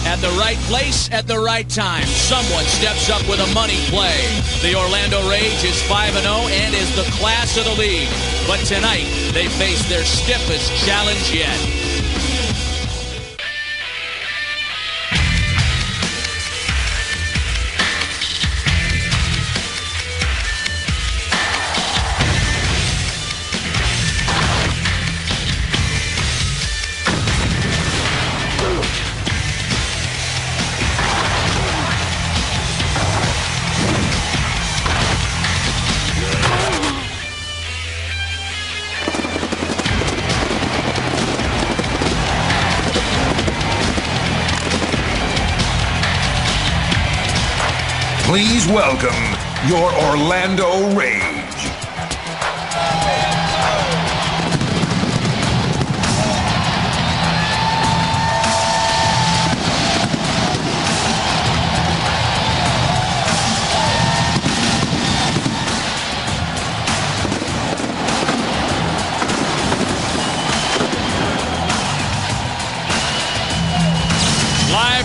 At the right place, at the right time, someone steps up with a money play. The Orlando Rage is 5-0 and is the class of the league. But tonight, they face their stiffest challenge yet. Please welcome your Orlando Rage.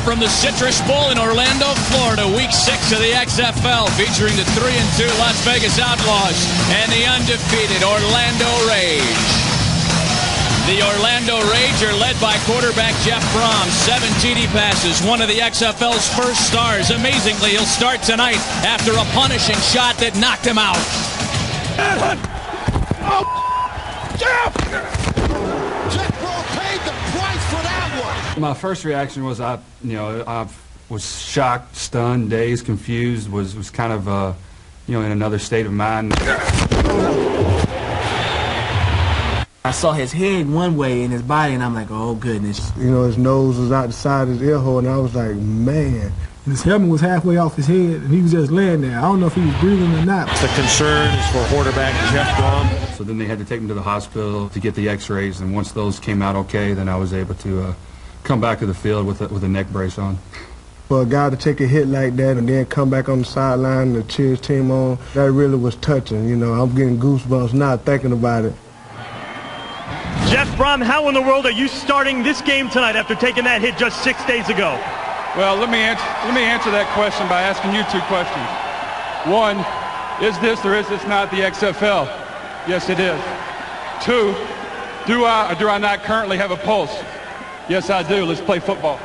From the Citrus Bowl in Orlando, Florida, Week 6 of the XFL, featuring the 3-2 Las Vegas Outlaws and the undefeated Orlando Rage. The Orlando Rage are led by quarterback Jeff Brohm, 7 TD passes, one of the XFL's first stars. Amazingly, he'll start tonight after a punishing shot that knocked him out. Jeff! My first reaction was I was shocked, stunned, dazed, confused, was kind of in another state of mind. I saw his head one way and his body, and I'm like, oh goodness. You know, his nose was out the side of his ear hole, and I was like, man. His helmet was halfway off his head, and he was just laying there. I don't know if he was breathing or not. The concern is for quarterback Jeff Brohm. So then they had to take him to the hospital to get the x-rays, and once those came out okay, then I was able to come back to the field with a neck brace on. For a guy to take a hit like that and then come back on the sideline and cheer his team on, that really was touching. You know, I'm getting goosebumps now thinking about it. Jeff Brohm, how in the world are you starting this game tonight after taking that hit just 6 days ago? Well, let me answer that question by asking you 2 questions. One, is this or is this not the XFL? Yes, it is. 2, do I or do I not currently have a pulse? Yes, I do. Let's play football.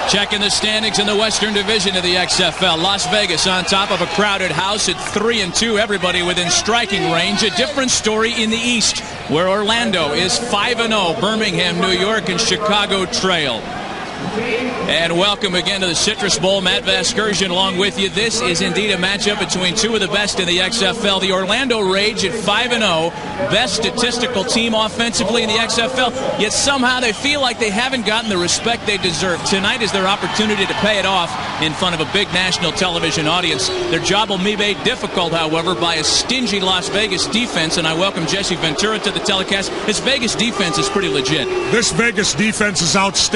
Checking the standings in the Western Division of the XFL. Las Vegas on top of a crowded house at 3-2. Everybody within striking range. A different story in the East, where Orlando is 5-0. Birmingham, New York, and Chicago trail. And welcome again to the Citrus Bowl. Matt Vasgersian along with you. This is indeed a matchup between two of the best in the XFL. The Orlando Rage at 5-0, best statistical team offensively in the XFL, yet somehow they feel like they haven't gotten the respect they deserve. Tonight is their opportunity to pay it off in front of a big national television audience. Their job will be made difficult, however, by a stingy Las Vegas defense, and I welcome Jesse Ventura to the telecast. This Vegas defense is pretty legit. This Vegas defense is outstanding.